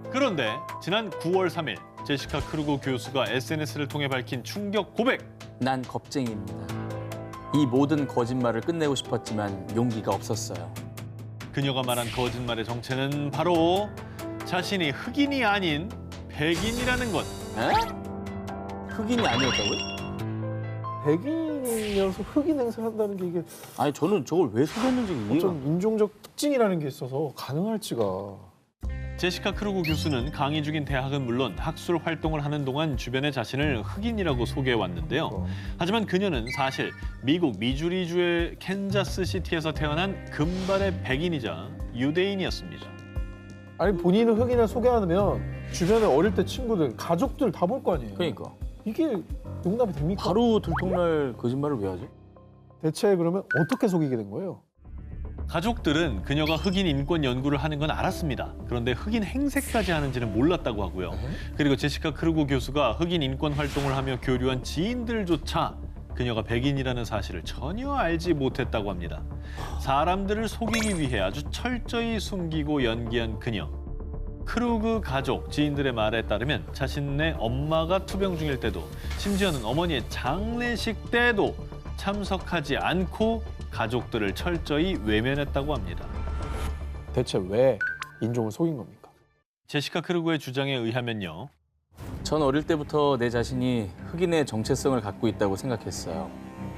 그런데 지난 9월 3일 제시카 크루거 교수가 SNS를 통해 밝힌 충격 고백. 난 겁쟁이입니다. 이 모든 거짓말을 끝내고 싶었지만 용기가 없었어요. 그녀가 말한 거짓말의 정체는 바로 자신이 흑인이 아닌 백인이라는 것. 에? 흑인이 아니었다고요? 백인이어서 흑인 행세를 한다는 게 이게 아니 저는 저걸 왜 속였는지 이해가 어떤 인종적 특징이라는 게 있어서 가능할지가. 제시카 크루거 교수는 강의 중인 대학은 물론 학술 활동을 하는 동안 주변의 자신을 흑인이라고 소개해왔는데요. 하지만 그녀는 사실 미국 미주리주의 캔자스시티에서 태어난 금발의 백인이자 유대인이었습니다. 아니 본인은 흑인을 소개하면 주변에 어릴 때 친구들, 가족들 다 볼 거 아니에요. 그러니까 이게 용납이 됩니까? 바로 들통날 거짓말을 왜 하지? 대체 그러면 어떻게 속이게 된 거예요? 가족들은 그녀가 흑인 인권 연구를 하는 건 알았습니다. 그런데 흑인 행세까지 하는지는 몰랐다고 하고요. 그리고 제시카 크루거 교수가 흑인 인권 활동을 하며 교류한 지인들조차 그녀가 백인이라는 사실을 전혀 알지 못했다고 합니다. 사람들을 속이기 위해 아주 철저히 숨기고 연기한 그녀. 크루그 가족, 지인들의 말에 따르면 자신네 엄마가 투병 중일 때도 심지어는 어머니의 장례식 때도 참석하지 않고 가족들을 철저히 외면했다고 합니다. 대체 왜 인종을 속인 겁니까? 제시카 크루그의 주장에 의하면요. 전 어릴 때부터 내 자신이 흑인의 정체성을 갖고 있다고 생각했어요.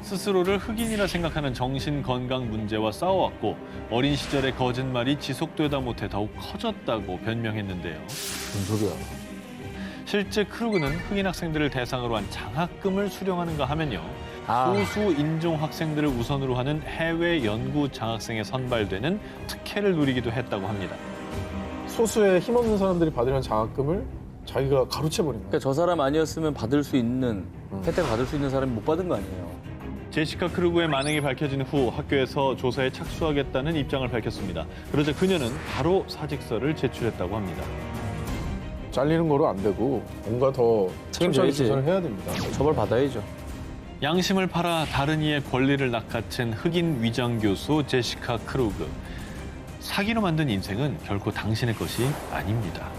스스로를 흑인이라 생각하는 정신건강 문제와 싸워왔고 어린 시절의 거짓말이 지속되다 못해 더욱 커졌다고 변명했는데요. 무슨 소리야? 실제 크루그는 흑인 학생들을 대상으로 한 장학금을 수령하는가 하면요. 아. 소수 인종 학생들을 우선으로 하는 해외 연구 장학생에 선발되는 특혜를 누리기도 했다고 합니다. 소수의 힘없는 사람들이 받으려는 장학금을 자기가 가로채버린 거야. 그러니까 저 사람 아니었으면 받을 수 있는 혜택을 받을 수 있는 사람이 못 받은 거 아니에요. 제시카 크루그의 만행이 밝혀진 후 학교에서 조사에 착수하겠다는 입장을 밝혔습니다. 그러자 그녀는 바로 사직서를 제출했다고 합니다. 잘리는 거로 안 되고 뭔가 더 책임져야지. 철저히 조사를 해야 됩니다. 처벌 받아야죠. 양심을 팔아 다른 이의 권리를 낚아챈 흑인 위장 교수 제시카 크루그. 사기로 만든 인생은 결코 당신의 것이 아닙니다.